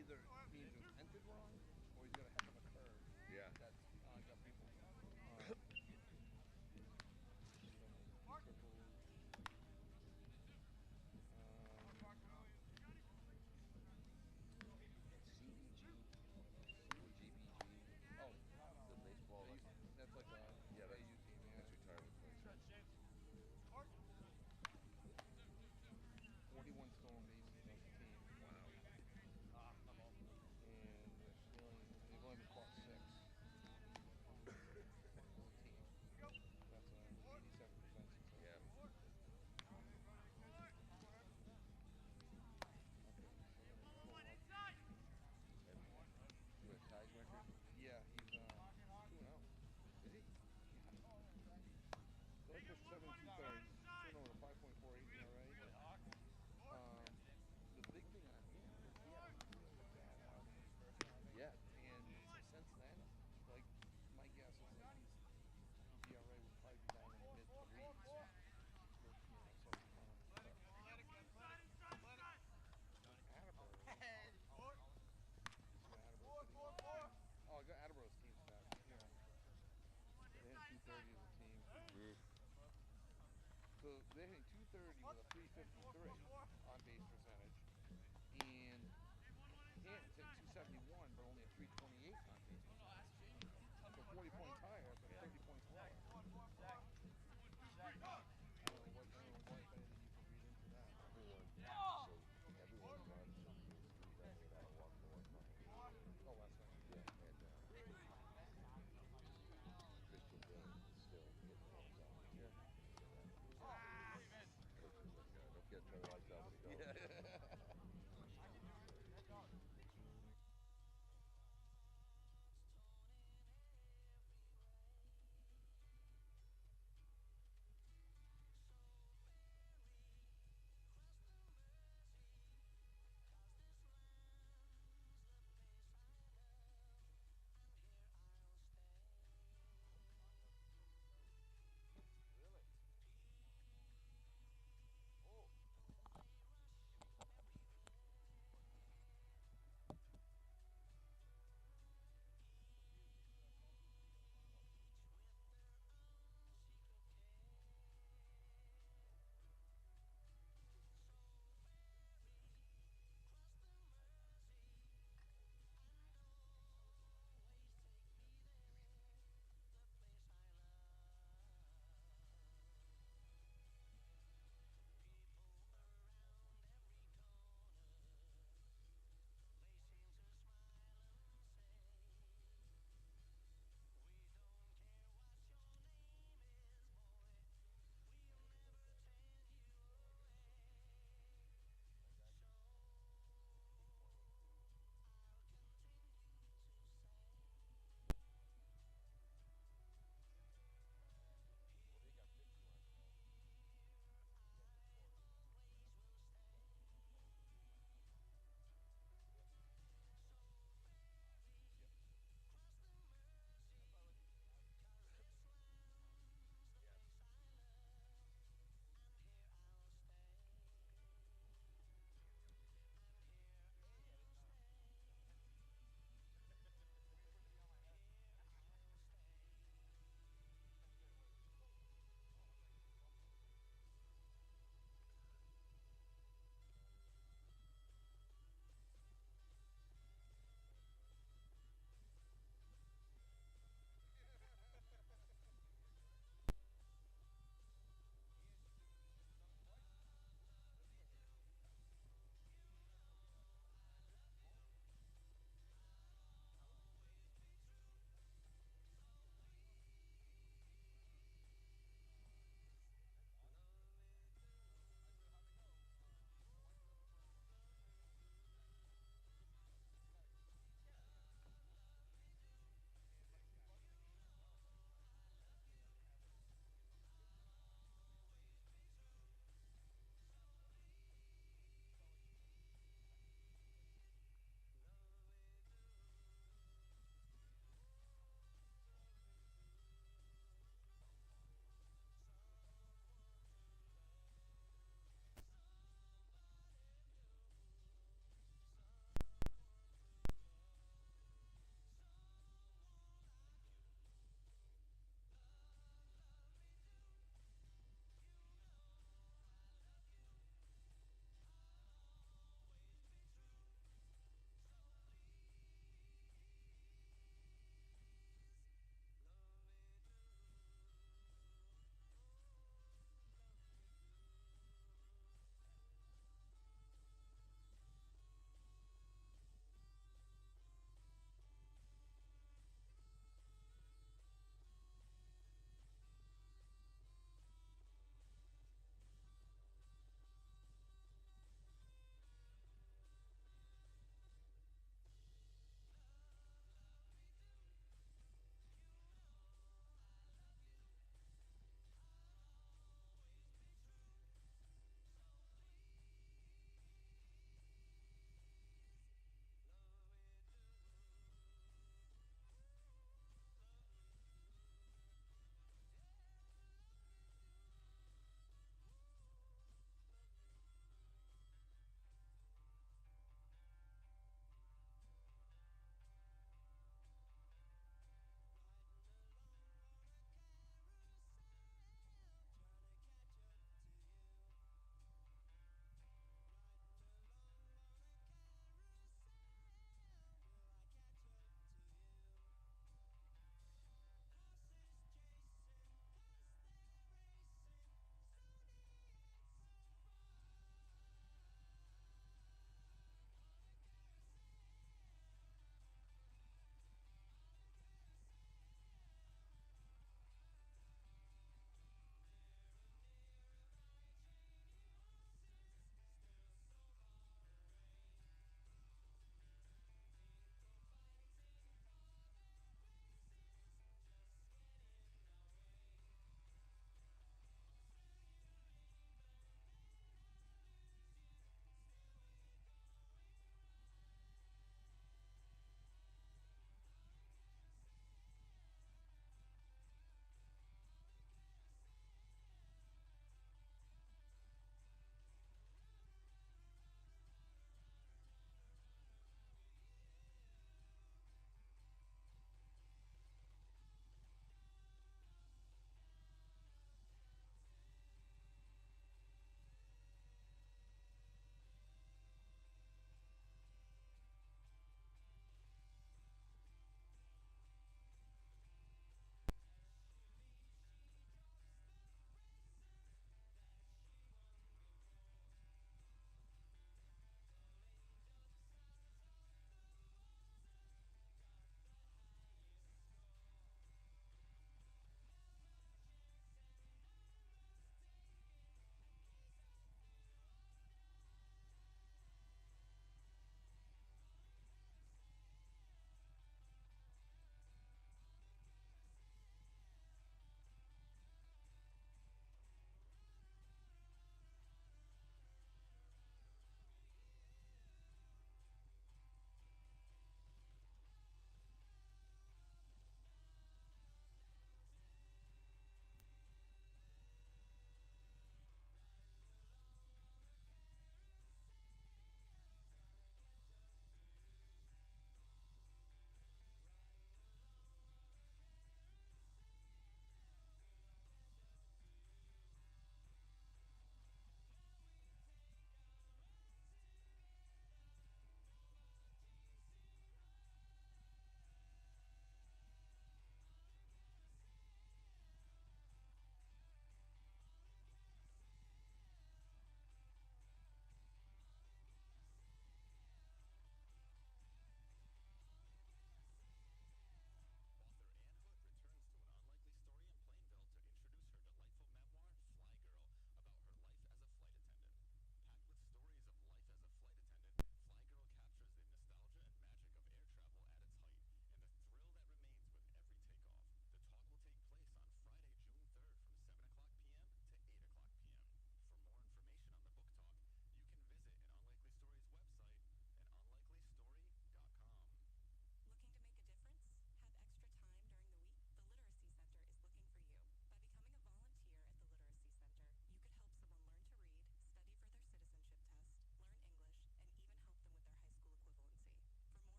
either means it was entered wrong, or he's got a heck of a curve. Yeah. That's got people. CBG or GBG. Oh, The baseball. that's like a Yeah, AU team. Yeah. that's retirement place. 41 stolen bases on the team. Wow. And they've only been caught 6 as a team. That's an 87% success. Yeah. You have ties record? Yeah, he's 2-0. Is he? So I pitched 7 2/3, 2-0 with a 5.48 ERA. The big thing on him is he had a bad outing. Yeah. And since then, like, my guess is that his ERA would probably be down in the mid threes. With, Attleboro. Oh, I got Attleboro's team stats. Yeah. They hit 230 as a team. So they're hitting 230 with a 353 on base percentage. And Canton's hitting 271, but only a 328 on base percentage. So 40 points higher, but 30 points lower. I don't know what anything you can read into that. Everyone got some that they got to walk more from. Oh, last night. Yeah, and Christian Bale is still getting hands on. Yeah. Coaches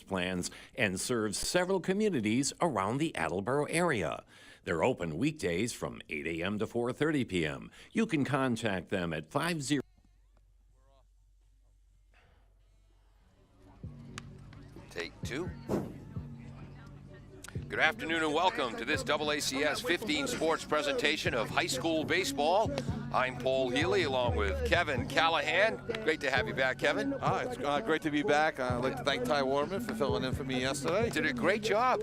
plans and serves several communities around the Attleboro area. They're open weekdays from 8 a.m. to 4:30 p.m. You can contact them at 50. Take two. Good afternoon and welcome to this AACS 15 Sports presentation of high school baseball. I'm Paul Healy along with Kevin Callahan. Great to have you back, Kevin. It's great to be back. I'd like to thank Ty Warman for filling in for me yesterday. Did a great job.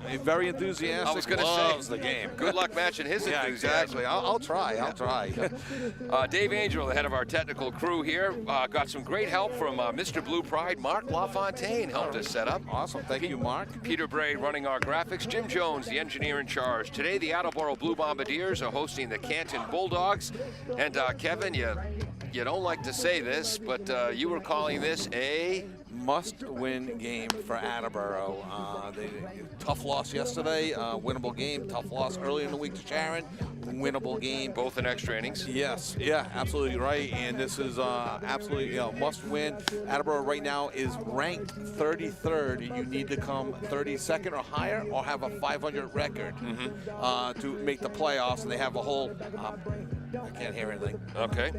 He's very enthusiastic. I was going to loves say, the game. Good luck matching his Yeah, enthusiasm. exactly. I'll try. Dave Angel, the head of our technical crew here, got some great help from Mr. Blue Pride. Mark LaFontaine helped us set up. Awesome. Thank you, Mark. Peter Bray running our graphics. Jim Jones, the engineer in charge. Today, the Attleboro Blue Bombardiers are hosting the Canton Bulldogs. And Kevin, you don't like to say this, but you were calling this a must-win game for Attleboro. Tough loss yesterday, winnable game. Tough loss earlier in the week to Sharon, winnable game. both in extra innings. Yes, yeah, absolutely right. And this is absolutely must-win. Attleboro right now is ranked 33rd. You need to come 32nd or higher, or have a 500 record to make the playoffs. And they have a whole. I can't hear anything. Okay.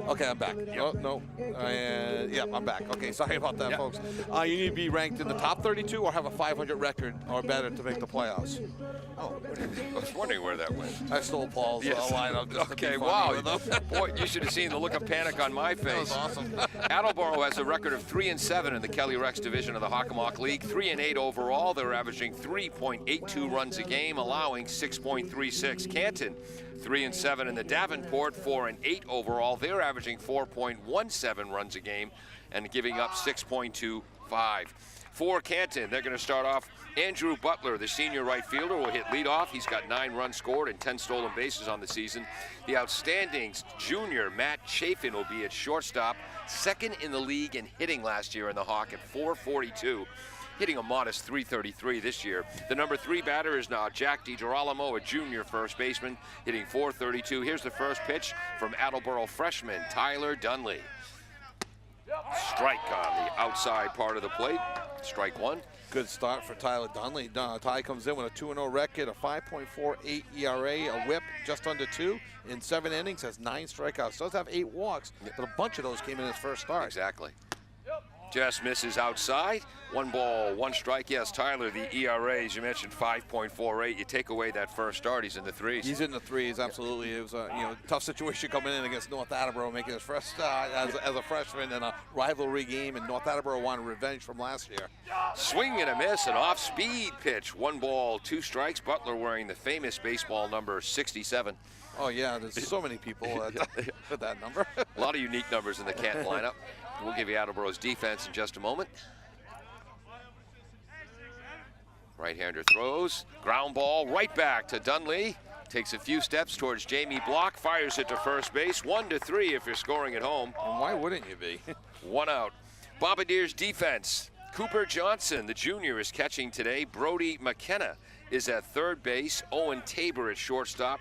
Okay, I'm back. Oh, no. Yeah, I'm back. Okay, sorry about that, folks. You need to be ranked in the top 32 or have a 500 record or better to make the playoffs. Oh, I was wondering where that went. I stole Paul's lineup. Just Okay, to be wow. funny with him. Boy, you should have seen the look of panic on my face. That was awesome. Attleboro has a record of 3-7 in the Kelly Rex division of the Hockomock League. 3-8 overall. They're averaging 3.82 runs a game, allowing 6.36. Canton, 3-7 in the Davenport, 4-8 overall. They're averaging 4.17 runs a game and giving up 6.25. For Canton, they're going to start off. Andrew Butler, the senior right fielder, will hit leadoff. He's got 9 runs scored and 10 stolen bases on the season. The outstanding junior, Matt Chafin, will be at shortstop, second in the league in hitting last year in the Hawk at .442. Hitting a modest .333 this year. The number 3 batter is now Jack DiGirolamo, a junior first baseman, hitting .432. Here's the first pitch from Attleboro freshman Tyler Dunley. Strike on the outside part of the plate. Strike one. Good start for Tyler Dunley. Ty comes in with a 2-0 record, a 5.48 ERA, a whip just under 2 in 7 innings, has 9 strikeouts. Does have 8 walks, but a bunch of those came in his first start. Exactly. Just misses outside. 1 ball, 1 strike. Yes, Tyler, the ERA, as you mentioned, 5.48. You take away that first start, he's in the 3s. He's in the 3s, absolutely. It was a tough situation coming in against North Attleboro, making his first start as a freshman in a rivalry game, and North Attleboro wanted revenge from last year. Swing and a miss, an off-speed pitch. 1 ball, 2 strikes. Butler wearing the famous baseball number 67. Oh, yeah, there's so many people with that number. A lot of unique numbers in the Canton lineup. We'll give you Attleboro's defense in just a moment. Right-hander throws, ground ball right back to Dunley. Takes a few steps towards Jamie Block, fires it to first base. 1-3 if you're scoring at home. And why wouldn't you be? 1 out. Bombardiers defense. Cooper Johnson, the junior, is catching today. Brody McKenna is at third base. Owen Tabor at shortstop.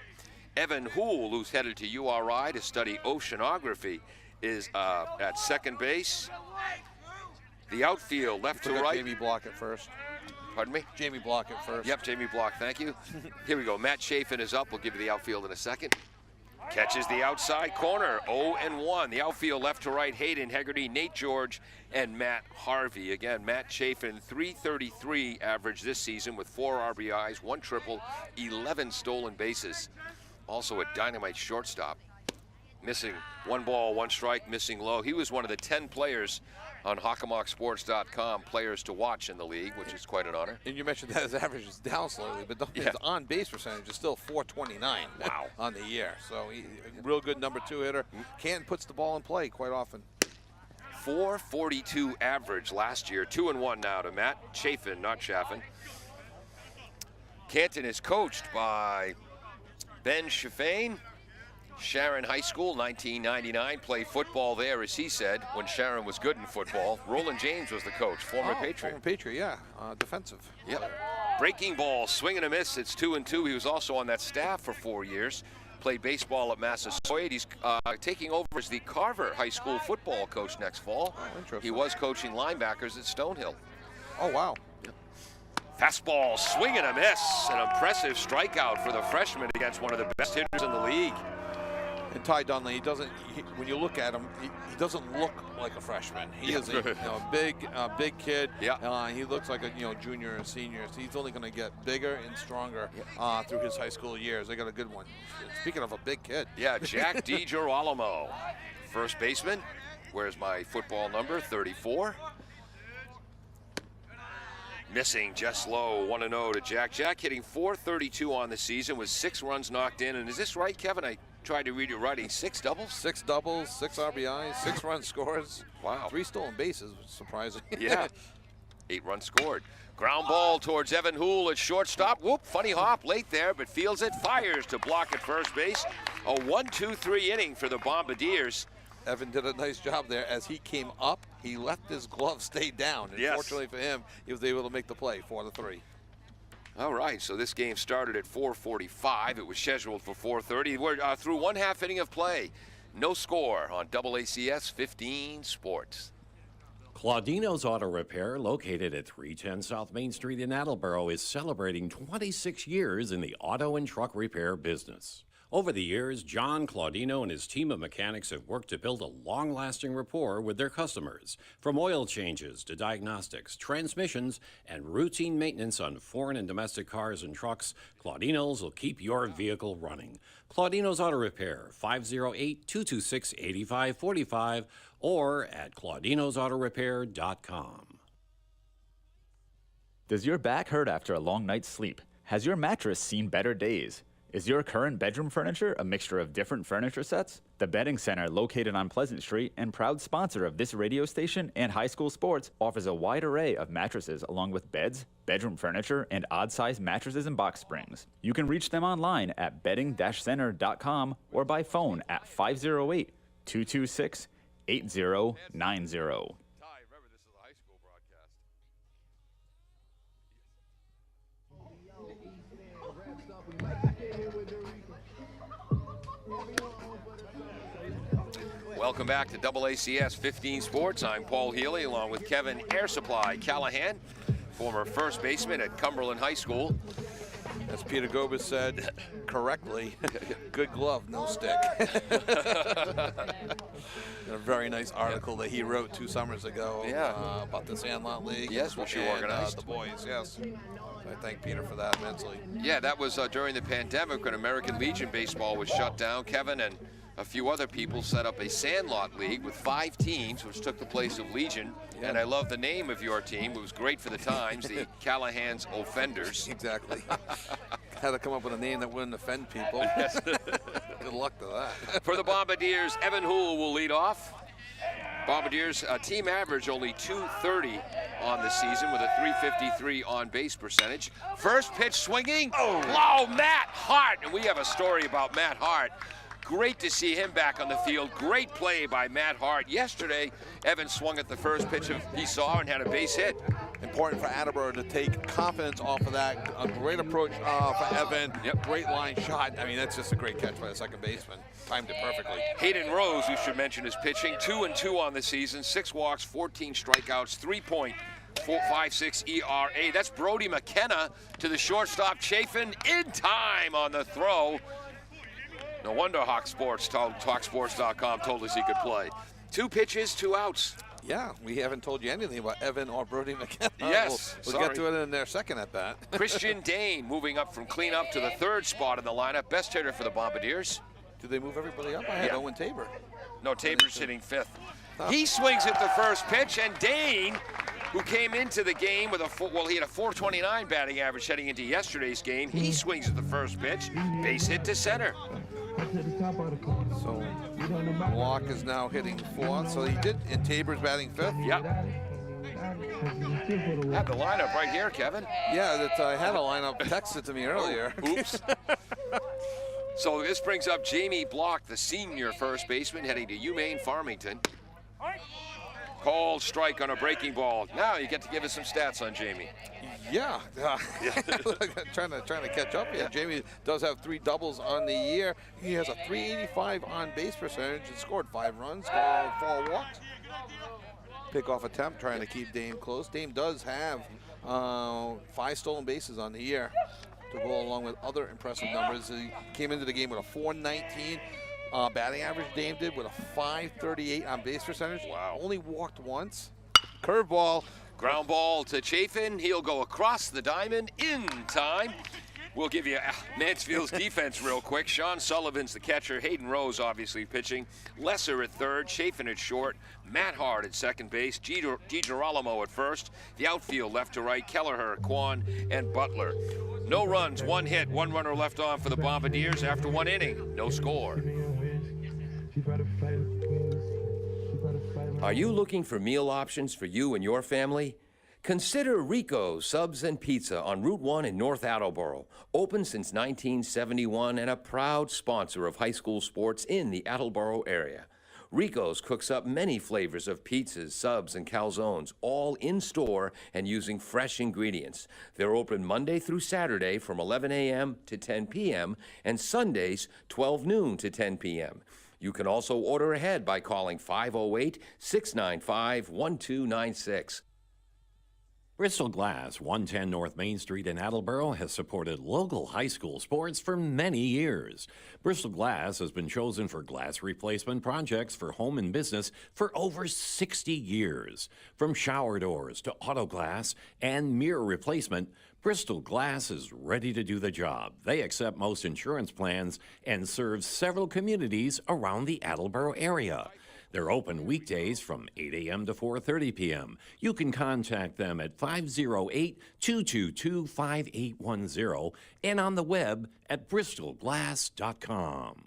Evan Houle, who's headed to URI to study oceanography, is at second base. The outfield, left to right. Jamie Block at first. Pardon me? Jamie Block at first. Yep, Jamie Block, thank you. Here we go. Matt Chafin is up. We'll give you the outfield in a second. Catches the outside corner, 0-1. The outfield left to right, Hayden Hegarty, Nate George, and Matt Harvey. Again, Matt Chafin, .333 average this season with 4 RBIs, 1 triple, 11 stolen bases. Also a dynamite shortstop. Missing 1 ball, 1 strike, missing low. He was one of the 10 players on HockomockSports.com, players to watch in the league, which is quite an honor. And you mentioned that his average is down slightly, but his on-base percentage is still .429 on the year. So real good number 2 hitter. Canton puts the ball in play quite often. .442 average last year. 2-1 now to Matt Chafin, not Chaffin. Canton is coached by Ben Chaffin. Sharon High School, 1999, played football there, as he said, when Sharon was good in football. Roland James was the coach, former Patriot. Former Patriot, yeah, defensive. Yep. Breaking ball, swing and a miss. It's 2-2. He was also on that staff for 4 years. Played baseball at Massasoit. He's taking over as the Carver High School football coach next fall. Oh, interesting. He was coaching linebackers at Stonehill. Oh, wow. Fastball, swing and a miss. An impressive strikeout for the freshman against one of the best hitters in the league. And Ty Dunley, when you look at him, he doesn't look like a freshman. He is a big kid. Yeah. He looks like a junior and senior. So he's only going to get bigger and stronger through his high school years. They got a good one. Speaking of a big kid. Yeah, Jack DiGirolamo, first baseman. Where's my football number? 34. Missing just low, 1-0 to Jack. Jack hitting .432 on the season with 6 runs knocked in. And is this right, Kevin? I tried to read it right. 6 doubles? 6 doubles, 6 RBIs, 6 run scores. Wow. 3 stolen bases, surprising. Yeah. 8 runs scored. Ground ball towards Evan Houle at shortstop. Whoop, funny hop late there, but fields it, fires to block at first base. A 1-2-3 inning for the Bombardiers. Evan did a nice job there. As he came up, he left his glove stay down. And fortunately for him, he was able to make the play, 4-3. All right, so this game started at 4:45. It was scheduled for 4:30. We're through 1/2 inning of play. No score on AACS 15 Sports. Claudino's Auto Repair, located at 310 South Main Street in Attleboro, is celebrating 26 years in the auto and truck repair business. Over the years, John Claudino and his team of mechanics have worked to build a long-lasting rapport with their customers. From oil changes to diagnostics, transmissions, and routine maintenance on foreign and domestic cars and trucks, Claudino's will keep your vehicle running. Claudino's Auto Repair, 508-226-8545 or at claudinosautorepair.com. Does your back hurt after a long night's sleep? Has your mattress seen better days? Is your current bedroom furniture a mixture of different furniture sets? The Bedding Center, located on Pleasant Street and proud sponsor of this radio station and high school sports, offers a wide array of mattresses along with beds, bedroom furniture, and odd-sized mattresses and box springs. You can reach them online at bedding-center.com or by phone at 508-226-8090. Welcome back to AACS 15 Sports. I'm Paul Healy along with Kevin Air Supply Callahan, former first baseman at Cumberland High School. As Peter Gobus said correctly, good glove, no stick. A very nice article that he wrote 2 summers ago about the Sandlot League. Yes, which you organized. The boys, yes. I thank Peter for that immensely. Yeah, that was during the pandemic when American Legion Baseball was shut down. Kevin and a few other people set up a Sandlot League with 5 teams, which took the place of Legion. Yeah. And I love the name of your team. It was great for the times, the Callahan's Offenders. Exactly. Had to come up with a name that wouldn't offend people. Yes. Good luck to that. For the Bombardiers, Evan Houle will lead off. Bombardiers team average only .230 on the season with a .353 on base percentage. First pitch swinging. Oh, Matt Hart. And we have a story about Matt Hart. Great to see him back on the field. Great play by Matt Hart. Yesterday, Evan swung at the first pitch he saw and had a base hit. Important for Attleboro to take confidence off of that. A great approach for Evan. Yep. Great line shot. I mean, that's just a great catch by the second baseman. Timed it perfectly. Hayden Rose, we should mention, is pitching 2-2 on the season. 6 walks, 14 strikeouts, 3.456 ERA. That's Brody McKenna to the shortstop. Chafin in time on the throw. No wonder TalkSports.com told us he could play. 2 pitches, 2 outs. Yeah, we haven't told you anything about Evan or Brody McKenna. Yes, we'll get to it in their second at bat. Christian Dane moving up from cleanup to the 3rd spot in the lineup. Best hitter for the Bombardiers. Do they move everybody up? I had Owen Tabor. No, Tabor's hitting 5th. He swings at the first pitch, and Dane, who came into the game with he had a .429 batting average heading into yesterday's game. He swings at the first pitch, base hit to center. So Block is now hitting 4th. So he did, and Tabor's batting 5th. Yep. Have the lineup right here, Kevin. Yeah, I had a lineup texted to me earlier. Oops. So this brings up Jamie Block, the senior first baseman, heading to UMaine Farmington. Called strike on a breaking ball. Now you get to give us some stats on Jamie. Yeah. trying to catch up here. Yeah. Jamie does have 3 doubles on the year. He has a .385 on base percentage and scored 5 runs, 4 walks. pickoff attempt, trying to keep Dame close. Dame does have 5 stolen bases on the year to go along with other impressive numbers. He came into the game with a .419 batting average. Dame did with a .538 on base percentage. Wow. Only walked once. Curveball. Ground ball to Chafin. He'll go across the diamond in time. We'll give you Mansfield's defense real quick. Sean Sullivan's the catcher. Hayden Rose obviously pitching. Lesser at third. Chafin at short. Matt Hart at second base. DiGirolamo at first. The outfield left to right. Kelleher, Kwan, and Butler. No runs, 1 hit, 1 runner left on for the Bombardiers after 1 inning. No score. Are you looking for meal options for you and your family? Consider Rico's Subs and Pizza on Route 1 in North Attleboro. Open since 1971 and a proud sponsor of high school sports in the Attleboro area. Rico's cooks up many flavors of pizzas, subs, and calzones, all in-store and using fresh ingredients. They're open Monday through Saturday from 11 a.m. to 10 p.m. and Sundays 12 noon to 10 p.m. You can also order ahead by calling 508-695-1296. Bristol Glass, 110 North Main Street in Attleboro, has supported local high school sports for many years. Bristol Glass has been chosen for glass replacement projects for home and business for over 60 years. From shower doors to auto glass and mirror replacement, Bristol Glass is ready to do the job. They accept most insurance plans and serve several communities around the Attleboro area. They're open weekdays from 8 a.m. to 4:30 p.m. You can contact them at 508-222-5810 and on the web at bristolglass.com.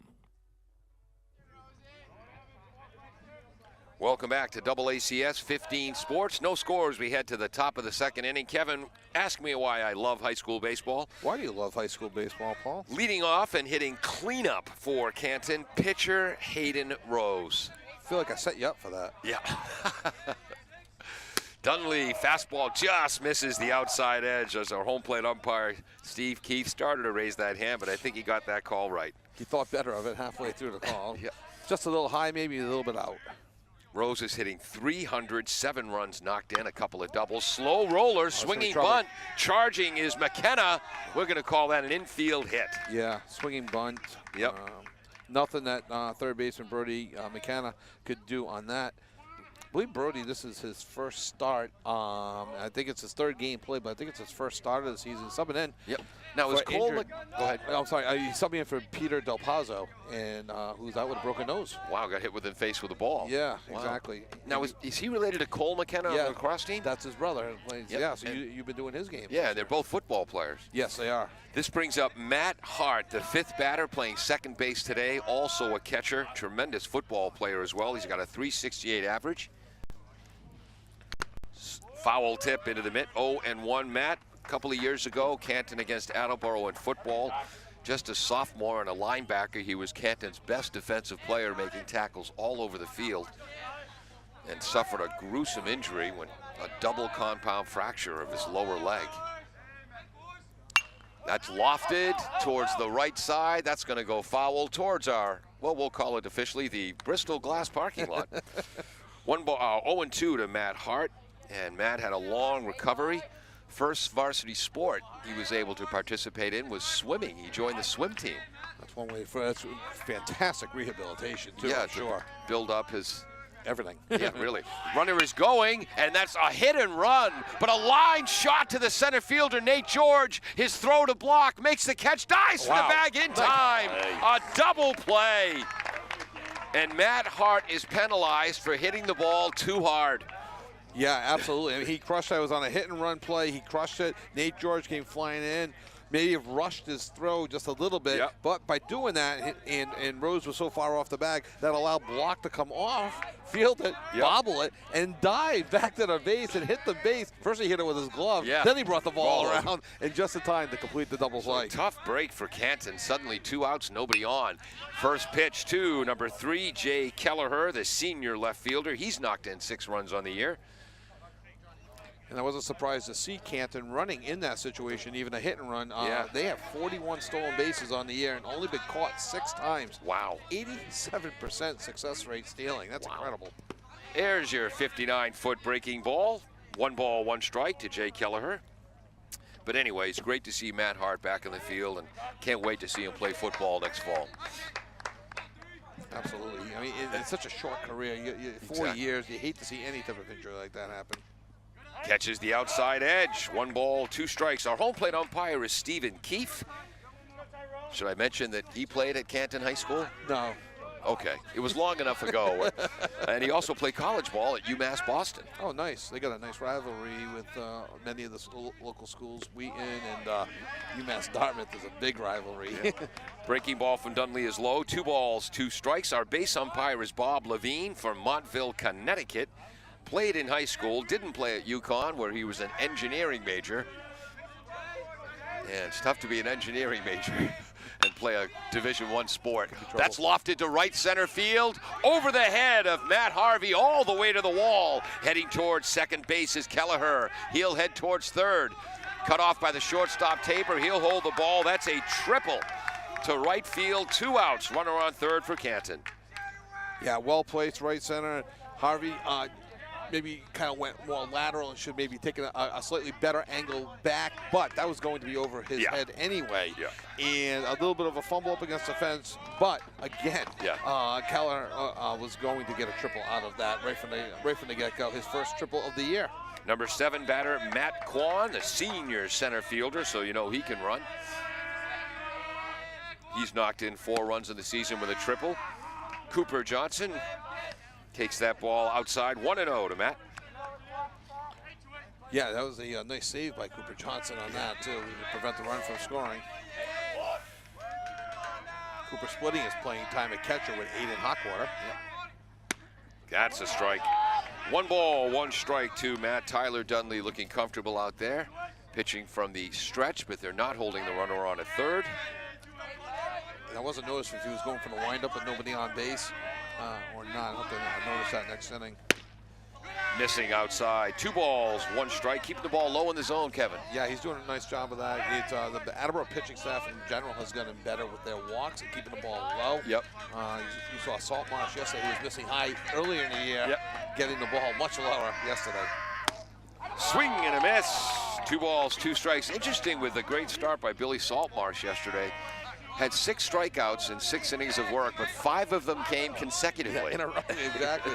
Welcome back to AACS 15 Sports. No scores. We head to the top of the second inning. Kevin, ask me why I love high school baseball. Why do you love high school baseball, Paul? Leading off and hitting cleanup for Canton, pitcher Hayden Rose. I feel like I set you up for that. Yeah. Dunley, fastball just misses the outside edge as our home plate umpire, Steve Keefe, started to raise that hand, but I think he got that call right. He thought better of it halfway through the call. Yeah. Just a little high, maybe a little bit out. Rose is hitting 307 runs knocked in, a couple of doubles. Slow roller, swinging bunt. Charging is McKenna. We're going to call that an infield hit. Yeah, swinging bunt. Yep. Nothing that third baseman Brody McKenna could do on that. I believe Brody, this is his first start. I think it's his third game played, but I think it's his first start of the season. Subbing in. Yep. Now is Cole. Go ahead. I'm sorry. He's subbing in for Peter Del Pazzo, and who's out with a broken nose. Wow, got hit with the face with a ball. Yeah, wow. Exactly. Now is he related to Cole McKenna on the lacrosse team? That's his brother. Yep. Yeah, so you've been doing his games. Yeah, they're both football players. Yes, they are. This brings up Matt Hart, the 5th batter, playing second base today, also a catcher, tremendous football player as well. He's got a .368 average. Foul tip into the mitt, 0-1 Matt. A couple of years ago, Canton against Attleboro in football. Just a sophomore and a linebacker, he was Canton's best defensive player, making tackles all over the field, and suffered a gruesome injury when a double compound fracture of his lower leg. That's lofted towards the right side. That's going to go foul towards our, well, we'll call it officially the Bristol Glass parking lot. 0-2 to Matt Hart, and Matt had a long recovery. First varsity sport he was able to participate in was swimming. He joined the swim team. That's one way for that's fantastic rehabilitation too. Yeah, I'm sure. Build up his everything. Yeah, really. Runner is going, and that's a hit and run, but a line shot to the center fielder, Nate George. His throw to block, makes the catch, dives for the bag in time. A double play. And Matt Hart is penalized for hitting the ball too hard. Yeah, absolutely. I mean, he crushed it. It was on a hit and run play. He crushed it. Nate George came flying in. Maybe have rushed his throw just a little bit, but by doing that, and Rose was so far off the bag, that allowed block to come off, field it, bobble it, and dive back to the base and hit the base. First he hit it with his glove, then he brought the ball around, and just in time to complete the double play. Tough break for Canton. Suddenly 2 outs, nobody on. First pitch to number 3, J Kelleher, the senior left fielder. He's knocked in 6 runs on the year. And I wasn't surprised to see Canton running in that situation, even a hit and run. They have 41 stolen bases on the year and only been caught 6 times. Wow. 87% success rate stealing. That's incredible. There's your 59-foot breaking ball. 1 ball, 1 strike to Jay Kelleher. But anyway, it's great to see Matt Hart back in the field, and can't wait to see him play football next fall. Absolutely. I mean, it's such a short career. 4 years, you hate to see any type of injury like that happen. Catches the outside edge. 1 ball, 2 strikes. Our home plate umpire is Stephen Keefe. Should I mention that he played at Canton High School? No. Okay, it was long enough ago. And he also played college ball at UMass Boston. Oh, nice. They got a nice rivalry with many of the local schools. Wheaton and UMass Dartmouth is a big rivalry. Yeah. Breaking ball from Dunley is low. 2 balls, 2 strikes. Our base umpire is Bob Levine from Montville, Connecticut. Played in high school, didn't play at UConn, where he was an engineering major. Yeah, it's tough to be an engineering major and play a Division I sport. That's lofted to right center field, over the head of Matt Harvey, all the way to the wall. Heading towards second base is Kelleher. He'll head towards third. Cut off by the shortstop Tabor. He'll hold the ball. That's a triple to right field. 2 outs. Runner on third for Canton. Yeah, well placed, right center. Harvey maybe kind of went more lateral and should maybe take a slightly better angle back, but that was going to be over his head anyway. Yeah. And a little bit of a fumble up against the fence, but again, Keller was going to get a triple out of that right from the get-go. His first triple of the year. Number 7 batter, Matt Kwan, a senior center fielder, so you know he can run. He's knocked in 4 runs in the season with a triple. Cooper Johnson takes that ball outside, 1-0 to Matt. Yeah, that was a nice save by Cooper Johnson on that, too, to prevent the run from scoring. Cooper splitting his playing time at catcher with Aiden Hockwater. Yep. That's a strike. 1 ball, 1 strike to Matt. Tyler Dunley looking comfortable out there. Pitching from the stretch, but they're not holding the runner on at third. And I wasn't noticed if he was going for the windup with nobody on base or not. I'll have to notice that next inning. Missing outside. 2 balls, 1 strike. Keeping the ball low in the zone, Kevin. Yeah, he's doing a nice job of that. It's, the Attleboro pitching staff in general has gotten better with their walks and keeping the ball low. Yep. You saw Saltmarsh yesterday, who was missing high earlier in the year, getting the ball much lower yesterday. Swing and a miss. 2 balls, 2 strikes. Interesting with the great start by Billy Saltmarsh yesterday. Had 6 strikeouts in 6 innings of work, but 5 of them came consecutively. Yeah, in a row, exactly.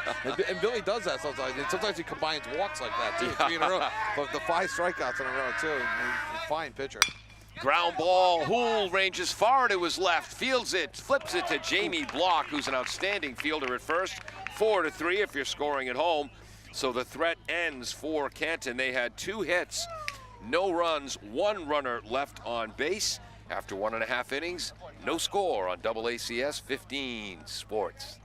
and Billy does that sometimes. And sometimes he combines walks like that, too. 3 in a row. But the 5 strikeouts in a row, too. Fine pitcher. Ground ball. Houle ranges far to his left, fields it, flips it to Jamie Block, who's an outstanding fielder at first. 4-3 if you're scoring at home. So the threat ends for Canton. They had 2 hits, no runs, 1 runner left on base. After 1.5 innings, no score on AACS 15 Sports.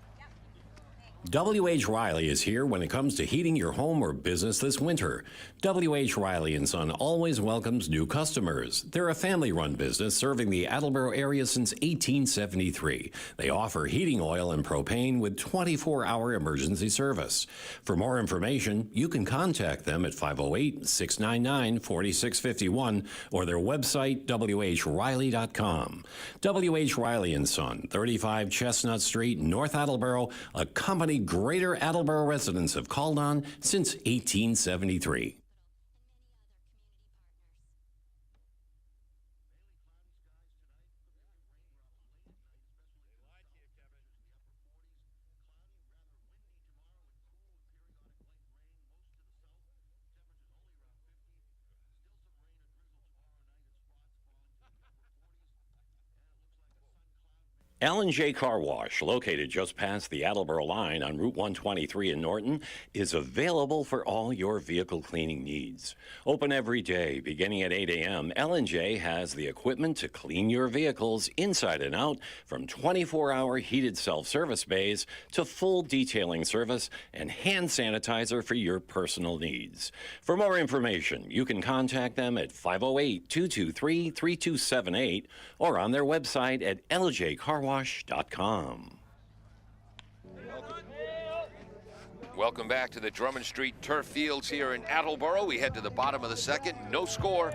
W.H. Riley is here when it comes to heating your home or business this winter. W.H. Riley & Son always welcomes new customers. They're a family-run business serving the Attleboro area since 1873. They offer heating oil and propane with 24-hour emergency service. For more information, you can contact them at 508-699-4651 or their website, whriley.com. W.H. Riley & Son, 35 Chestnut Street, North Attleboro, a company Greater Attleboro residents have called on since 1873. J Carwash, located just past the Attleboro line on Route 123 in Norton, is available for all your vehicle cleaning needs. Open every day, beginning at 8 a.m., J has the equipment to clean your vehicles inside and out, from 24-hour heated self-service bays to full detailing service and hand sanitizer for your personal needs. For more information, you can contact them at 508-223-3278 or on their website at ljcarwash.com. Welcome back to the Drummond Street Turf Fields here in Attleboro. We head to the bottom of the second, no score.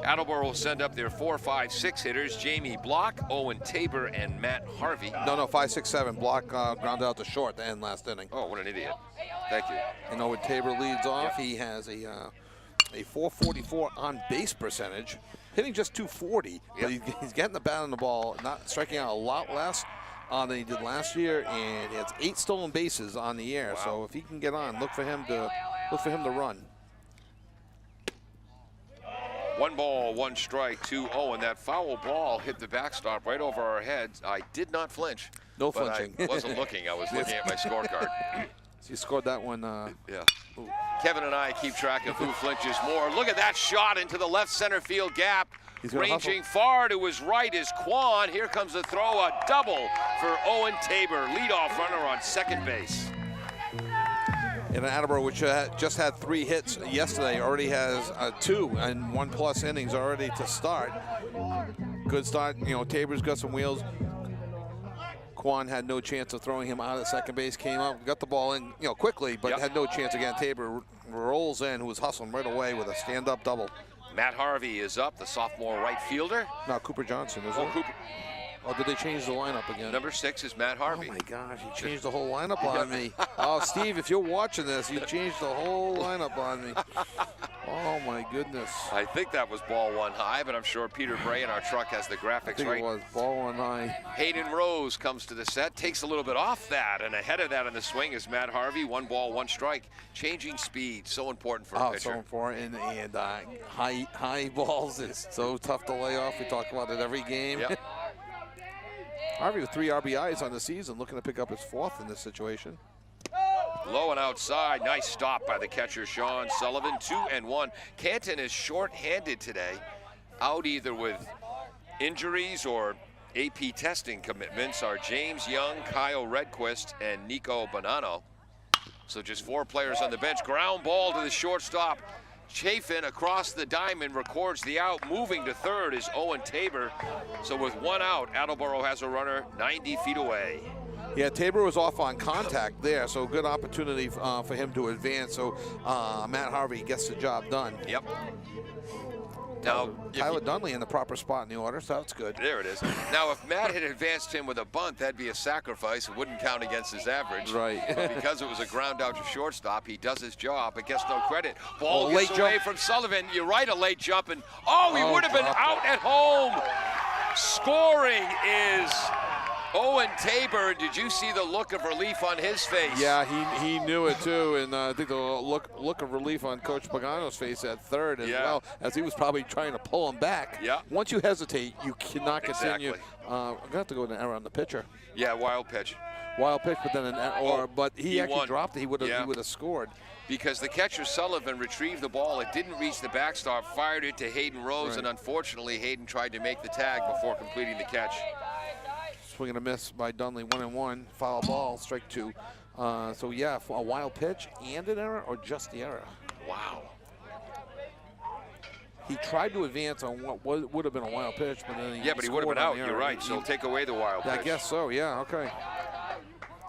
Attleboro will send up their 4, 5, 6 hitters, Jamie Block, Owen Tabor, and Matt Harvey. No, 5, 6, 7. Block grounded out to short to end last inning. Oh, what an idiot. Thank you. And Owen Tabor leads off. He has a 444 on base percentage, hitting just 240, but he's getting the bat on the ball, not striking out a lot less than he did last year, and he has 8 stolen bases on the year. Wow. So if he can get on, look for him to run. 1 ball, 1 strike to Owen. That foul ball hit the backstop right over our heads. I did not flinch. No but flinching. I wasn't looking. I was looking at my scorecard. So you scored that one. Yeah. Kevin and I keep track of who flinches more. Look at that shot into the left center field gap. Ranging far to his right is Quan. Here comes the throw, a double for Owen Tabor, leadoff runner on second base. And Attleboro, which just had 3 hits yesterday, already has 2 and 1+ innings already to start. Good start. You know, Tabor's got some wheels. Quan had no chance of throwing him out at second base. Came up, got the ball in, quickly, but had no chance again. Tabor rolls in, who was hustling right away with a stand-up double. Matt Harvey is up, the sophomore right fielder. Now Cooper Johnson, isn't it? Cooper. Oh, did they change the lineup again? Number 6 is Matt Harvey. Oh my gosh, he changed the whole lineup on me. Oh, Steve, if you're watching this, you changed the whole lineup on me. Oh my goodness. I think that was ball 1 high, but I'm sure Peter Bray in our truck has the graphics I think right. it was ball 1 high. Hayden Rose comes to the set, takes a little bit off that, and ahead of that in the swing is Matt Harvey. 1 ball, 1 strike. Changing speed, so important for a pitcher. So important, and high balls is so tough to lay off. We talk about it every game. Yep. Harvey with 3 RBIs on the season, looking to pick up his 4th in this situation. Low and outside, nice stop by the catcher Sean Sullivan. 2-1. Canton is short-handed today, out either with injuries or AP testing commitments are James Young, Kyle Redquist, and Nico Bonanno. So just 4 players on the bench. Ground ball to the shortstop. Chafin across the diamond records the out. Moving to third is Owen Tabor. So with 1 out, Attleboro has a runner 90 feet away. Yeah, Tabor was off on contact there, so good opportunity for him to advance. So Matt Harvey gets the job done. Yep. Now, Tyler Dunley in the proper spot in the order, so that's good. There it is. Now, if Matt had advanced him with a bunt, that'd be a sacrifice. It wouldn't count against his average. Right. But because it was a ground out to shortstop, he does his job, but gets no credit. Ball gets late away jump. from Sullivan. You're right, a late jump. And, he would have been out at home. Scoring is Owen Tabor. Did you see the look of relief on his face? Yeah, he knew it too, and I think the look of relief on Coach Pagano's face at third as well, as he was probably trying to pull him back. Yeah. Once you hesitate, you cannot continue. Exactly. I'm gonna have to go with an error on the pitcher. Yeah, wild pitch. Wild pitch, but then an error. But he actually won. dropped it. He would have scored. Because the catcher Sullivan retrieved the ball. It didn't reach the backstop, fired it to Hayden Rose, and unfortunately Hayden tried to make the tag before completing the catch. Swing and a miss by Dunley, 1-1, foul ball, strike 2. So yeah, a wild pitch and an error, or just the error? Wow. He tried to advance on what would have been a wild pitch, but then but he would have been out. You're right. So take away the wild pitch. I guess so. Yeah. Okay.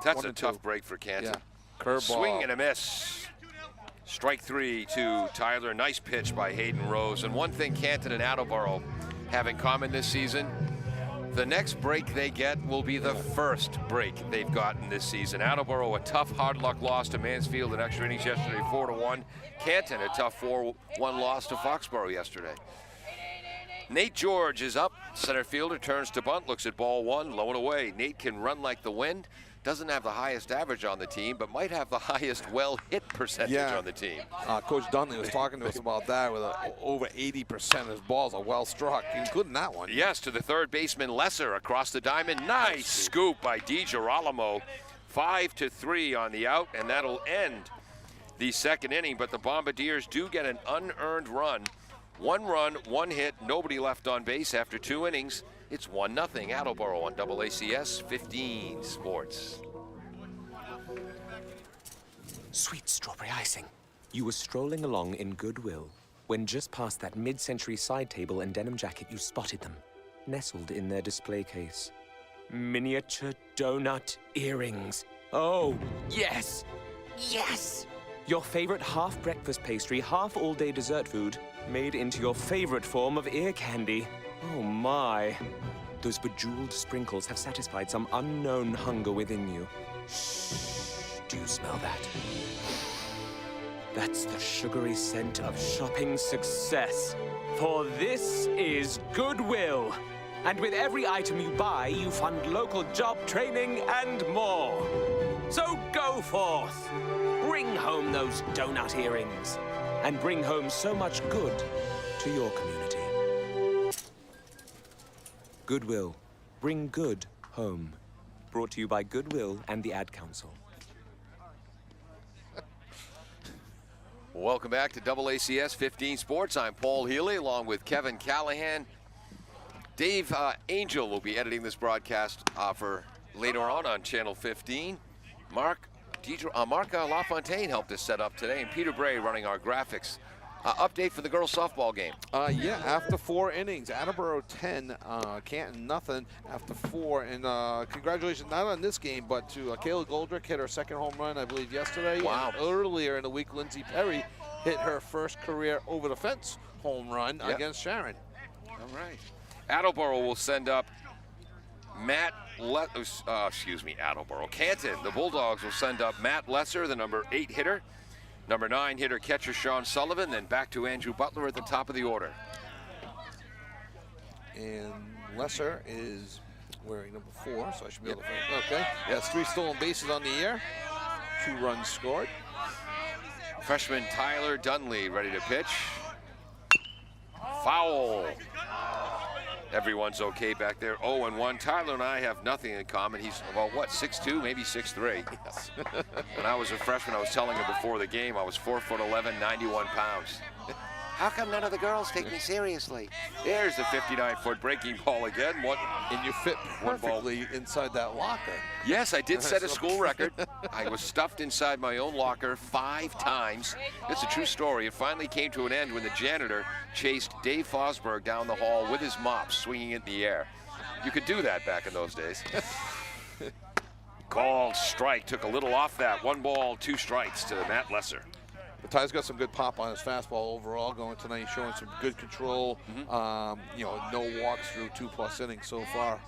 That's a tough break for Canton. Yeah. Curveball. Swing and a miss. Strike 3 to Tyler. Nice pitch by Hayden Rose. And one thing Canton and Attleboro have in common this season, the next break they get will be the first break they've gotten this season. Attleboro, a tough hard luck loss to Mansfield in extra innings yesterday, 4-1. Canton, a tough 4-1 loss to Foxborough yesterday. Nate George is up. Center fielder turns to bunt, looks at ball 1, low and away. Nate can run like the wind. Doesn't have the highest average on the team, but might have the highest well-hit percentage on the team. Coach Dunley was talking to us about that, with over 80% of his balls are well struck, including that one. Yes, to the third baseman, Lesser across the diamond. Nice scoop by DiGirolamo. 5-3 on the out, and that'll end the second inning. But the Bombardiers do get an unearned run. 1 run, 1 hit, nobody left on base after 2 innings. It's 1-0 Attleboro on AACS 15 Sports. Sweet strawberry icing. You were strolling along in goodwill when just past that mid-century side table and denim jacket you spotted them, nestled in their display case. Miniature donut earrings. Oh, yes! Yes! Your favorite half breakfast pastry, half all-day dessert food, made into your favorite form of ear candy. Oh my. Those bejeweled sprinkles have satisfied some unknown hunger within you. Shh. Do you smell that? That's the sugary scent of shopping success. For this is Goodwill. And with every item you buy, you fund local job training and more. So go forth. Bring home those donut earrings. And bring home so much good to your community. Goodwill. Bring good home. Brought to you by Goodwill and the Ad Council. Welcome back to AACS 15 Sports. I'm Paul Healy along with Kevin Callahan. Dave Angel will be editing this broadcast for later on Channel 15. Mark LaFontaine helped us set up today, and Peter Bray running our graphics. Update for the girls softball game. Yeah, after 4 innings, Attleboro 10, Canton nothing after 4. And congratulations, not on this game, but to Kayla Goldrick, hit her second home run, I believe, yesterday. Wow. And earlier in the week, Lindsay Perry hit her first career over-the-fence home run against Sharon. All right. Attleboro will send up Attleboro. Canton, the Bulldogs will send up Matt Lesser, the number 8 hitter. Number 9 hitter catcher Sean Sullivan, then back to Andrew Butler at the top of the order. And Lesser is wearing number 4, so I should be able to find. Okay. Yes, 3 stolen bases on the year. 2 runs scored. Freshman Tyler Dunley ready to pitch. Foul. Everyone's okay back there. 0-1. Tyler and I have nothing in common. He's about, what, 6'2", maybe 6'3". Yes. When I was a freshman, I was telling him before the game, I was 4'11", 91 pounds. How come none of the girls take me seriously? There's the 59-foot breaking ball again. And you fit perfectly inside that locker. Yes, I did set a school record. I was stuffed inside my own locker 5 times. It's a true story. It finally came to an end when the janitor chased Dave Fosberg down the hall with his mop, swinging it in the air. You could do that back in those days. Called strike. Took a little off that. 1 ball, 2 strikes to Matt Lesser. But Ty's got some good pop on his fastball overall going tonight. He's showing some good control. No walks through 2+ innings so far.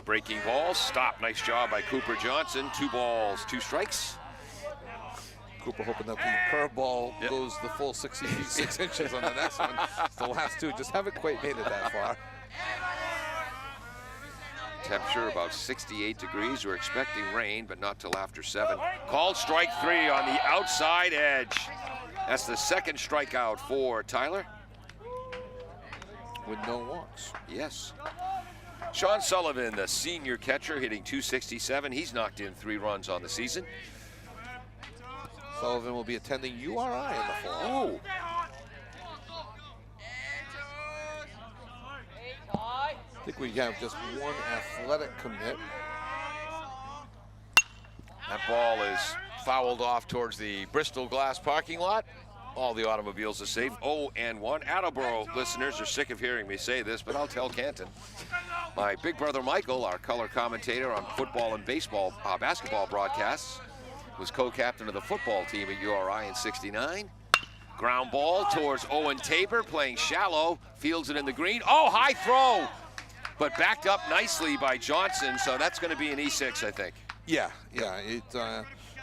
Breaking ball, stop. Nice job by Cooper Johnson. 2 balls, 2 strikes. Cooper hoping that the curveball goes the full 60 feet 6 inches on the next one. The last 2 just haven't quite made it that far. Temperature about 68 degrees. We're expecting rain, but not till after 7. Called strike 3 on the outside edge. That's the 2nd strikeout for Tyler. With no walks. Yes. Sean Sullivan, the senior catcher, hitting .267. He's knocked in 3 runs on the season. Sullivan will be attending URI in the fall. Ooh. I think we have just 1 athletic commit. That ball is fouled off towards the Bristol Glass parking lot. All the automobiles are safe. 0-1. Attleboro listeners are sick of hearing me say this, but I'll tell Canton. My big brother Michael, our color commentator on football and basketball broadcasts, was co-captain of the football team at URI in '69. Ground ball towards Owen Tabor, playing shallow, fields it in the green. Oh, high throw! But backed up nicely by Johnson, so that's going to be an E6, I think. Yeah.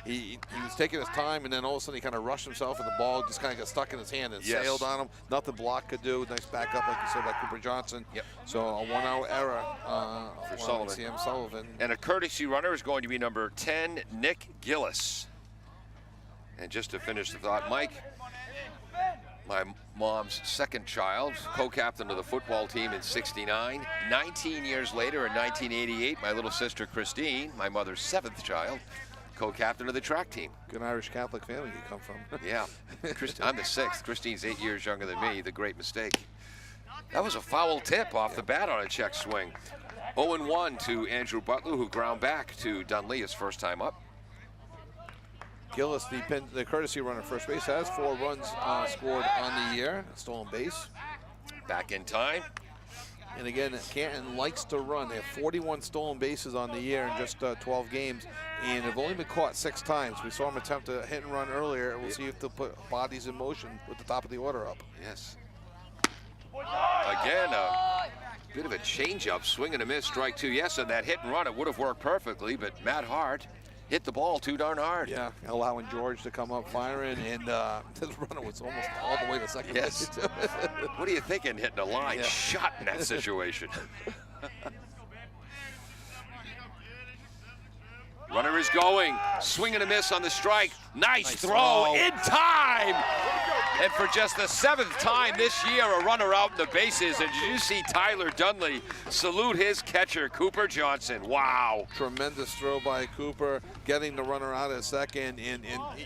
He was taking his time, and then all of a sudden he kind of rushed himself, and the ball just kind of got stuck in his hand and sailed on him. Nothing block could do. Nice backup, like you said, by Cooper Johnson. Yep. So a 1-out error for Sullivan. CM Sullivan. And a courtesy runner is going to be number 10, Nick Gillis. And just to finish the thought, Mike, my mom's 2nd child, co-captain of the football team in '69. 19 years later, in 1988, my little sister Christine, my mother's 7th child, co-captain of the track team. Good Irish Catholic family you come from. Yeah. I'm the 6th. Christine's 8 years younger than me. The great mistake. That was a foul tip off the bat on a check swing. 0-1 to Andrew Butler, who ground back to Dunley his first time up. Gillis, the courtesy runner first base, has 4 runs scored on the year. A stolen base. Back in time. And again, Canton likes to run. They have 41 stolen bases on the year in just 12 games, and they've only been caught 6 times. We saw them attempt a hit and run earlier. We'll see if they'll put bodies in motion with the top of the order up. Yes. Again, a bit of a changeup, swing and a miss, strike 2. Yes, on that hit and run, it would have worked perfectly, but Matt Hart hit the ball too darn hard. Yeah, allowing George to come up firing, and this runner was almost all the way to second base. Yes. What are you thinking, hitting a line shot in that situation? Runner is going, swing and a miss on the strike. Nice throw in time. And for just the 7th time this year, a runner out in the bases. And did you see Tyler Dunley salute his catcher, Cooper Johnson? Wow. Tremendous throw by Cooper, getting the runner out at second, and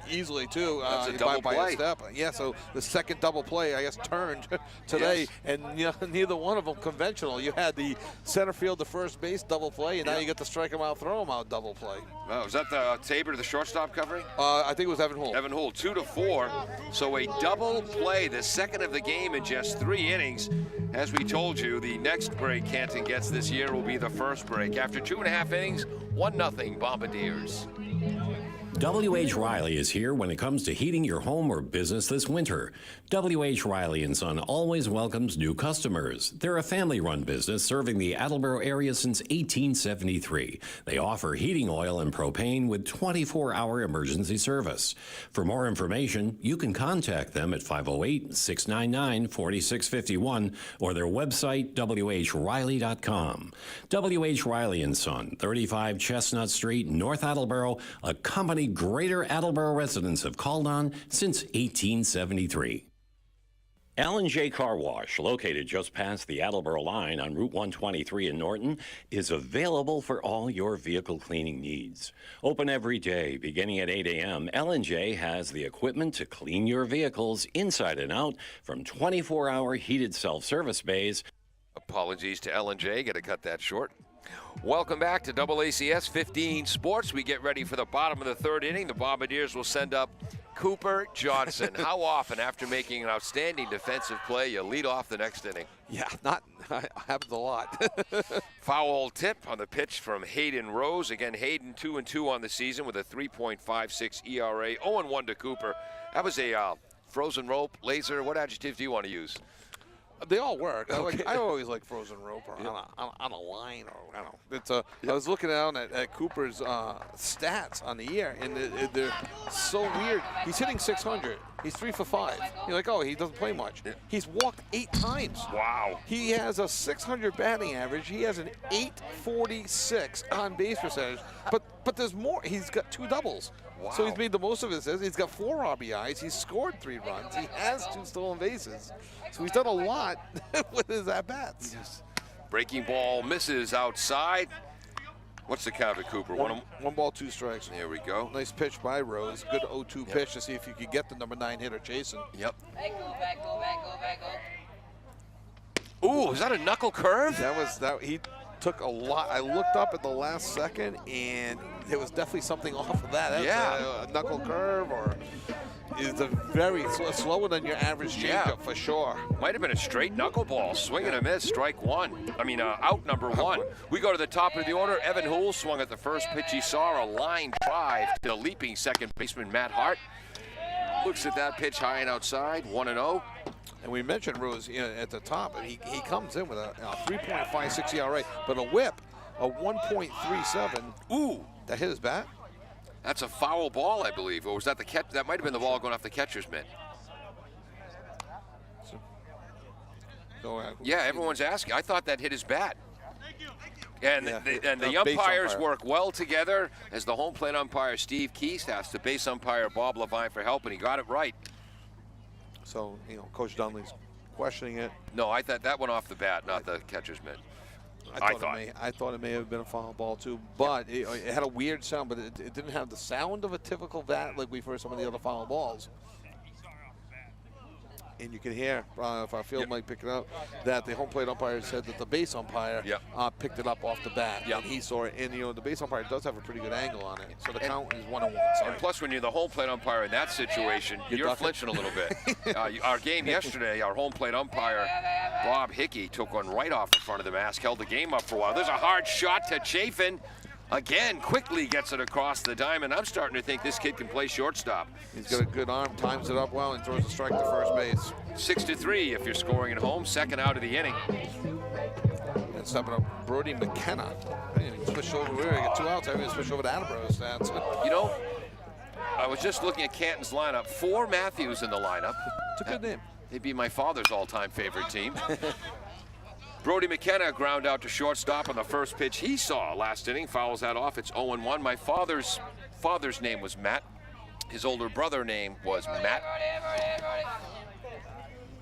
easily too. That's a double by play. a step. Yeah, so the second double play, I guess, turned today, and neither one of them conventional. You had the center field to first base double play, and now you get to strike him out, throw him out double play. Oh, was that the Tabor, the shortstop covering? I think it was Evan Holt. Evan Holt, 2-4. So a double play, the second of the game in just 3 innings. As we told you, the next break Canton gets this year will be the first break. After 2.5 innings, 1-0 Bombardiers. W.H. Riley is here when it comes to heating your home or business this winter. W.H. Riley & Son always welcomes new customers. They're a family-run business serving the Attleboro area since 1873. They offer heating oil and propane with 24-hour emergency service. For more information, you can contact them at 508-699-4651 or their website, whriley.com. W.H. Riley & Son, 35 Chestnut Street, North Attleboro, a company Greater Attleboro residents have called on since 1873. J Carwash, located just past the Attleboro line on Route 123 in Norton, is available for all your vehicle cleaning needs. Open every day, beginning at 8 a.m., J has the equipment to clean your vehicles inside and out from 24-hour heated self-service bays. Apologies to J, got to cut that short. Welcome back to AACS 15 Sports. We get ready for the bottom of the 3rd inning. The Bombardiers will send up Cooper Johnson. How often, after making an outstanding defensive play, you lead off the next inning? Yeah, happens a lot. Foul tip on the pitch from Hayden Rose. Again, Hayden 2-2 on the season with a 3.56 ERA. 0-1 to Cooper. That was a frozen rope, laser. What adjectives do you want to use? They all work. I always like frozen rope or on a line, or I don't know. It's I was looking down at Cooper's stats on the year, and they're so weird. He's hitting 600. He's 3 for 5. You're like, oh, he doesn't play much. He's walked 8 times. Wow. He has a 600 batting average. He has an 846 on base percentage. But there's more. He's got 2 doubles. Wow. So he's made the most of his. He's got 4 RBIs. He's scored 3 runs. He has 2 stolen bases. So he's done a lot with his at-bats. Yes. Breaking ball misses outside. What's the count of Cooper? One ball, 2 strikes. There we go. Nice pitch by Rose. Good 0-2 pitch to see if you could get the number 9 hitter, Jason. Yep. Ooh, is that a knuckle curve? That he took a lot. I looked up at the last second, and there was definitely something off of that. That's a knuckle curve, or is a very slower than your average changeup for sure. Might have been a straight knuckleball. Swing and a miss, strike 1. I mean, out number 1. We go to the top of the order. Evan Hool swung at the first pitch he saw, a line drive to the leaping second baseman Matt Hart. Looks at that pitch high and outside, 1-0. And we mentioned Rose at the top. He comes in with a 3.56 ERA, but a whip, a 1.37. Ooh. That hit his bat? That's a foul ball, I believe. Or was that the catch? That might have been the ball going off the catcher's mitt. Yeah, everyone's asking. I thought that hit his bat. And the umpires work well together, as the home plate umpire Steve Keast asked the base umpire Bob Levine for help, and he got it right. So, Coach Dunley's questioning it. No, I thought that went off the bat, not the catcher's mitt. I thought it may have been a foul ball too, but it had a weird sound, but it didn't have the sound of a typical bat like we've heard some of the other foul balls. and you can hear, if our field might pick it up, that the home plate umpire said that the base umpire picked it up off the bat, and he saw it. And, the base umpire does have a pretty good angle on it, so the count is 1-1. And plus, when you're the home plate umpire in that situation, you're flinching a little bit. Our game yesterday, our home plate umpire, Bob Hickey, took one right off in front of the mask, held the game up for a while. There's a hard shot to Chafin. Again, quickly gets it across the diamond. I'm starting to think this kid can play shortstop. He's got a good arm, times it up well, and throws a strike to first base. 6-3 if you're scoring at home, second out of the inning. And stepping up, Brody McKenna. Switch over, we already got 2 outs. I'm going to switch over to Attleboro's stats. I was just looking at Canton's lineup. 4 Matthews in the lineup. It's a good name. They'd be my father's all-time favorite team. Brody McKenna ground out to shortstop on the first pitch he saw last inning. Fouls that off. It's 0-1. My father's name was Matt. His older brother name was Matt.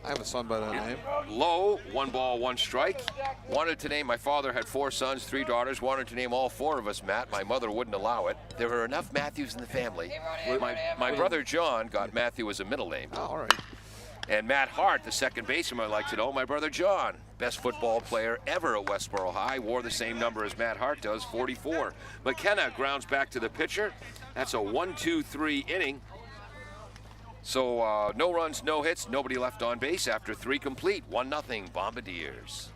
I have a son by that name. Low, 1 ball, 1 strike. Wanted to name, my father had 4 sons, 3 daughters. Wanted to name all 4 of us Matt. My mother wouldn't allow it. There were enough Matthews in the family. My brother John got Matthew as a middle name. Oh, all right. And Matt Hart, the second baseman, I'd like to know, my brother John, best football player ever at Westboro High, wore the same number as Matt Hart does, 44. McKenna grounds back to the pitcher. That's a 1-2-3 inning. So no runs, no hits, nobody left on base after 3 complete. 1-0 Bombardiers.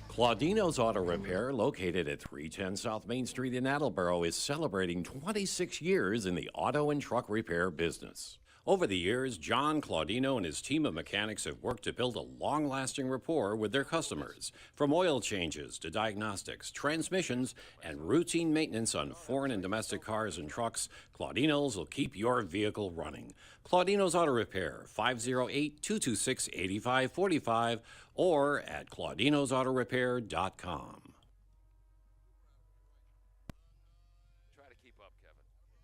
Claudino's Auto Repair, located at 310 South Main Street in Attleboro, is celebrating 26 years in the auto and truck repair business. Over the years, John Claudino and his team of mechanics have worked to build a long-lasting rapport with their customers. From oil changes to diagnostics, transmissions, and routine maintenance on foreign and domestic cars and trucks, Claudino's will keep your vehicle running. Claudino's Auto Repair, 508-226-8545, or at claudinosautorepair.com.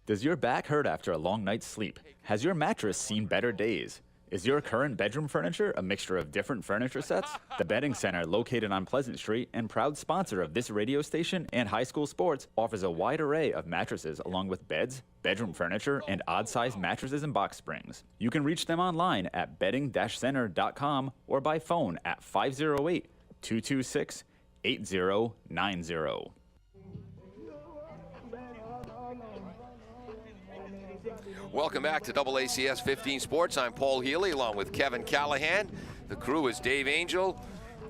Does your back hurt after a long night's sleep? Has your mattress seen better days? Is your current bedroom furniture a mixture of different furniture sets? The Bedding Center, located on Pleasant Street and proud sponsor of this radio station and high school sports, offers a wide array of mattresses along with beds, bedroom furniture, and odd-sized mattresses and box springs. You can reach them online at bedding-center.com or by phone at 508-226-8090. Welcome back to AACS 15 Sports. I'm Paul Healy along with Kevin Callahan. The crew is Dave Angel,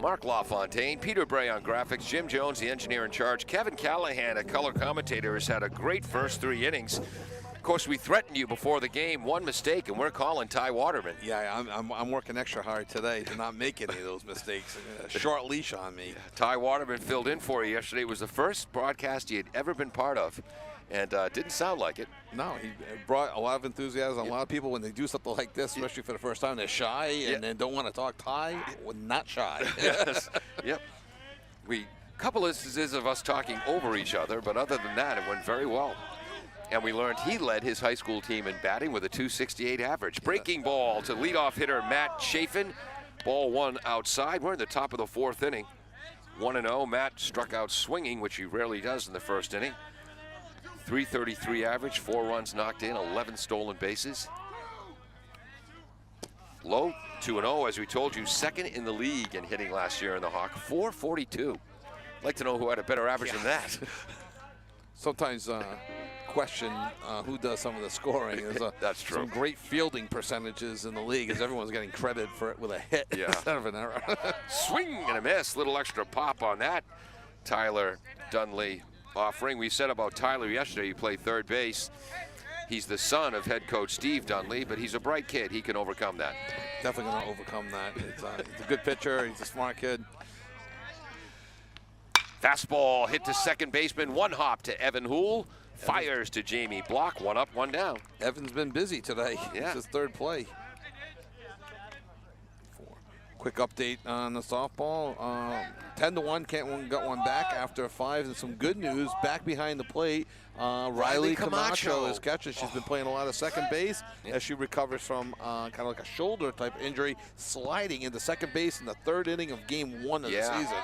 Mark LaFontaine, Peter Bray on graphics, Jim Jones, the engineer in charge. Kevin Callahan, a color commentator, has had a great first 3 innings. Of course, we threatened you before the game. 1 mistake, and we're calling Ty Waterman. Yeah, I'm working extra hard today to not make any of those mistakes. A short leash on me. Ty Waterman filled in for you yesterday. It was the first broadcast he had ever been part of, and didn't sound like it. No, he brought a lot of enthusiasm. A lot of people, when they do something like this, especially for the first time, they're shy and then don't want to talk. Ty was not shy. Yes. Yep. Couple instances of us talking over each other, but other than that, it went very well. And we learned he led his high school team in batting with a .268 average. Breaking ball to leadoff hitter Matt Chafin. Ball 1 outside. We're in the top of the 4th inning. 1-0. Matt struck out swinging, which he rarely does in the first inning. .333 average, 4 runs knocked in, 11 stolen bases. Low, 2-0, as we told you, second in the league in hitting last year in the Hawk, .442. I'd like to know who had a better average than that. Sometimes question who does some of the scoring. There's That's true. Some great fielding percentages in the league, as everyone's getting credit for it with a hit instead of an error. Swing and a miss, little extra pop on that. Tyler Dunley offering. We said about Tyler yesterday, he played third base. He's the son of head coach Steve Dunley, but he's a bright kid. He can overcome that. Definitely going to overcome that. He's a good pitcher. He's a smart kid. Fastball hit to second baseman. 1 hop to Evan Hool. Fires to Jamie Block. 1 up, 1 down. Evan's been busy today. Yeah. It's his 3rd play. Quick update on the softball. 10-1, Canton got one back after 5, and some good news back behind the plate. Riley Camacho is catching. She's been playing a lot of second base as she recovers from kind of like a shoulder type injury, sliding into second base in the 3rd inning of game 1 of the season.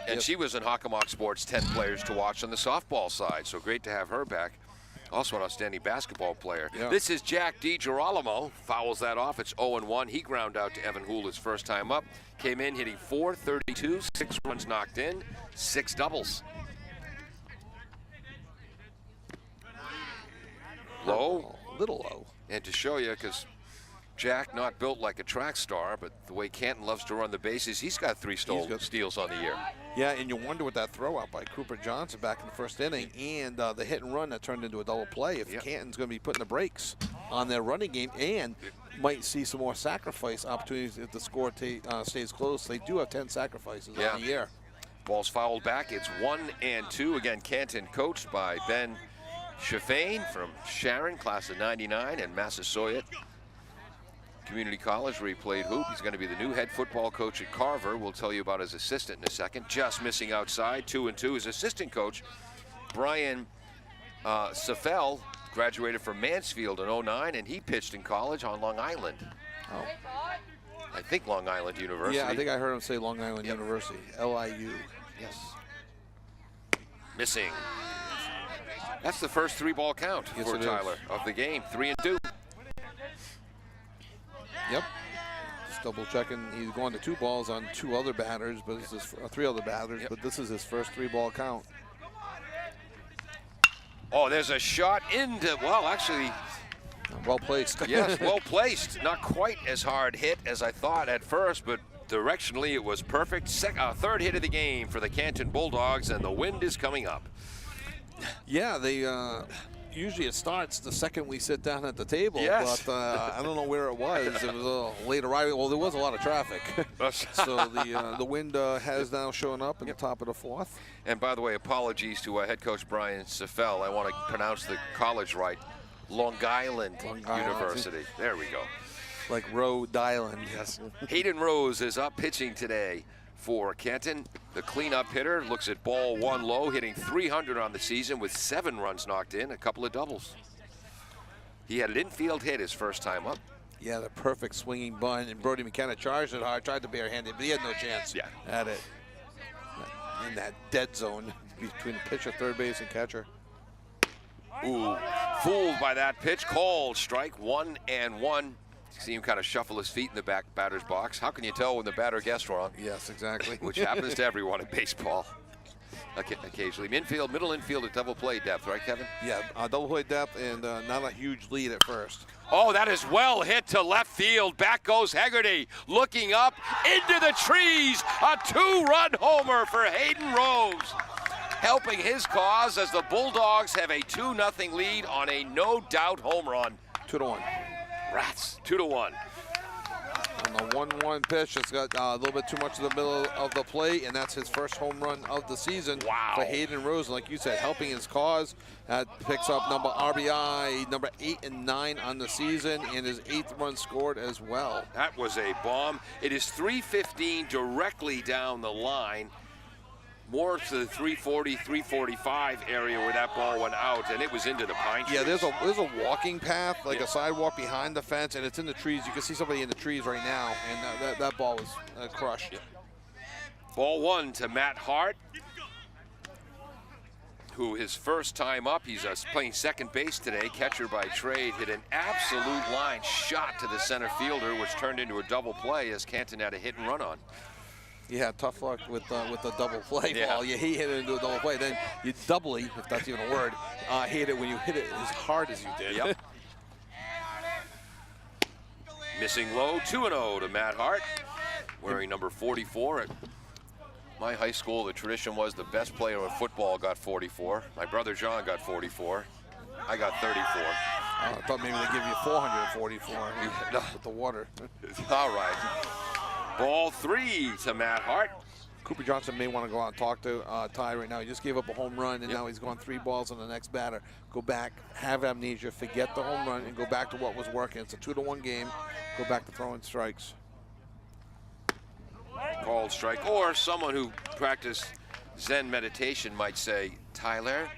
And she, she was in Hockomock Sports 10 players to watch on the softball side, so great to have her back. Also an outstanding basketball player. Yeah. This is Jack DiGirolamo. Fouls that off. It's 0-1. He ground out to Evan Houle his first time up. Came in hitting .432, 6 runs knocked in, 6 doubles. Low. A little low. And to show you, because Jack, not built like a track star, but the way Canton loves to run the bases, he's got 3 steals on the year. Yeah, and you wonder with that throw out by Cooper Johnson back in the first inning and the hit and run that turned into a double play, if Canton's going to be putting the brakes on their running game and might see some more sacrifice opportunities if the score stays close. They do have 10 sacrifices on the year. Ball's fouled back. It's 1-2. Again, Canton coached by Ben Chaffane from Sharon, class of 99, and Massasoit Community College, where he played hoop. He's going to be the new head football coach at Carver. We'll tell you about his assistant in a second. Just missing outside, 2-2. His assistant coach, Brian Safel, graduated from Mansfield in 09, and he pitched in college on Long Island. Oh. I think Long Island University. Yeah, I think I heard him say Long Island University, LIU. Yes. Missing. That's the first 3-ball count for Tyler of the game, 3-2. Yep. Just double checking. He's going to 2 balls on 2 other batters, but this is 3 other batters. But this is his first 3-ball count. Oh, there's a shot into. Well, actually. Well placed. Yes, well placed. Not quite as hard hit as I thought at first, but directionally it was perfect. Third hit of the game for the Canton Bulldogs, and the wind is coming up. Yeah, they. Usually it starts the second we sit down at the table, yes. but I don't know where it was. It was a late arrival. Well, there was a lot of traffic. So the wind has now shown up in the top of the 4th. And by the way, apologies to head coach Brian Safel. I want to pronounce the college right. Long Island University. There we go. Like Rhode Island. Yes. Hayden Rose is up pitching today for Canton. The cleanup hitter looks at ball 1 low, hitting .300 on the season with 7 runs knocked in, a couple of doubles. He had an infield hit his first time up. Yeah, the perfect swinging bunt, and Brody McKenna charged it hard, tried to barehand it, but he had no chance at it. In that dead zone between the pitcher, third base, and catcher. Ooh, fooled by that pitch. Called strike, 1-1. See him kind of shuffle his feet in the back batter's box. How can you tell when the batter guessed wrong? Yes, exactly. Which happens to everyone in baseball. Occasionally. Middle infield at double play depth, right, Kevin? Yeah, double play depth and not a huge lead at first. Oh, that is well hit to left field. Back goes Hegarty, looking up into the trees. A 2-run homer for Hayden Rose, helping his cause as the Bulldogs have a 2-0 lead on a no-doubt home run. 2-1. Rats, 2-1. On the 1-1 pitch, it's got a little bit too much in the middle of the plate, and that's his first home run of the season for Hayden Rose. And like you said, helping his cause. That picks up RBI number 8 and 9 on the season, and his 8th run scored as well. That was a bomb. It is 315 directly down the line. More to the 340, 345 area where that ball went out, and it was into the pine trees. Yeah, there's a walking path, like a sidewalk behind the fence, and it's in the trees. You can see somebody in the trees right now, and that ball was crushed. Yeah. Ball 1 to Matt Hart, who his first time up, he's playing second base today, catcher by trade, hit an absolute line shot to the center fielder, which turned into a double play as Canton had a hit and run on. Yeah, tough luck with the double play ball. Yeah, he hit it into a double play. Then you doubly, if that's even a word, hit it when you hit it as hard as you did. Yep. Missing low, 2-0 to Matt Hart, wearing number 44. At my high school, the tradition was the best player in football got 44. My brother John got 44. I got 34. I thought maybe they'd give you 444 with the water. All right. Ball 3 to Matt Hart. Cooper Johnson may want to go out and talk to Ty right now. He just gave up a home run, and now he's gone 3 balls on the next batter. Go back, have amnesia, forget the home run, and go back to what was working. It's a 2-1 game. Go back to throwing strikes. Called strike, or someone who practiced Zen meditation might say, Tyler,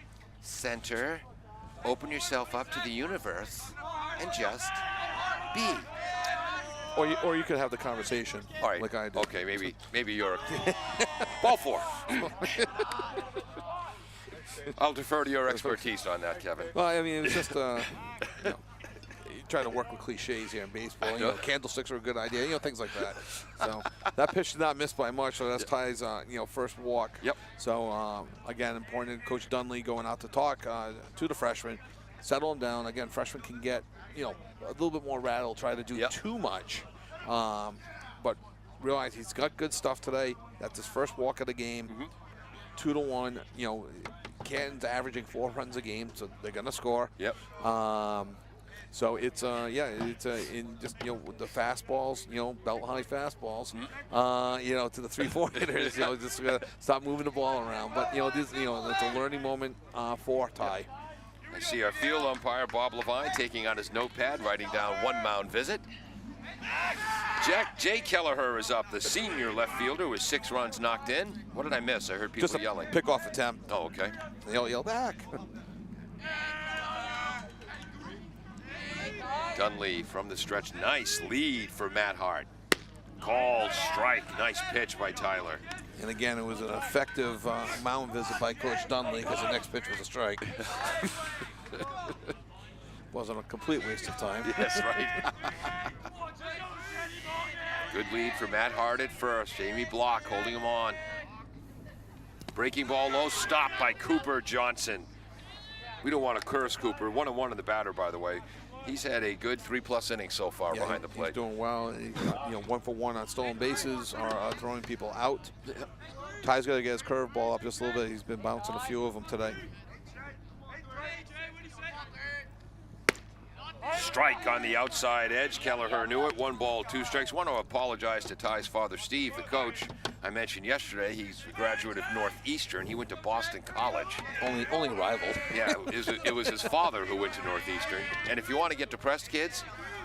center, open yourself up to the universe, and just be. Or you could have the conversation, all right, like I did. Okay, maybe you're ball 4. I'll defer to your expertise on that, Kevin. Well, I mean, it's just, you try to work with cliches here in baseball. Candlesticks are a good idea, things like that. So that pitch did not miss by much, so that's Ty's, first walk. Yep. So, again, important, Coach Dunley going out to talk to the freshman, settle him down. Again, freshmen can get, a little bit more rattled, try to do too much. But realize he's got good stuff today. That's his first walk of the game. 2-1. Canton's averaging 4 runs a game, so they're going to score. Yep. So it's in just with the fastballs, belt high fastballs, to the 3-4 hitters, just stop moving the ball around. But it's a learning moment for Ty. I see our field umpire Bob Levine taking on his notepad, writing down 1 mound visit. J Kelleher is up, the senior left fielder with 6 runs knocked in. What did I miss? I heard people just a yelling. Pick-off attempt. Oh, okay. They'll yell back. Dunley from the stretch. Nice lead for Matt Hart. Called strike. Nice pitch by Tyler. And again, it was an effective mound visit by Coach Dunley because the next pitch was a strike. Wasn't a complete waste of time. Yes, right. Good lead for Matt Hart at first. Jamie Block holding him on. Breaking ball low, stopped by Cooper Johnson. We don't want to curse Cooper. 1-1 in the batter, by the way. He's had a good 3+ innings so far behind the plate. He's doing well. 1 for 1 on stolen bases, or throwing people out. Ty's got to get his curveball up just a little bit. He's been bouncing a few of them today. Strike on the outside edge. Kelleher knew it. 1 ball, 2 strikes. Want to apologize to Ty's father, Steve, the coach. I mentioned yesterday he's a graduate of Northeastern. He went to Boston College. Only rival. Yeah, it was his father who went to Northeastern. And if you want to get depressed, kids,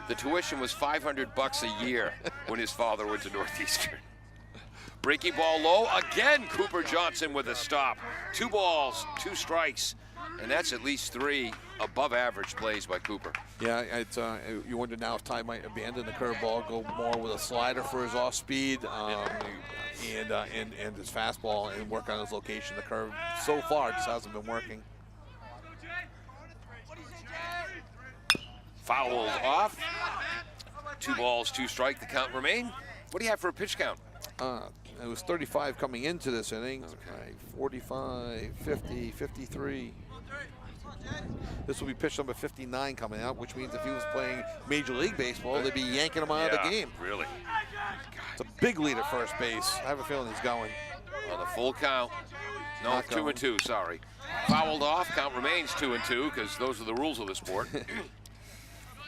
the tuition was $500 a year when his father went to Northeastern. Breaking ball low. Again, Cooper Johnson with a stop. 2 balls, 2 strikes. And that's at least 3 above average plays by Cooper. Yeah, you wonder now if Ty might abandon the curveball, go more with a slider for his off speed, and his fastball, and work on his location. The curve so far just hasn't been working. Fouled off. 2 balls, 2 strike. The count remain. What do you have for a pitch count? It was 35 coming into this inning. Okay. 45, 50, 53. This will be pitch number 59 coming out, which means if he was playing Major League Baseball, they'd be yanking him out of the game. Really? It's a big lead at first base. I have a feeling he's going. On the full count. No, Not 2-2, sorry. Fouled off, count remains 2-2, because those are the rules of the sport.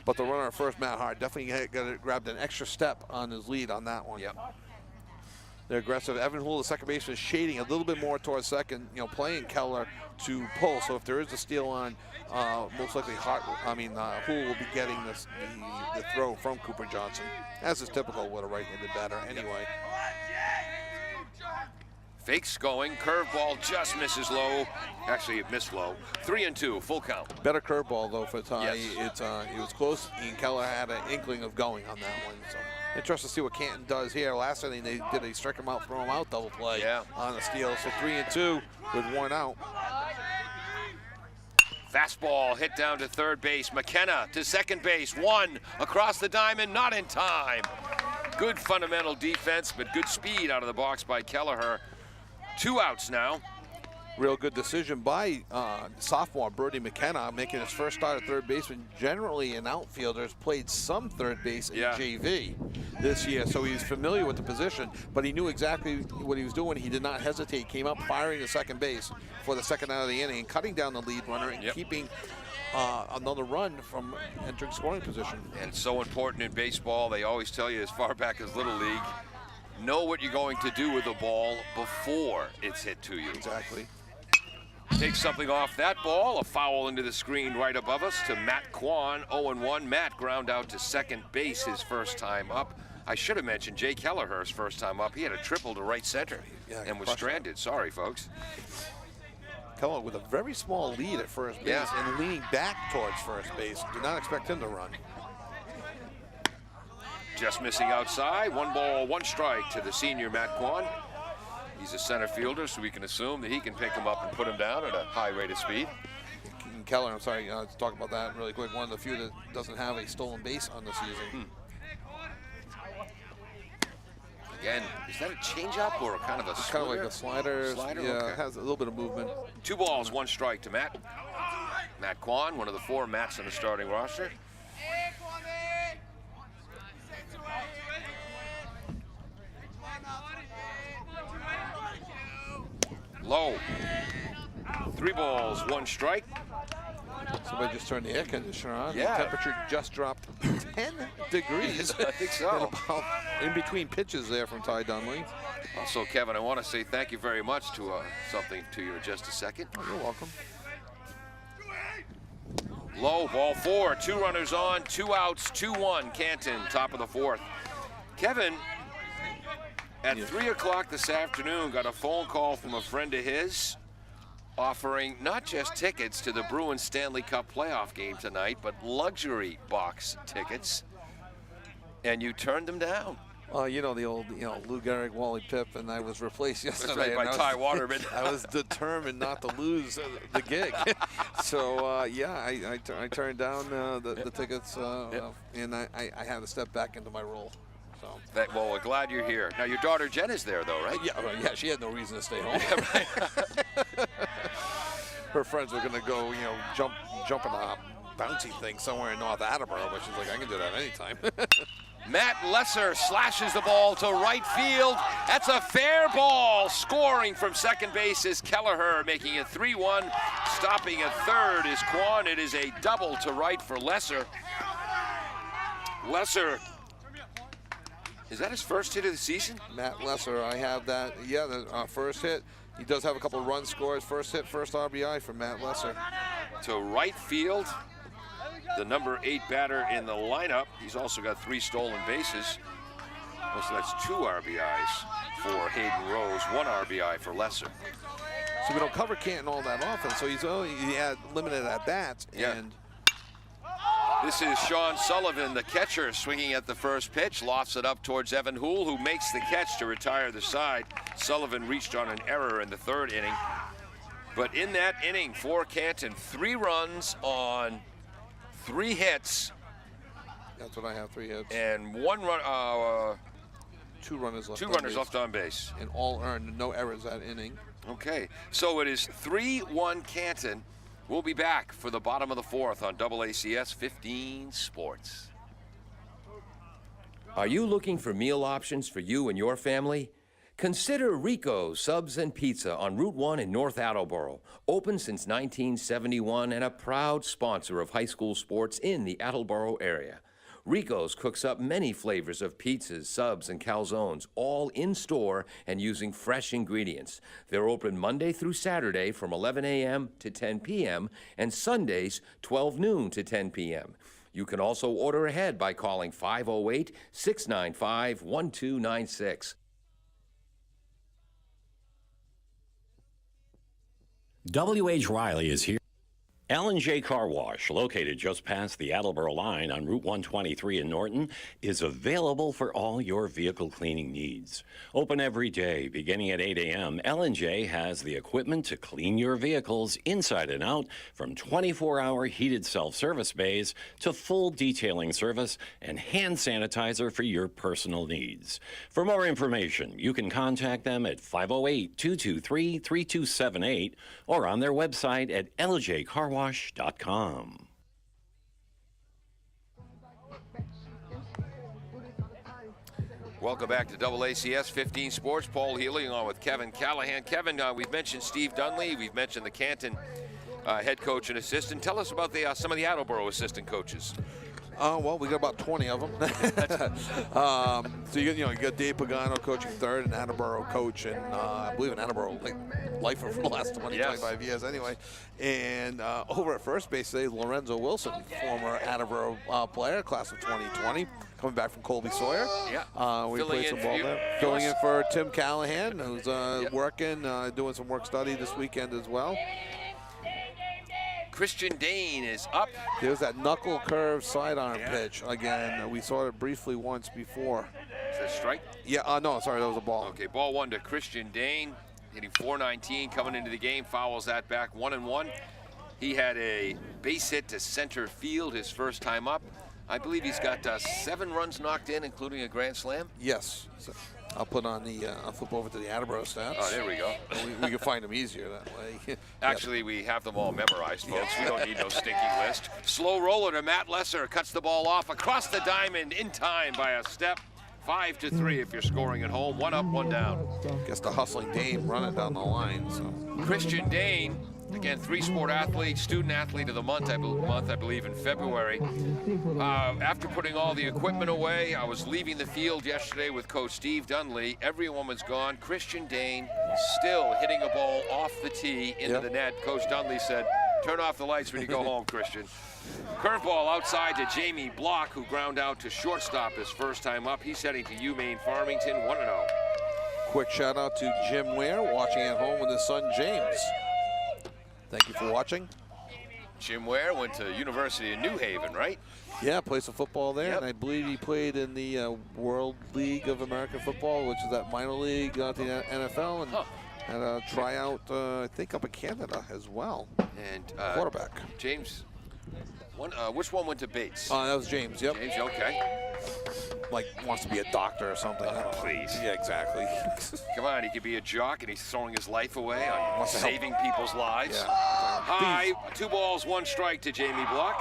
But the runner at first, Matt Hart, definitely grabbed an extra step on his lead on that one. Yep. They're aggressive. Evan Houle, the second baseman, is shading a little bit more towards second, playing Keller to pull. So if there is a steal on, most likely Houle will be getting the throw from Cooper Johnson, as is typical with a right-handed batter anyway. Fakes going, curveball just misses low. Actually, it missed low. 3-2, full count. Better curveball, though, for Ty. Yes. It was close, and Keller had an inkling of going on that one. So interesting to see what Canton does here. Last inning, they did a strike him out, throw him out double play on the steal. So 3-2 with 1 out. Fastball hit down to third base. McKenna to second base. 1 across the diamond, not in time. Good fundamental defense, but good speed out of the box by Kelleher. 2 outs now. Real good decision by sophomore Brody McKenna, making his first start at third baseman. Generally, an outfielder has played some third base in JV this year, so he's familiar with the position, but he knew exactly what he was doing. He did not hesitate, came up firing to second base for the second out of the inning, and cutting down the lead runner and keeping another run from entering scoring position. And it's so important in baseball. They always tell you as far back as Little League, know what you're going to do with the ball before it's hit to you. Exactly. Takes something off that ball. A foul into the screen right above us to Matt Kwan. 0-1. Matt ground out to second base his first time up. I should have mentioned J Kelleher's first time up. He had a triple to right center and was stranded. Sorry, folks. Keller with a very small lead at first base and leaning back towards first base. Did not expect him to run. Just missing outside. 1 ball, 1 strike to the senior Matt Kwan. He's He's a center fielder, so we can assume that he can pick him up and put him down at a high rate of speed. Keller, I'm sorry, to talk about that really quick. One of the few that doesn't have a stolen base on the season. Again, is that a changeup or kind of a Kind of like a slider. Slider, Yeah, okay. it has a little bit of movement. 2 balls, 1 strike to Matt. Matt Kwan, one of the 4 Matts on the starting roster. Low. 3 balls, 1 strike. Somebody just turned the air conditioner on. Yeah. The temperature just dropped 10 degrees. I think so. In between pitches there from Ty Dunley. Also, Kevin, I want to say thank you very much to something to you in just a second. Oh, you're welcome. Low, ball 4, 2 runners on, 2 outs, 2-1, Canton, top of the 4th. Kevin, at 3 o'clock this afternoon, got a phone call from a friend of his offering not just tickets to the Bruins Stanley Cup playoff game tonight, but luxury box tickets, and you turned them down. You know the old, Lou Gehrig, Wally Pipp, and I was replaced yesterday. That's right, by Ty Waterman. I was determined not to lose the gig. So, yeah, I turned down the tickets, and I had to step back into my role. So. Well, we're glad you're here. Now, your daughter Jen is there, though, right? Yeah, she had no reason to stay home. Her friends were going to go, jump in a bouncy thing somewhere in North Attleboro, but she's like, I can do that anytime. Matt Lesser slashes the ball to right field. That's a fair ball. Scoring from second base is Kelleher, making it 3-1. Stopping at third is Kwan. It is a double to right for Lesser. Lesser, is that his first hit of the season? Matt Lesser, I have that. Yeah, the first hit. He does have a couple of run scores. First hit, first RBI for Matt Lesser. To right field. The number 8 batter in the lineup. He's also got 3 stolen bases. Well, so that's 2 RBIs for Hayden Rose, 1 RBI for Lesser. So we don't cover Canton all that often, so he had limited at bats. Yeah. And this is Sean Sullivan, the catcher, swinging at the first pitch, lofts it up towards Evan Houle, who makes the catch to retire the side. Sullivan reached on an error in the 3rd inning. But in that inning for Canton, 3 runs on 3 hits. That's what I have, 3 hits. And 1 run, 2 runners left. 2 runners left on base. And all earned, no errors that inning. Okay, so it is 3-1 Canton. We'll be back for the bottom of the 4th on AACS 15 Sports. Are you looking for meal options for you and your family? Consider Rico's Subs and Pizza on Route 1 in North Attleboro. Open since 1971 and a proud sponsor of high school sports in the Attleboro area. Rico's cooks up many flavors of pizzas, subs, and calzones, all in-store and using fresh ingredients. They're open Monday through Saturday from 11 a.m. to 10 p.m. and Sundays 12 noon to 10 p.m. You can also order ahead by calling 508-695-1296. W.H. Riley is here. J Carwash, located just past the Attleboro line on Route 123 in Norton, is available for all your vehicle cleaning needs. Open every day, beginning at 8 a.m., J has the equipment to clean your vehicles inside and out, from 24-hour heated self-service bays to full detailing service and hand sanitizer for your personal needs. For more information, you can contact them at 508-223-3278 or on their website at ljcarwash.com. Welcome back to AACS 15 Sports. Paul Healy along with Kevin Callahan. Kevin, we've mentioned Steve Dunley. We've mentioned the Canton head coach and assistant. Tell us about some of the Attleboro assistant coaches. Well, we got about 20 of them. So you got Dave Pagano coaching 3rd, and Attleboro coach, and I believe in Attleboro lifer for the last 25 years anyway. And over at first base today, Lorenzo Wilson, former Attleboro player, class of 2020, coming back from Colby Sawyer. Yeah. We played some ball there. Filling in for Tim Callahan, who's working, doing some work study this weekend as well. Christian Dane is up. There's that knuckle curve sidearm pitch again. We saw it briefly once before. Is that a strike? Yeah, no, sorry, that was a ball. Okay, ball one to Christian Dane, hitting .419 coming into the game, fouls that back 1-1. He had a base hit to center field his first time up. I believe he's got 7 runs knocked in, including a grand slam. Yes. So I'll put on the, I'll flip over to the Attleboro stats. Oh, there we go. we can find them easier that way. Actually, we have them all memorized, folks. We don't need no stinky list. Slow roller to Matt Lesser, cuts the ball off across the diamond in time by a step. 5-3 if you're scoring at home. 1 up, 1 down. Guess the hustling Dame running down the line. So Christian Dane, again, 3-sport athlete, student athlete of the month, I believe, in February. After putting all the equipment away, I was leaving the field yesterday with Coach Steve Dunley. Everyone was gone. Christian Dane still hitting a ball off the tee into the net. Coach Dunley said, "Turn off the lights when you go home, Christian." Curveball outside to Jamie Block, who ground out to shortstop his first time up. He's heading to UMaine Farmington, 1-0. quick shout out to Jim Ware, watching at home with his son James. Thank you for watching. Jim Ware went to University of New Haven, right? Yeah, plays some football there, Yep. and I believe he played in the World League of American Football, which is that minor league, got the NFL, and had a tryout, I think, up in Canada as well. And quarterback. James, which one went to Bates? That was James, yep. James, okay. Like, wants to be a doctor or something. Please. Yeah, exactly. Come on, he could be a jock, and he's throwing his life away on Wants to help. saving people's lives. Yeah. High, 2 balls, 1 strike to Jamie Block.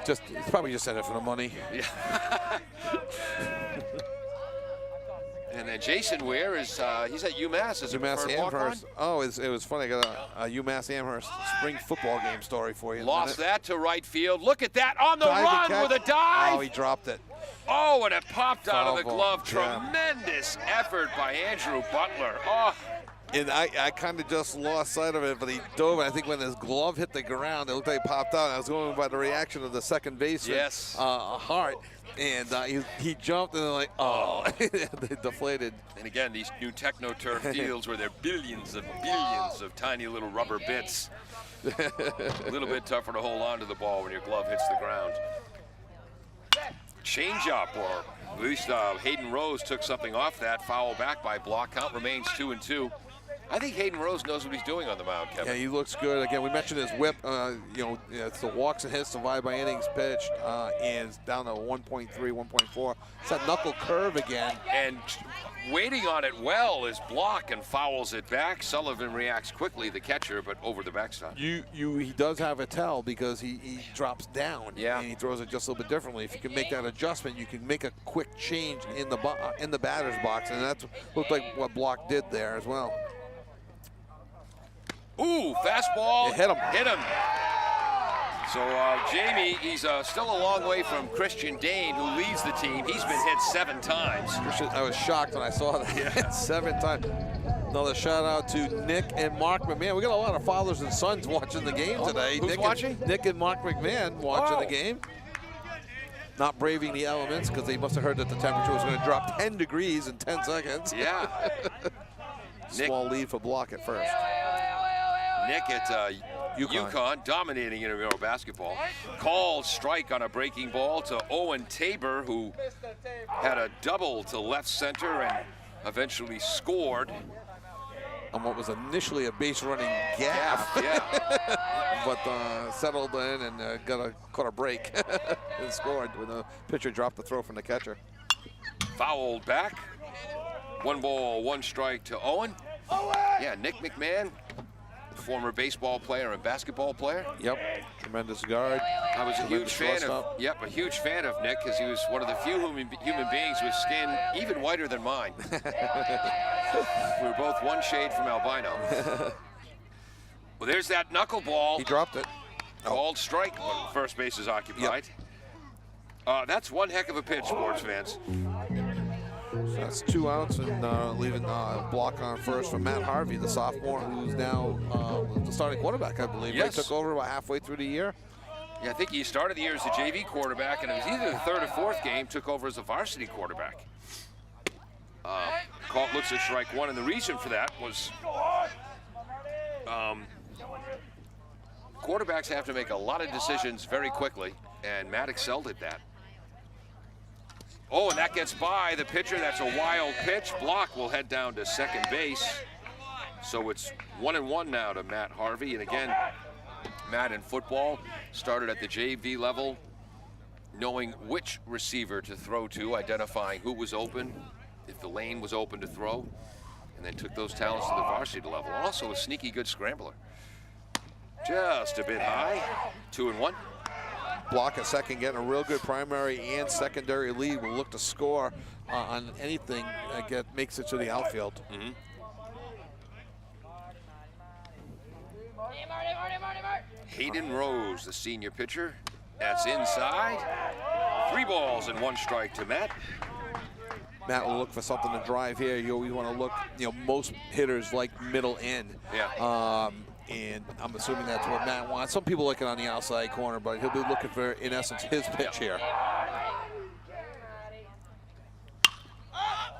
He's probably just in it for the money. Yeah. And then Jason Ware is, he's at UMass as a UMass preferred walk-on. Amherst. Oh, it was funny. I got a UMass Amherst spring football game story for you. Lost that to right field. Look at that on the Dive run with a dive. Oh, he dropped it. Oh, and it popped out of the Foul glove. ball, yeah. Tremendous effort by Andrew Butler. Oh, And I kind of just lost sight of it, but he dove. And I think when his glove hit the ground, it looked like it popped out. I was going by the reaction of the second baseman, Yes. Hart. And he jumped, and they're like, oh, they deflated. and again, these new Techno-Turf fields where there are billions of tiny little rubber bits. A little bit tougher to hold on to the ball when your glove hits the ground. Change up, or at least Hayden Rose took something off that. Foul back by Block. Count remains 2-2. I think Hayden Rose knows what he's doing on the mound, Kevin. Yeah, he looks good. Again, we mentioned his whip. It's the walks and hits divided by innings pitched, and it's down to 1.3, 1.4. It's that knuckle curve again. And waiting on it well is Block and fouls it back. Sullivan reacts quickly, the catcher, but over the backstop. He does have a tell because he drops down. Yeah. And he throws it just a little bit differently. If you can make that adjustment, you can make a quick change in the batter's box, and that's looked like what Block did there as well. Ooh, fastball. It hit him. Hit him. So Jamie, he's still a long way from Christian Dane, who leads the team. He's been hit 7 times. I was shocked when I saw that. 7 times. Another shout out to Nick and Mark McMahon. We got a lot of fathers and sons watching the game today. Who's watching? Nick and Mark McMahon watching the game. Not braving the elements because they must have heard that the temperature was going to drop 10 degrees in 10 seconds. Yeah. Small lead for Block at first. Nick at UConn, dominating intramural basketball. Called strike on a breaking ball to Owen Tabor, who had a double to left center and eventually scored. On what was initially a base running gaff. Yeah. But settled in and caught a break and scored when the pitcher dropped the throw from the catcher. Fouled back. 1 ball, 1 strike to Owen. Yeah, Nick McMahon, former baseball player and basketball player. Yep, tremendous guard. I was a huge fan of, shortstop. a huge fan of Nick because he was one of the few human beings with skin even whiter than mine. We were both one shade from albino. Well, there's that knuckleball. He dropped it. Called strike. First base is occupied. That's one heck of a pitch, sports fans. So that's 2 outs and leaving Block on first for Matt Harvey, the sophomore, who's now the starting quarterback, I believe. Yes. He took over about halfway through the year. Yeah, I think he started the year as a JV quarterback, and it was either the 3rd or 4th game, took over as a varsity quarterback. Call looks at strike 1, and the reason for that was quarterbacks have to make a lot of decisions very quickly, and Matt excelled at that. Oh, and that gets by the pitcher. That's a wild pitch. Block will head down to second base. So it's 1-1 now to Matt Harvey. And again, Matt in football started at the JV level, knowing which receiver to throw to, identifying who was open, if the lane was open to throw, and then took those talents to the varsity level. Also a sneaky good scrambler. Just a bit high. 2-1. Block at second, getting a real good primary and secondary lead. Will look to score on anything that makes it to the outfield. Mm-hmm. Hayden Rose, the senior pitcher. That's inside. 3 balls and 1 strike to Matt. Matt will look for something to drive here. You always want to look, most hitters like middle end. Yeah. And I'm assuming that's what Matt wants. Some people like it on the outside corner, but he'll be looking for, in essence, his pitch here.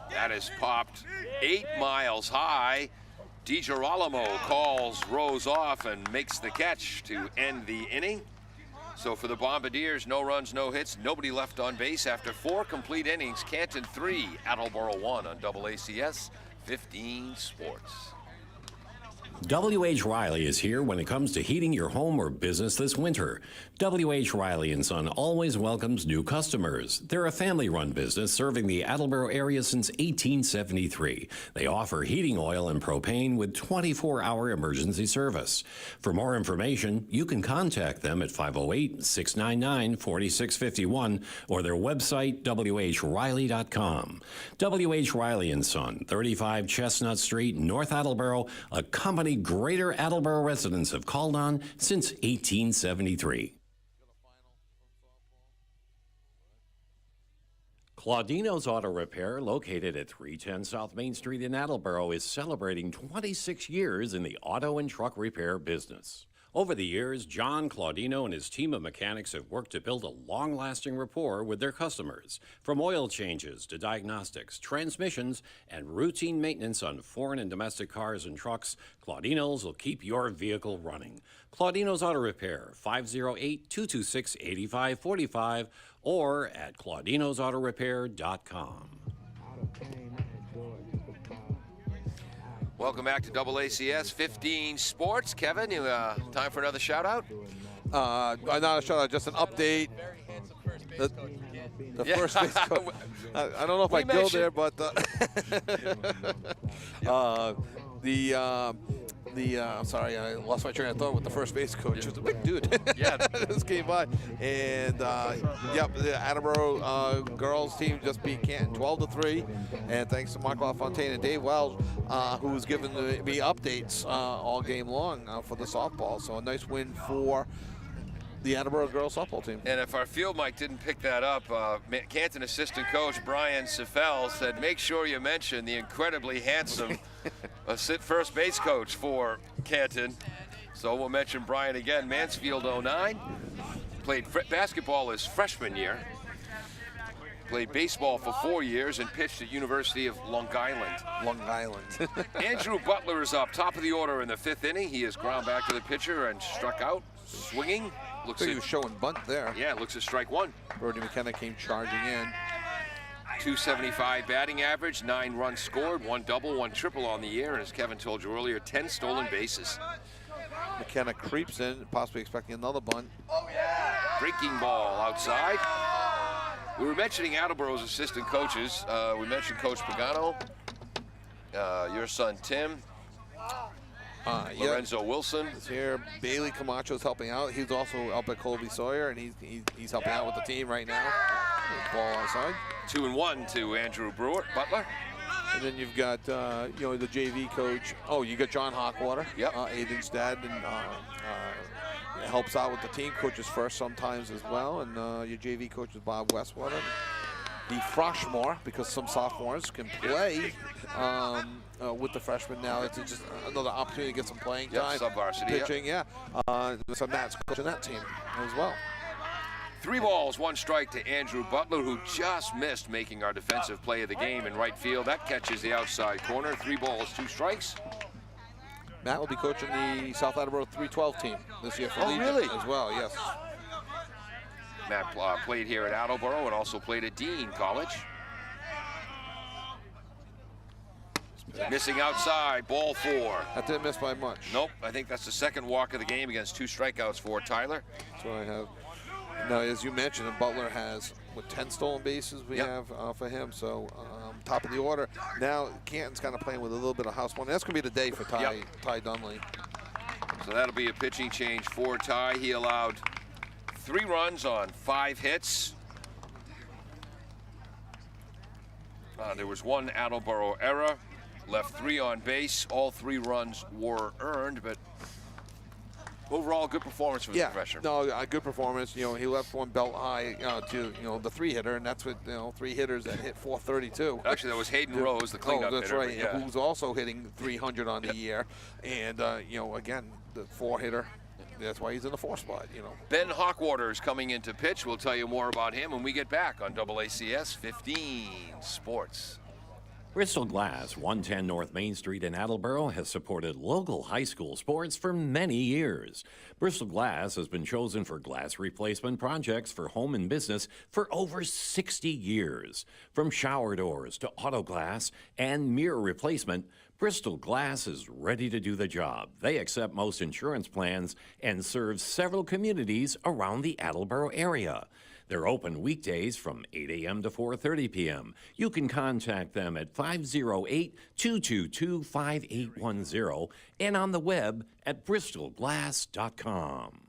That is popped 8 miles high. DiGirolamo calls Rose off and makes the catch to end the inning. So for the Bombardiers, no runs, no hits, nobody left on base after 4 complete innings. Canton 3, Attleboro 1 on AACS 15 Sports. W.H. Riley is here when it comes to heating your home or business this winter. W.H. Riley & Son always welcomes new customers. They're a family-run business serving the Attleboro area since 1873. They offer heating oil and propane with 24-hour emergency service. For more information, you can contact them at 508-699-4651 or their website, whriley.com. W.H. Riley & Son, 35 Chestnut Street, North Attleboro, a company Greater Attleboro residents have called on since 1873. Claudino's Auto Repair, located at 310 South Main Street in Attleboro, is celebrating 26 years in the auto and truck repair business. Over the years, John Claudino and his team of mechanics have worked to build a long-lasting rapport with their customers. From oil changes to diagnostics, transmissions, and routine maintenance on foreign and domestic cars and trucks, Claudino's will keep your vehicle running. Claudino's Auto Repair, 508-226-8545 or at claudinosautorepair.com. Welcome back to AACS 15 Sports. Kevin, you time for another shout-out? Not a shout-out, just an update. The first base coach. I don't know if I go there, but sorry, I lost my train of thought with the first base coach. He was a big dude. Yeah. This came by. And, the Attleboro girls team just beat Canton 12-3. And thanks to Mark LaFontaine and Dave Wells, who's given me updates all game long for the softball. So a nice win for the Attleboro girls softball team. And if our field mic didn't pick that up, Canton assistant coach Brian Sefel said, make sure you mention the incredibly handsome first base coach for Canton. So we'll mention Brian again. Mansfield 09, played basketball his freshman year, played baseball for 4 years, and pitched at University of Long Island. Long Island. Andrew Butler is up, top of the order in the 5th inning. He has ground back to the pitcher and struck out, swinging. Looks he was showing bunt there. Yeah, looks at strike 1. Brody McKenna came charging in. 275 batting average, 9 runs scored, 1 double, 1 triple on the year, and as Kevin told you earlier, 10 stolen bases. McKenna creeps in, possibly expecting another bunt. Breaking ball outside. We were mentioning Attleboro's assistant coaches. We mentioned Coach Pagano, your son Tim, Lorenzo Wilson. Is here. Bailey Camacho's helping out. He's also up at Colby Sawyer, and he's helping out with the team right now. Ball outside. 2-1 to Andrew Butler. And then you've got, the JV coach. Oh, you got John Hawkwater. Yep. Aiden's dad, and helps out with the team. Coaches first sometimes as well. And your JV coach is Bob Westwater. The Froshmore, because some sophomores can play with the freshmen now. It's just another opportunity to get some playing time. Sub-varsity. Pitching, So Matt's coaching that team as well. 3 balls, 1 strike to Andrew Butler, who just missed making our defensive play of the game in right field. That catches the outside corner. 3 balls, 2 strikes. Matt will be coaching the South Attleboro 312 team this year for Legion really? as well, yes. Matt played here at Attleboro and also played at Dean College. Missing outside, ball 4. That didn't miss by much. Nope, I think that's the second walk of the game against 2 strikeouts for Tyler. That's what I have. Now, as you mentioned, Butler has, 10 stolen bases we have for him, so top of the order. Now, Canton's kind of playing with a little bit of house money. That's going to be the day for Ty Dunley. So that'll be a pitching change for Ty. He allowed 3 runs on 5 hits. There was 1 Attleboro error. Left 3 on base. All 3 runs were earned, but overall good performance from the professional. No, a good performance. He left 1 belt high to the 3-hitter, and that's what 3 hitters that hit 432. Actually, that was Hayden Rose, the cleanup hitter. That's right. Yeah. Who's also hitting 300 on the year, and again, the 4-hitter. That's why he's in the 4th spot. Ben Hawkwater is coming into pitch. We'll tell you more about him when we get back on AACS 15 Sports. Bristol Glass, 110 North Main Street in Attleboro, has supported local high school sports for many years. Bristol Glass has been chosen for glass replacement projects for home and business for over 60 years. From shower doors to auto glass and mirror replacement, Bristol Glass is ready to do the job. They accept most insurance plans and serve several communities around the Attleboro area. They're open weekdays from 8 a.m. to 4:30 p.m. You can contact them at 508-222-5810 and on the web at bristolglass.com.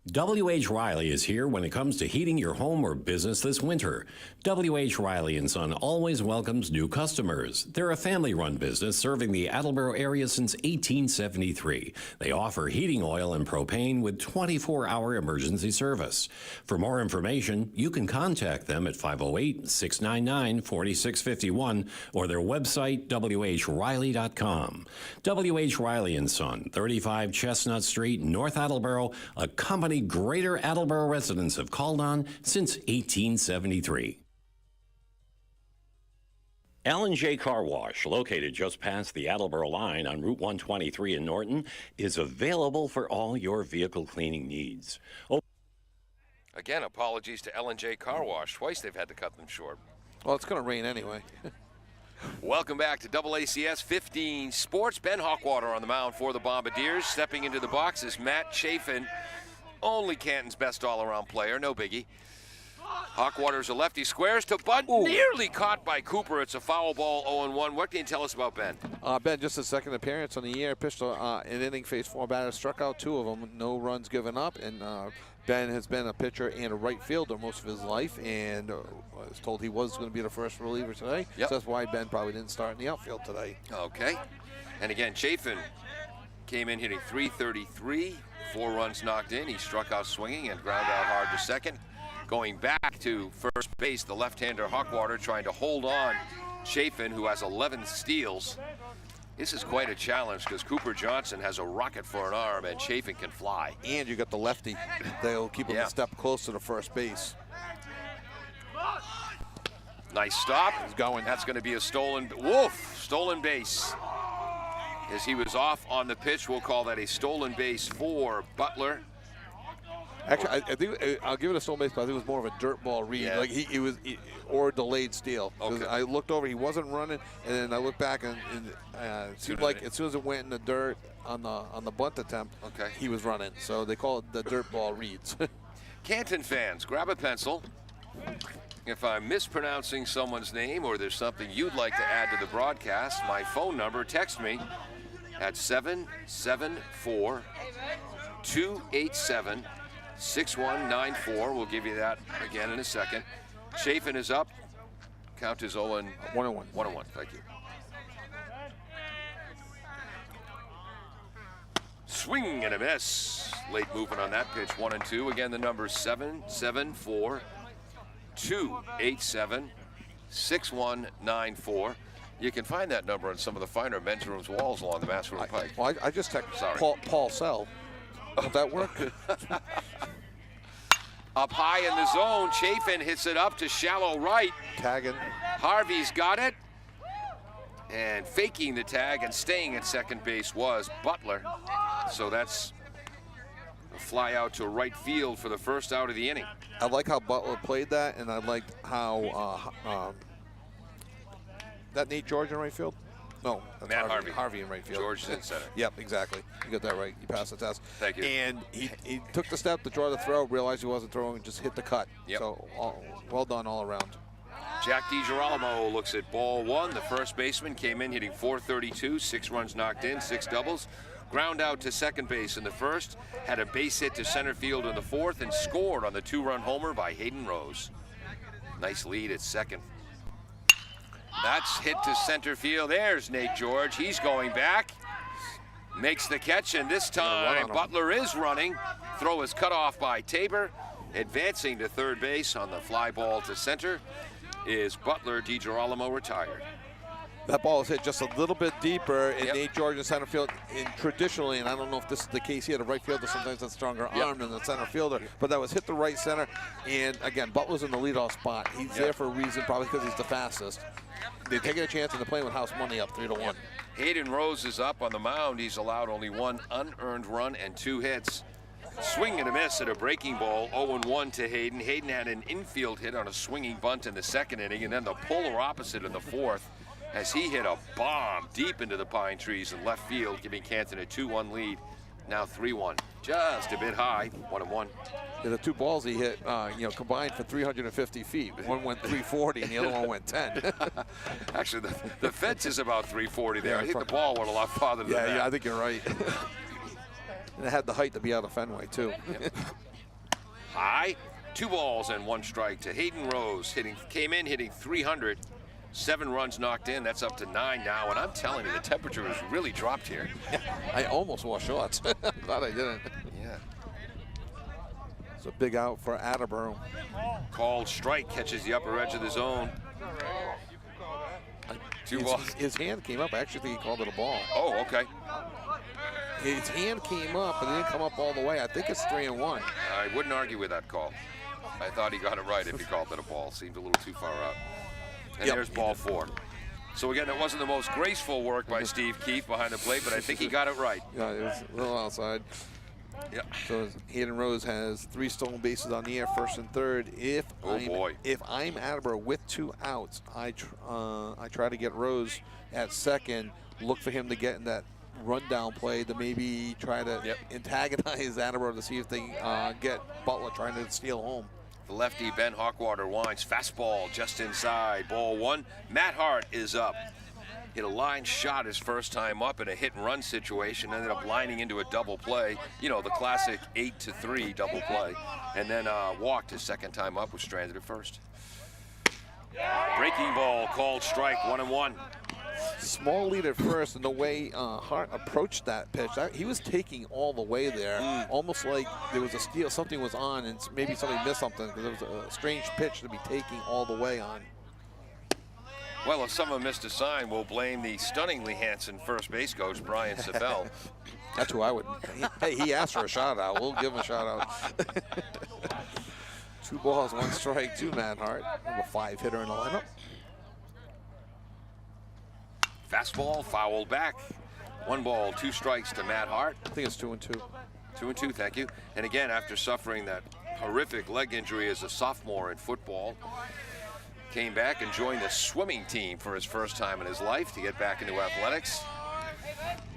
W.H. Riley is here when it comes to heating your home or business this winter. W.H. Riley & Son always welcomes new customers. They're a family-run business serving the Attleboro area since 1873. They offer heating oil and propane with 24-hour emergency service. For more information, you can contact them at 508-699-4651 or their website, whriley.com. W.H. Riley & Son, 35 Chestnut Street, North Attleboro, a company Greater Attleboro residents have called on since 1873. J Carwash, located just past the Attleboro line on Route 123 in Norton, is available for all your vehicle cleaning needs. Again, apologies to J Carwash. Twice they've had to cut them short. Well, it's going to rain anyway. Welcome back to AACS 15 Sports. Ben Hawkwater on the mound for the Bombardiers. Stepping into the box is Matt Chafin. Only Canton's best all-around player, no biggie. Hawkwater's a lefty, squares to bunt, nearly caught by Cooper. It's a foul ball, 0-1. What can you tell us about Ben? Ben, just his 2nd appearance on the year, pitched an inning, faced 4 batters, struck out 2 of them, no runs given up, and Ben has been a pitcher and a right fielder most of his life, and was told he was going to be the first reliever today, so that's why Ben probably didn't start in the outfield today. Okay, and again, Chafin came in hitting .333, 4 runs knocked in. He struck out swinging and ground out hard to second. Going back to first base, the left-hander Hawkwater trying to hold on Chafin, who has 11 steals. This is quite a challenge because Cooper Johnson has a rocket for an arm and Chafin can fly. And you got the lefty. They'll keep him a step closer to first base. Nice stop. He's going. That's going to be a stolen base. As he was off on the pitch, we'll call that a stolen base for Butler. Actually, I think I'll give it a stolen base, but I think it was more of a dirt ball read. Yeah. Like or a delayed steal. Okay. I looked over, he wasn't running, and then I looked back, and it seemed like as soon as it went in the dirt on the bunt attempt, he was running. So they call it the dirt ball reads. Canton fans, grab a pencil. If I'm mispronouncing someone's name or there's something you'd like to add to the broadcast, my phone number, text me at 774-287-6194. We'll give you that again in a second. Chafin is up. Count is 0-1. 1-1. 1-1. Thank you. Swing and a miss. Late movement on that pitch. 1-2. Again, the number 774-287-6194. You can find that number on some of the finer men's rooms walls along the Mass Road Pike. Well, I just texted Paul Sell. Does that work? Up high in the zone, Chafin hits it up to shallow right. Tagging. Harvey's got it. And faking the tag and staying at second base was Butler. So that's a fly out to right field for the first out of the inning. I like how Butler played that, and I liked how that Nate George in right field? No, that's Matt Harvey. Harvey in right field. George is in center. Yep, exactly. You got that right. You passed the test. Thank you. And he took the step to draw the throw, realized he wasn't throwing, and just hit the cut. Yep. So well done all around. Jack DiGirolamo looks at ball one. The first baseman came in hitting .432, 6 runs knocked in, 6 doubles. Ground out to second base in the first, had a base hit to center field in the fourth, and scored on the 2-run homer by Hayden Rose. Nice lead at second. That's hit to center field. There's Nate George. He's going back. Makes the catch, and this time Butler is running. Throw is cut off by Tabor. Advancing to third base on the fly ball to center is Butler. DiGirolamo retired. That ball was hit just a little bit deeper, and Yep. Nate George in center field. And traditionally, and I don't know if this is the case, he had a right fielder sometimes a stronger arm than the center fielder, but that was hit the right center. And again, Butler's in the leadoff spot. He's there for a reason, probably because he's the fastest. They're taking a chance and they're playing with house money up 3-1. Hayden Rose is up on the mound. He's allowed only 1 unearned run and 2 hits. Swing and a miss at a breaking ball, 0-1 to Hayden. Hayden had an infield hit on a swinging bunt in the second inning, and then the polar opposite in the fourth as he hit a bomb deep into the pine trees in left field, giving Canton a 2-1 lead. Now 3-1, just a bit high, 1-1. Yeah, the 2 balls he hit, combined for 350 feet. One went 340 and the other one went 10. Actually, the fence is about 340 there. Yeah, I think the ball went a lot farther than that. Yeah, I think you're right. And it had the height to be out of Fenway, too. High, 2 balls and 1 strike to Hayden Rose. Came in hitting 300. 7 runs knocked in. That's up to 9 now. And I'm telling you, the temperature has really dropped here. I almost wore shorts. I'm glad I didn't. Yeah. It's a big out for Attleboro. Called strike, catches the upper edge of the zone. 2 balls. His hand came up. I actually think he called it a ball. Oh, okay. His hand came up, but it didn't come up all the way. I think it's 3-1. I wouldn't argue with that call. I thought he got it right if he called it a ball. Seemed a little too far out. And there's ball 4. So again, it wasn't the most graceful work by Steve Keefe behind the plate, but I think he got it right. Yeah, it was a little outside. Yeah. So Hayden Rose has 3 stolen bases on the air, first and third. If I'm Attleboro with 2 outs, I try to get Rose at second. Look for him to get in that rundown play to maybe try to antagonize Attleboro to see if they get Butler trying to steal home. The lefty Ben Hawkwater winds, fastball just inside, ball 1. Matt Hart is up. Hit a line shot his first time up in a hit and run situation, ended up lining into a double play. You know, the classic 8-3 double play. And then walked his second time up, was stranded at first. Breaking ball, called strike, 1-1. Small lead at first, and the way Hart approached that pitch, he was taking all the way there, almost like there was a steal, something was on, and maybe somebody missed something because it was a strange pitch to be taking all the way on. Well, if someone missed a sign, we'll blame the stunningly handsome first base coach, Brian Savell. That's who I would. Hey, he asked for a shout out. We'll give him a shout out. 2 balls, 1 strike to Matt Hart, a 5 hitter in the lineup. Fastball fouled back. 1 ball, 2 strikes to Matt Hart. I think it's 2-2. 2-2, thank you. And again, after suffering that horrific leg injury as a sophomore in football, came back and joined the swimming team for his first time in his life to get back into athletics.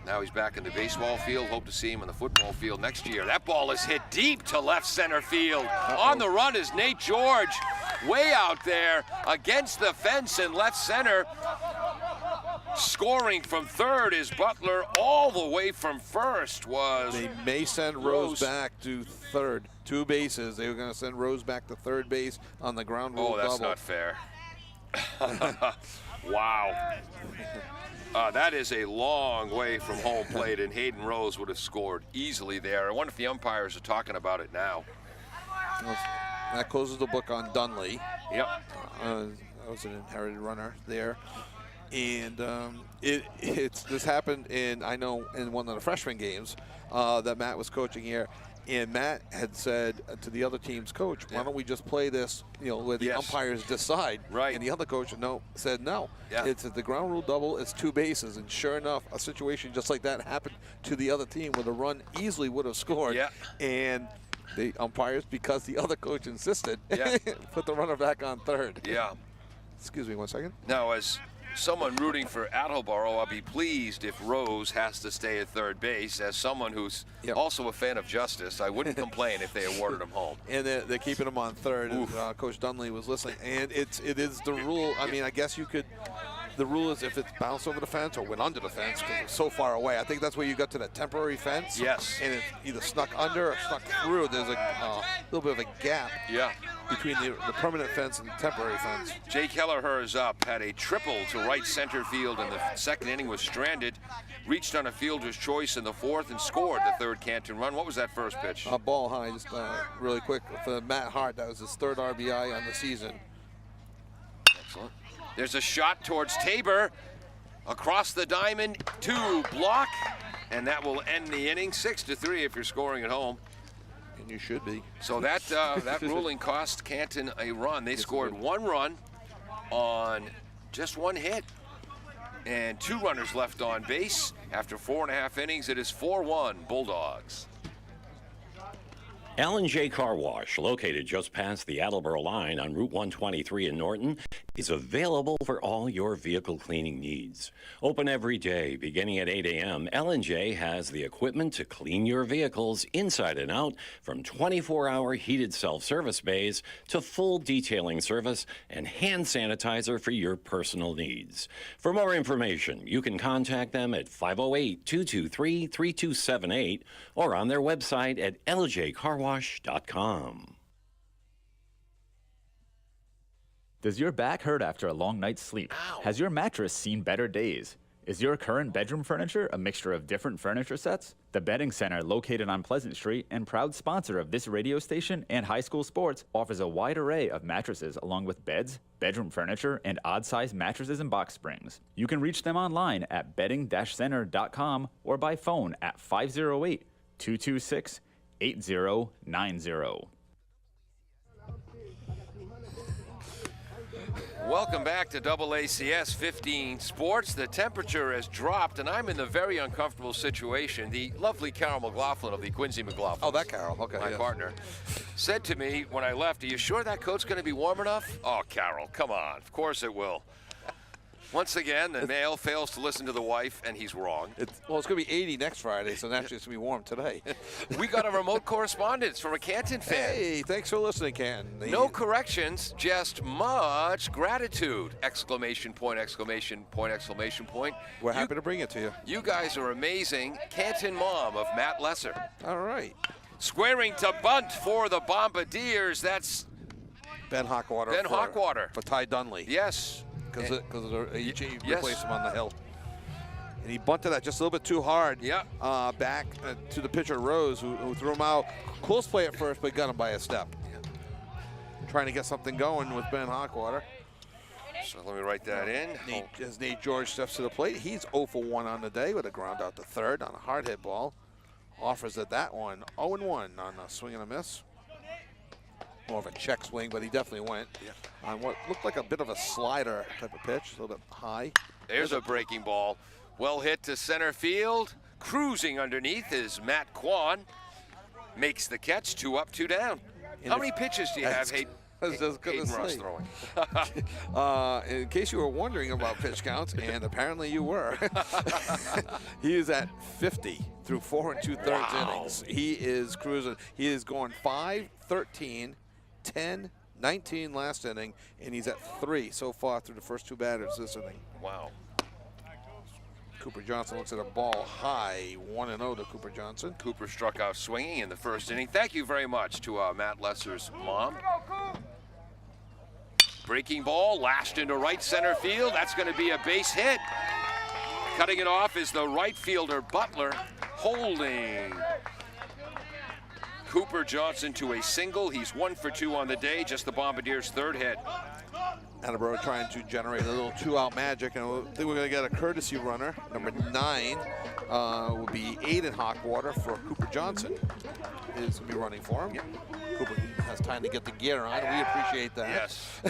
Now he's back in the baseball field. Hope to see him in the football field next year. That ball is hit deep to left center field. On the run is Nate George. Way out there against the fence in left center. Scoring from third is Butler. All the way from first was They may send Rose back to third. 2 bases. They were going to send Rose back to third base on the ground rule double. Oh, that's not fair. Wow. That is a long way from home plate, and Hayden Rose would have scored easily there. I wonder if the umpires are talking about it now. That closes the book on Dunley. Yep. That was an inherited runner there. And this happened in one of the freshman games that Matt was coaching here. And Matt had said to the other team's coach, why don't we just play this, where the umpires decide. Right. And the other coach said no. Yeah. It's the ground rule double, it's 2 bases. And sure enough, a situation just like that happened to the other team where the run easily would have scored. Yeah. And the umpires, because the other coach insisted, Yeah. put the runner back on third. Yeah. Excuse me 1 second. Now, as someone rooting for Attleboro, I'll be pleased if Rose has to stay at third base. As someone who's also a fan of justice, I wouldn't complain if they awarded him home. And they're keeping him on third. Coach Dunley was listening. And it is the rule. I mean, I guess you could. The rule is if it's bounced over the fence or went under the fence because it's so far away. I think that's where you got to that temporary fence. Yes. And it either snuck under or snuck through. There's a little bit of a gap. Yeah. Between the permanent fence and the temporary fence. Jay Kelleher is up, had a triple to right center field in the second inning, was stranded, reached on a fielder's choice in the fourth, and scored the third Canton run. What was that first pitch? A ball high, just really quick for Matt Hart. That was his third RBI on the season. Excellent. There's a shot towards Tabor, across the diamond, to block, and that will end the inning, 6-3 if you're scoring at home. And you should be. So that that ruling cost Canton a run. They scored 1 run on just 1 hit, and 2 runners left on base. After 4.5 innings, it is 4-1 Bulldogs. J Carwash, located just past the Attleboro line on Route 123 in Norton, is available for all your vehicle cleaning needs. Open every day, beginning at 8 a.m., J has the equipment to clean your vehicles inside and out, from 24-hour heated self-service bays to full detailing service and hand sanitizer for your personal needs. For more information, you can contact them at 508-223-3278 or on their website at ljcarwash.com. Does your back hurt after a long night's sleep? Ow. Has your mattress seen better days? Is your current bedroom furniture a mixture of different furniture sets? The Bedding Center, located on Pleasant Street and proud sponsor of this radio station and high school sports, offers a wide array of mattresses along with beds, bedroom furniture, and odd-sized mattresses and box springs. You can reach them online at bedding-center.com or by phone at 508-226-8090. Welcome back to AACS 15 Sports. The temperature has dropped, and I'm in the very uncomfortable situation. The lovely Carol McLaughlin of the Quincy McLaughlin. Oh, that Carol. Okay. My partner said to me when I left, "Are you sure that coat's going to be warm enough?" Oh, Carol, come on. Of course it will. Once again, the male fails to listen to the wife, and he's wrong. It's going to be 80 next Friday, so naturally it's going to be warm today. We got a remote correspondence from a Canton fan. Hey, thanks for listening, Canton. No corrections, just much gratitude! Exclamation point, exclamation point, exclamation point. We're happy to bring it to you. You guys are amazing. Canton mom of Matt Lesser. All right. Squaring to bunt for the Bombardiers. That's Ben Hawkwater. Ben Hawkwater. For Ty Dunley. Yes. Because he Yes. replaced him on the hill. And he bunted that just a little bit too hard. Yeah. Back to the pitcher, Rose, who threw him out. Close play at first, but got him by a step. Trying to get something going with Ben Hawkwater. So let me write that in. As Nate George steps to the plate, he's 0 for 1 on the day with a ground out to third on a hard hit ball. Offers at that one, 0-1 on a swing and a miss. More of a check swing, but he definitely went on what looked like a bit of a slider type of pitch, a little bit high. There's a breaking ball. Well hit to center field. Cruising underneath is Matt Kwan. Makes the catch, 2 up, 2 down. How many pitches do you have, Hayden Ross throwing? In case you were wondering about pitch counts, and apparently you were, he is at 50 through 4 2/3 innings. He is cruising. He is going 5, 13, 10, 19 last inning, and he's at 3 so far through the first 2 batters this inning. Wow. Cooper Johnson looks at a ball high, 1-0 to Cooper Johnson. Cooper struck out swinging in the first inning. Thank you very much to Matt Lesser's mom. Breaking ball, lashed into right center field. That's going to be a base hit. Cutting it off is the right fielder, Butler, holding Cooper Johnson to a single. He's 1 for 2 on the day, just the Bombardiers' third hit. And Attleboro trying to generate a little 2-out magic, and I think we're going to get a courtesy runner. Number 9 will be Aiden Hawkwater for Cooper Johnson. Is going to be running for him. Cooper has time to get the gear on. We appreciate that. Yes.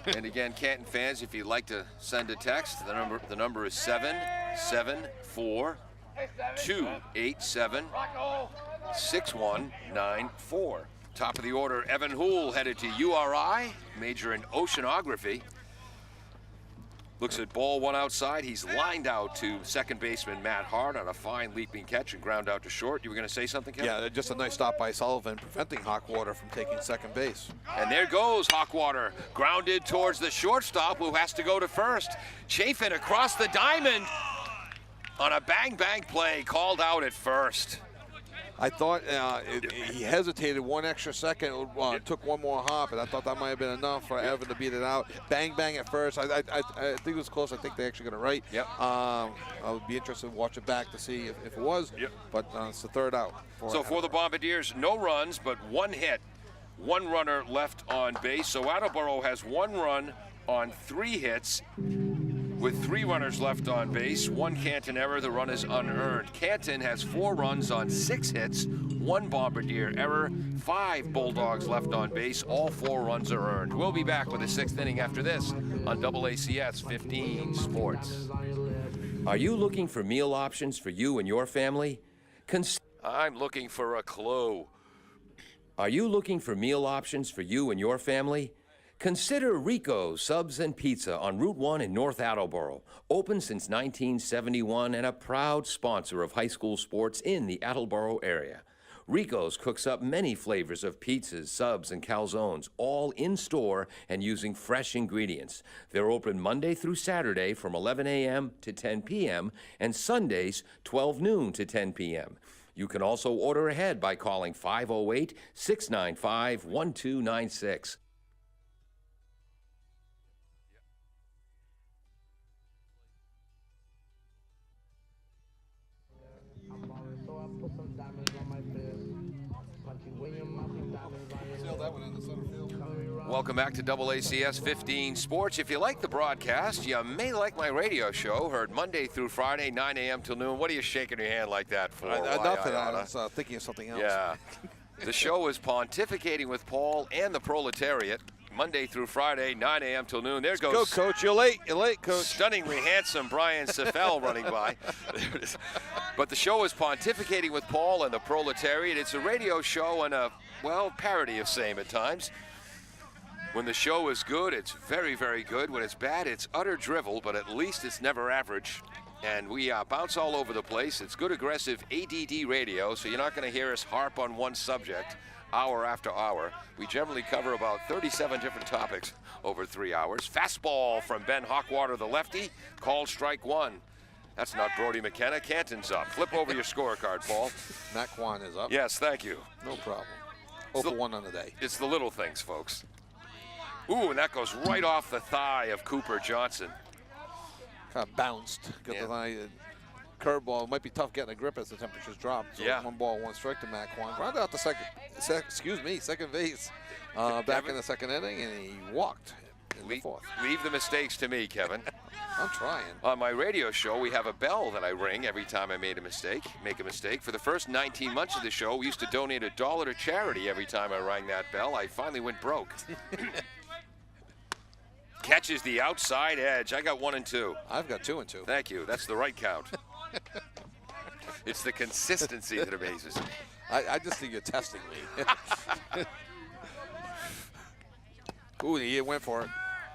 And again, Canton fans, if you'd like to send a text, the number is 774-287-6194. Top of the order, Evan Houle headed to URI, major in oceanography. Looks at ball one outside. He's lined out to second baseman Matt Hart on a fine leaping catch and ground out to short. You were going to say something, Kevin? Yeah, just a nice stop by Sullivan, preventing Hawkwater from taking second base. And there goes Hawkwater, grounded towards the shortstop, who has to go to first. Chafin across the diamond on a bang-bang play, called out at first. I thought he hesitated one extra second, took one more hop, and I thought that might have been enough for Evan to beat it out. Bang, bang at first. I think it was close. I think they actually got it right. Yep. I would be interested to watch it back to see if it was. Yep. But it's the third out. So for the Bombardiers, no runs, but one hit. One runner left on base. So Attleboro has 1 run on 3 hits. With 3 runners left on base, 1 Canton error, the run is unearned. Canton has 4 runs on 6 hits, 1 Bombardier error, 5 Bulldogs left on base, all 4 runs are earned. We'll be back with the 6th inning after this on AACS 15 Sports. Are you looking for meal options for you and your family? I'm looking for a clue. Are you looking for meal options for you and your family? Consider Rico's Subs and Pizza on Route 1 in North Attleboro. Open since 1971 and a proud sponsor of high school sports in the Attleboro area. Rico's cooks up many flavors of pizzas, subs, and calzones, all in-store and using fresh ingredients. They're open Monday through Saturday from 11 a.m. to 10 p.m. and Sundays 12 noon to 10 p.m. You can also order ahead by calling 508-695-1296. Welcome back to AACS 15 Sports. If you like the broadcast, you may like my radio show, heard Monday through Friday, 9 a.m. till noon. What are you shaking your hand like that for? Nothing. I was thinking of something else. Yeah. The show is Pontificating with Paul and the Proletariat, Monday through Friday, 9 a.m. till noon. There goes. Go, Coach. You're late, Coach. Stunningly handsome Brian Seffel running by. There it is. But the show is Pontificating with Paul and the Proletariat. It's a radio show and a, well, parody of same at times. When the show is good, it's very, very good. When it's bad, it's utter drivel, but at least it's never average. And we bounce all over the place. It's good, aggressive ADD radio, so you're not going to hear us harp on one subject hour after hour. We generally cover about 37 different topics over 3 hours. Fastball from Ben Hawkwater, the lefty, called strike 1. That's not Brody McKenna. Canton's up. Flip over your scorecard, Paul. Matt Kwan is up. Yes, thank you. No problem. 0 for 1 on the day. It's the little things, folks. Ooh, and that goes right off the thigh of Cooper Johnson. Kind of bounced. Got the thigh. Curveball. It might be tough getting a grip as the temperatures drop. So 1 ball, 1 strike to Matt Kwan. Rounded out the second base. Back in the second inning, and he walked in the 4th. Leave the mistakes to me, Kevin. I'm trying. On my radio show, we have a bell that I ring every time I make a mistake. For the first 19 months of the show, we used to donate $1 to charity every time I rang that bell. I finally went broke. Catches the outside edge. I got 1 and 2. I've got 2 and 2. Thank you. That's the right count. It's the consistency that amazes me. I just think you're testing me. Ooh, he went for it.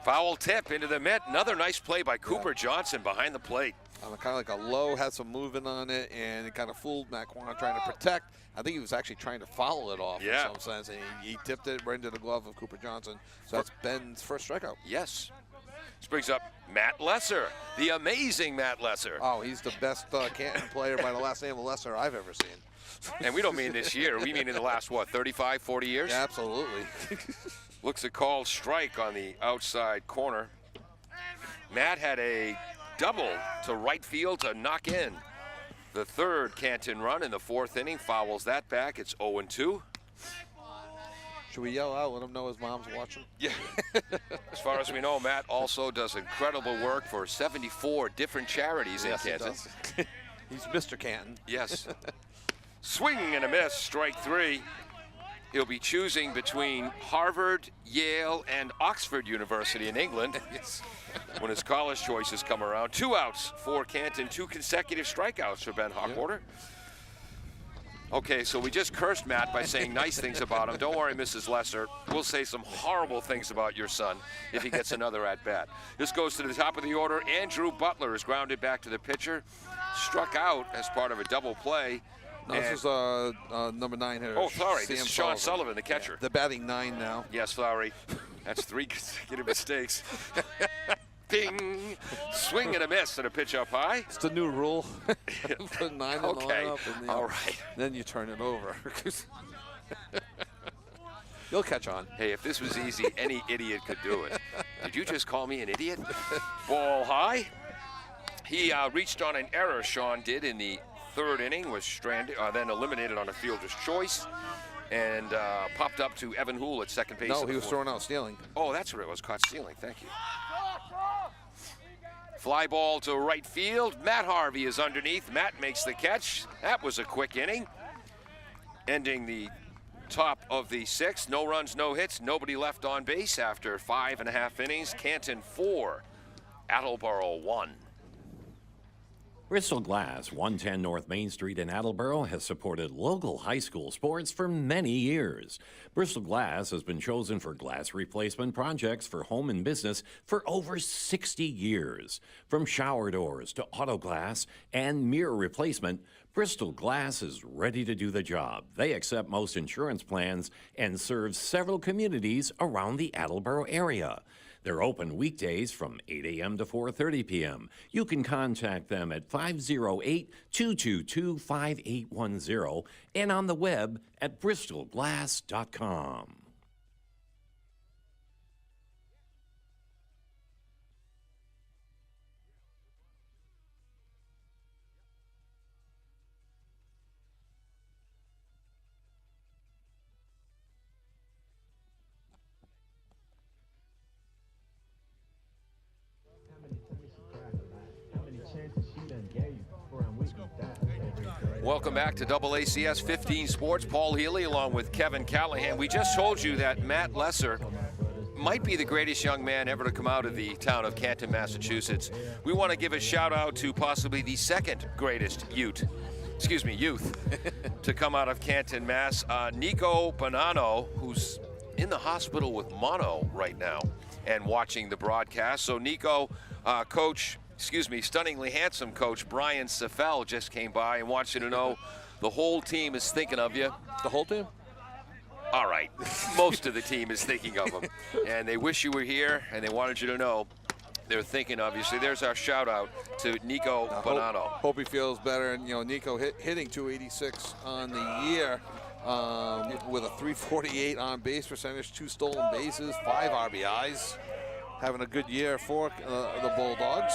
Foul tip into the mitt. Another nice play by Cooper Johnson behind the plate. Kind of like a low, had some movement on it, and it kind of fooled Matt Kwan trying to protect. I think he was actually trying to foul it off in some sense, and he tipped it right into the glove of Cooper Johnson. So that's Ben's first strikeout. Yes. This brings up Matt Lesser, the amazing Matt Lesser. Oh, he's the best Canton player by the last name of Lesser I've ever seen. And we don't mean this year. We mean in the last, 35, 40 years? Yeah, absolutely. Looks a called strike on the outside corner. Matt had a double to right field to knock in the 3rd Canton run in the 4th inning. Fouls that back. It's 0-2. Should we yell out, let him know his mom's watching? Yeah. As far as we know, Matt also does incredible work for 74 different charities Yes, in he Canton. does. He's Mr. Canton. Yes. Swing and a miss, strike 3. He'll be choosing between Harvard, Yale, and Oxford University in England when his college choices come around. 2 outs for Canton, 2 consecutive strikeouts for Ben Hochwater. Okay, so we just cursed Matt by saying nice things about him. Don't worry, Mrs. Lesser. We'll say some horrible things about your son if he gets another at-bat. This goes to the top of the order. Andrew Butler is grounded back to the pitcher. Struck out as part of a double play. No, this is number 9 hitter. Oh, sorry, Sam this is Sean Sullivan, the catcher. They're batting 9 now. Yes, sorry. That's 3 consecutive mistakes. Ding! Swing and a miss and a pitch up high. It's the new rule. Put 9 in the Okay, lineup, and all right. then you turn it over. You'll catch on. Hey, if this was easy, any idiot could do it. Did you just call me an idiot? Ball high. He reached on an error, Sean did, in the 3rd inning, was stranded, then eliminated on a fielder's choice, and popped up to Evan Houle at second base. No, he was throwing out stealing. Oh, that's what it was, caught stealing. Thank you. Fly ball to right field. Matt Harvey is underneath. Matt makes the catch. That was a quick inning. Ending the top of the 6th. No runs, no hits. Nobody left on base after 5.5 innings. Canton 4, Attleboro 1. Bristol Glass, 110 North Main Street in Attleboro, has supported local high school sports for many years. Bristol Glass has been chosen for glass replacement projects for home and business for over 60 years. From shower doors to auto glass and mirror replacement, Bristol Glass is ready to do the job. They accept most insurance plans and serve several communities around the Attleboro area. They're open weekdays from 8 a.m. to 4:30 p.m. You can contact them at 508-222-5810 and on the web at bristolglass.com. Welcome back to AACS 15 Sports. Paul Healy along with Kevin Callahan. We just told you that Matt Lesser might be the greatest young man ever to come out of the town of Canton, Massachusetts. We want to give a shout out to possibly the 2nd greatest youth to come out of Canton, Mass. Nico Bonanno, who's in the hospital with mono right now and watching the broadcast. So Nico, stunningly handsome coach Brian Seffel just came by and wants you to know the whole team is thinking of you. The whole team? All right. Most of the team is thinking of him. And they wish you were here, and they wanted you to know they're thinking of you. So there's our shout out to Nico Bonanno. Hope he feels better. And, Nico hitting 286 on the year with a 348 on base percentage, 2 stolen bases, 5 RBIs. Having a good year for the Bulldogs.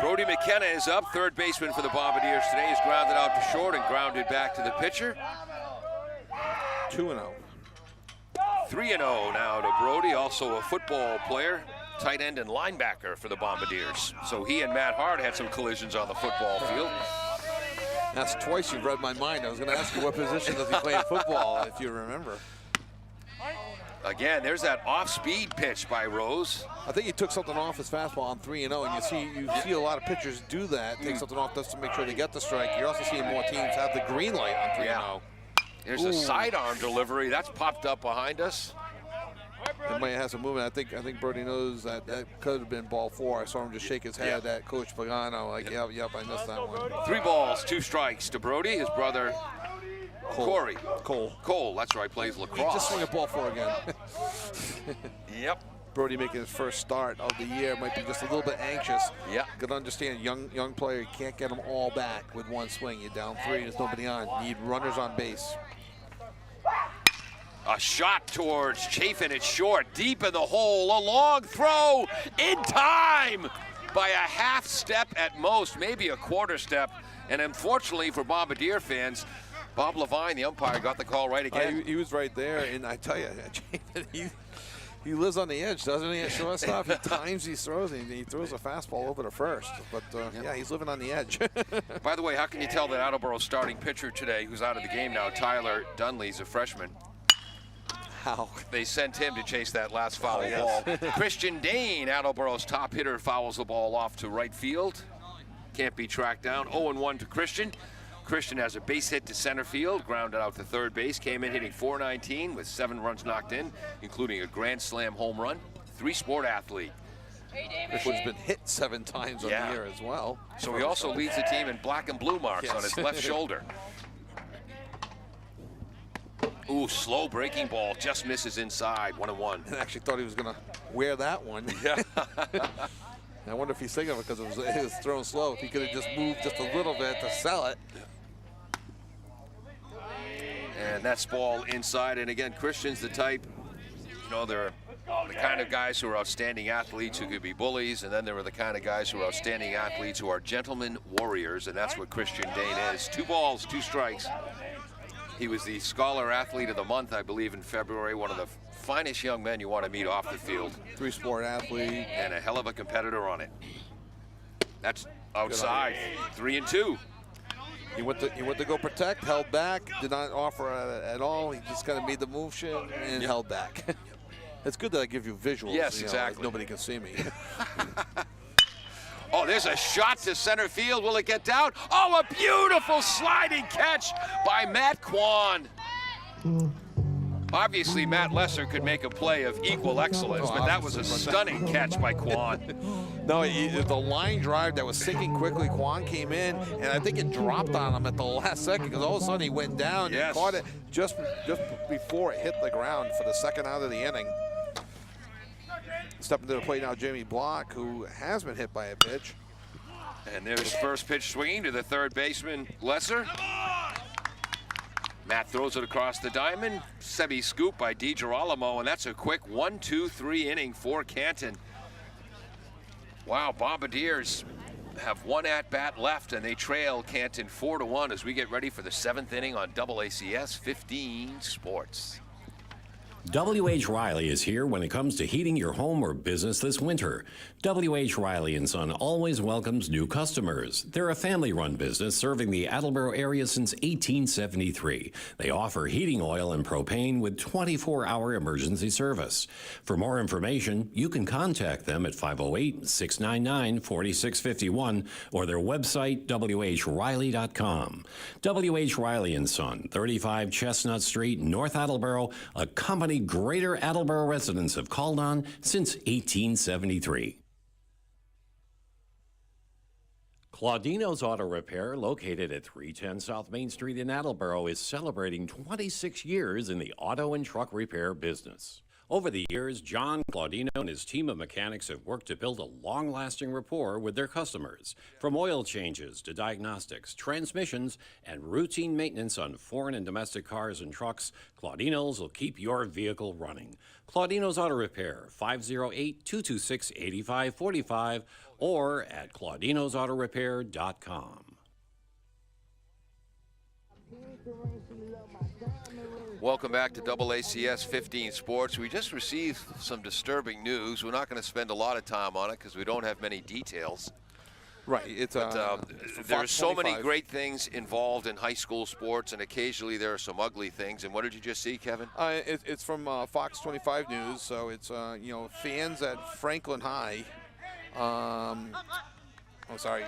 Brody McKenna is up, 3rd baseman for the Bombardiers today. He's grounded out to short and grounded back to the pitcher. 2-0. 3-0 now to Brody, also a football player, tight end and linebacker for the Bombardiers. So he and Matt Hart had some collisions on the football field. That's twice you've read my mind. I was going to ask you what position does he play in football, if you remember. Again, there's that off-speed pitch by Rose. I think he took something off his fastball on 3-0, and you see a lot of pitchers do that, take something off just to make sure they get the strike. You're also seeing more teams have the green light on 3-0. There's a sidearm delivery that's popped up behind us. It might have some movement. I think Brody knows that could have been ball 4. I saw him just shake his head at Coach Pagano, like, yep, I missed that one. 3 balls, 2 strikes to Brody. His brother Corey. Cole, that's right, plays lacrosse. Just swing a ball 4 again. Yep. Brody making his first start of the year, might be just a little bit anxious. Yeah. Could understand, young player, you can't get them all back with one swing. You're down 3, there's nobody on. You need runners on base. A shot towards Chafin at short, deep in the hole, a long throw in time by a half step at most, maybe a quarter step. And unfortunately for Bombardier fans, Bob Levine, the umpire, got the call right again. He was right there, and I tell you, he lives on the edge, doesn't he, at shortstop? He times these throws, and he throws a fastball over to first. But, yeah, he's living on the edge. By the way, how can you tell that Attleboro's starting pitcher today, who's out of the game now, Tyler Dunley's a freshman? How? They sent him to chase that last foul ball. Christian Dane, Attleboro's top hitter, fouls the ball off to right field. Can't be tracked down. 0-1 to Christian. Christian has a base hit to center field, grounded out to third base, came in hitting .419 with 7 runs knocked in, including a grand slam home run. 3-sport athlete. Christian's been hit 7 times on the year as well. So he also leads the team in black and blue marks on his left shoulder. Ooh, slow breaking ball, just misses inside, 1-1. I actually thought he was going to wear that one. Yeah. I wonder if he's thinking of it because it was thrown slow. If he could have just moved just a little bit to sell it. And that's ball inside. And again, Christian's the type, you know, they're the kind of guys who are outstanding athletes who could be bullies, and then there are the kind of guys who are outstanding athletes who are gentlemen warriors, and that's what Christian Dane is. 2 balls, 2 strikes. He was the Scholar Athlete of the Month, I believe, in February. One of the finest young men you want to meet off the field. 3-sport athlete. And a hell of a competitor on it. That's outside, 3-2. He went to go protect, held back, did not offer at all. He just kind of made the motion and held back. It's good that I give you visuals. Yes, exactly. Nobody can see me. Oh, there's a shot to center field. Will it get down? Oh, a beautiful sliding catch by Matt Kwan. Obviously, Matt Lesser could make a play of equal excellence, but that was a stunning catch by Kwan. No, the line drive that was sinking quickly, Kwan came in, and I think it dropped on him at the last second because all of a sudden he went down and caught it just before it hit the ground for the second out of the inning. Stepping to the plate now, Jamie Block, who has been hit by a pitch. And there's first pitch swinging to the third baseman, Lesser. Matt throws it across the diamond. Sebi scoop by DiGirolamo, and that's a quick 1-2-3 inning for Canton. Wow, Bombardiers have 1 at-bat left, and they trail Canton 4-1 as we get ready for the 7th inning on AACS 15 Sports. W.H. Riley is here when it comes to heating your home or business this winter. W.H. Riley & Son always welcomes new customers. They're a family-run business serving the Attleboro area since 1873. They offer heating oil and propane with 24-hour emergency service. For more information, you can contact them at 508-699-4651 or their website, whriley.com. W.H. Riley & Son, 35 Chestnut Street, North Attleboro, a company Greater Attleboro residents have called on since 1873. Claudino's Auto Repair, located at 310 South Main Street in Attleboro, is celebrating 26 years in the auto and truck repair business. Over the years, John Claudino and his team of mechanics have worked to build a long-lasting rapport with their customers. From oil changes to diagnostics, transmissions, and routine maintenance on foreign and domestic cars and trucks, Claudino's will keep your vehicle running. Claudino's Auto Repair, 508-226-8545 or at claudinosautorepair.com. Welcome back to AACS 15 Sports. We just received some disturbing news. We're not going to spend a lot of time on it because we don't have many details. Right. It's there are so many great things involved in high school sports, and occasionally there are some ugly things. And what did you just see, Kevin? It's from Fox 25 News. So it's fans at Franklin High.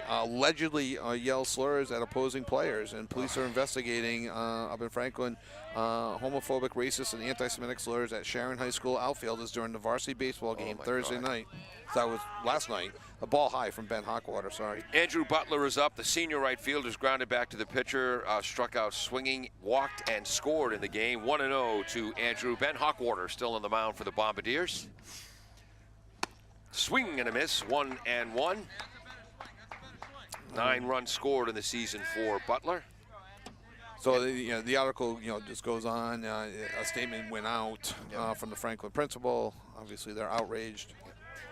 Allegedly yell slurs at opposing players, and police are investigating up in Franklin homophobic, racist, and anti-Semitic slurs at Sharon High School outfielders during the varsity baseball game Thursday night. That was last night. A ball high from Ben Hockwater, sorry. Andrew Butler is up. The senior right fielder is grounded back to the pitcher, struck out swinging, walked, and scored in the game. 1-0 to Andrew. Ben Hockwater still on the mound for the Bombardiers. Swing and a miss, 1-1. 9 runs scored in the season for Butler. So the article just goes on. A statement went out from the Franklin principal. Obviously, they're outraged.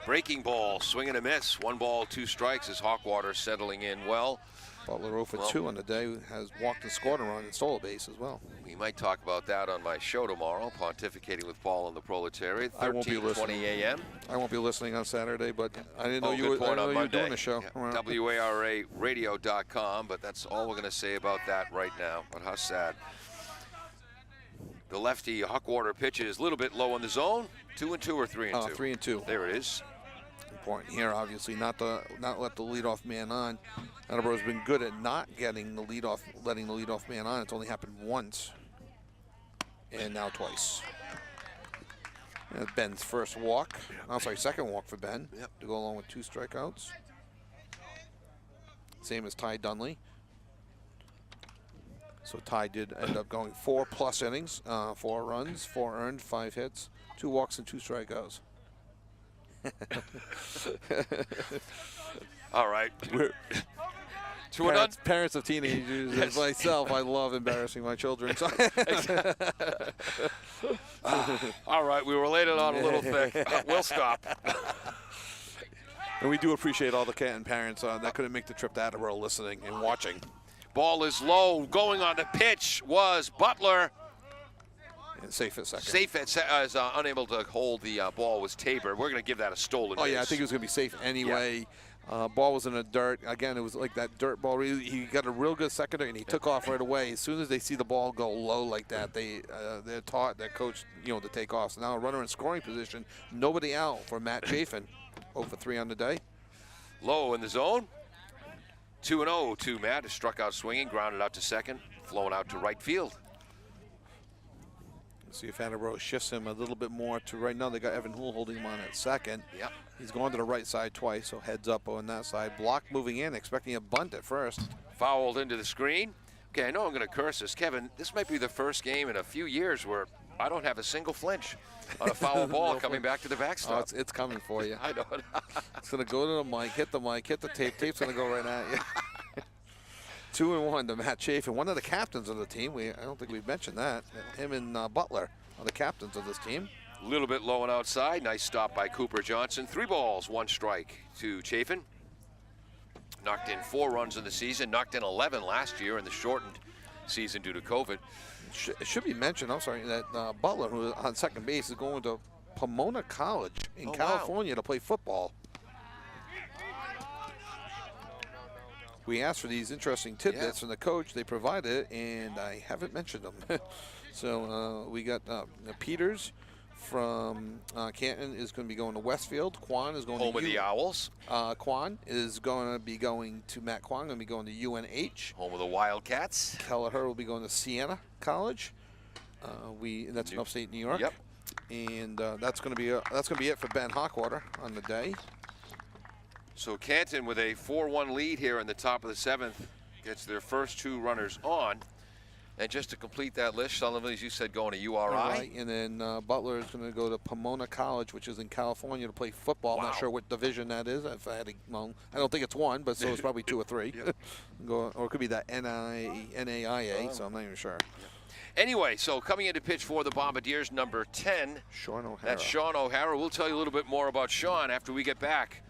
Breaking ball, swing and a miss. 1 ball, 2 strikes as Hawkwater settling in well. Butler 0 for 2 on the day, has walked and scored a run and stole a base as well. We might talk about that on my show tomorrow, Pontificating with Paul and the Proletariat, I won't be 13:20 a.m. I won't be listening on Saturday, but I didn't know Oh, you good were, point, on Monday. doing a show. Yeah. WARAradio.com, but that's all we're going to say about that right now. But how sad. The lefty Huckwater pitches a little bit low in the zone. 2-2 or 3-2? 3-2. There it is. Important here, obviously, not let the leadoff man on. Attleboro's been good at not letting the leadoff man on. It's only happened once, and now twice. And that's Ben's first walk. Second walk for Ben. Yep. To go along with 2 strikeouts. Same as Ty Dunley. So Ty did end up going 4+ innings, 4 runs, 4 earned, 5 hits, 2 walks, and 2 strikeouts. All right. Parents of teenagers, as myself, I love embarrassing my children. So All right, we were related on a little thick. We'll stop. And we do appreciate all the Canton parents that couldn't make the trip to Attleboro listening and watching. Ball is low. Going on the pitch was Butler. And safe at second. Safe is unable to hold the ball was Tabor. We're going to give that a stolen base. Oh, yeah, I think it was going to be safe anyway. Ball was in the dirt. Again, it was like that dirt ball. He got a real good secondary, and he took off right away. As soon as they see the ball go low like that, they're taught, that coach, to take off. So now a runner in scoring position, nobody out for Matt Chafin. 0 for 3 on the day. Low in the zone. 2-0 to Matt. Is struck out swinging, grounded out to second, flown out to right field. See if Attleboro shifts him a little bit more to right now. They got Evan Houle holding him on at second. Yep. He's going to the right side twice, so heads up on that side. Block moving in, expecting a bunt at first. Fouled into the screen. Okay, I know I'm going to curse this. Kevin, this might be the first game in a few years where I don't have a single flinch on a foul ball coming back to the backstop. Oh, it's coming for you. I know it. It's going to go to the mic, hit the tape. Tape's going to go right at you. 2-1 to Matt Chafin, one of the captains of the team. I don't think we've mentioned that. Him and Butler are the captains of this team. A little bit low and outside. Nice stop by Cooper Johnson. 3 balls, 1 strike to Chafin. Knocked in 4 runs in the season. Knocked in 11 last year in the shortened season due to COVID. It should be mentioned, that Butler, who is on second base, is going to Pomona College in California to play football. We asked for these interesting tidbits from the coach. They provided it, and I haven't mentioned them. So we got Peters from Canton is going to be going to Westfield. Quan is going home to of the Owls. Quan is going to be going to Matt Quan, going to be going to UNH. Home of the Wildcats. Kelleher will be going to Siena College. That's in upstate New York. Yep. And that's going to be it for Ben Huckwater on the day. So Canton with a 4-1 lead here in the top of the 7th gets their first 2 runners on. And just to complete that list, Sullivan, as you said, going to URI. Right. And then Butler is going to go to Pomona College, which is in California, to play football. Wow. I'm not sure what division that is. I don't think it's 1, but so it's probably 2 or 3. Or it could be that NAIA, so I'm not even sure. Anyway, so coming into pitch for the Bombardiers, number 10. Sean O'Hara. That's Sean O'Hara. We'll tell you a little bit more about Sean after we get back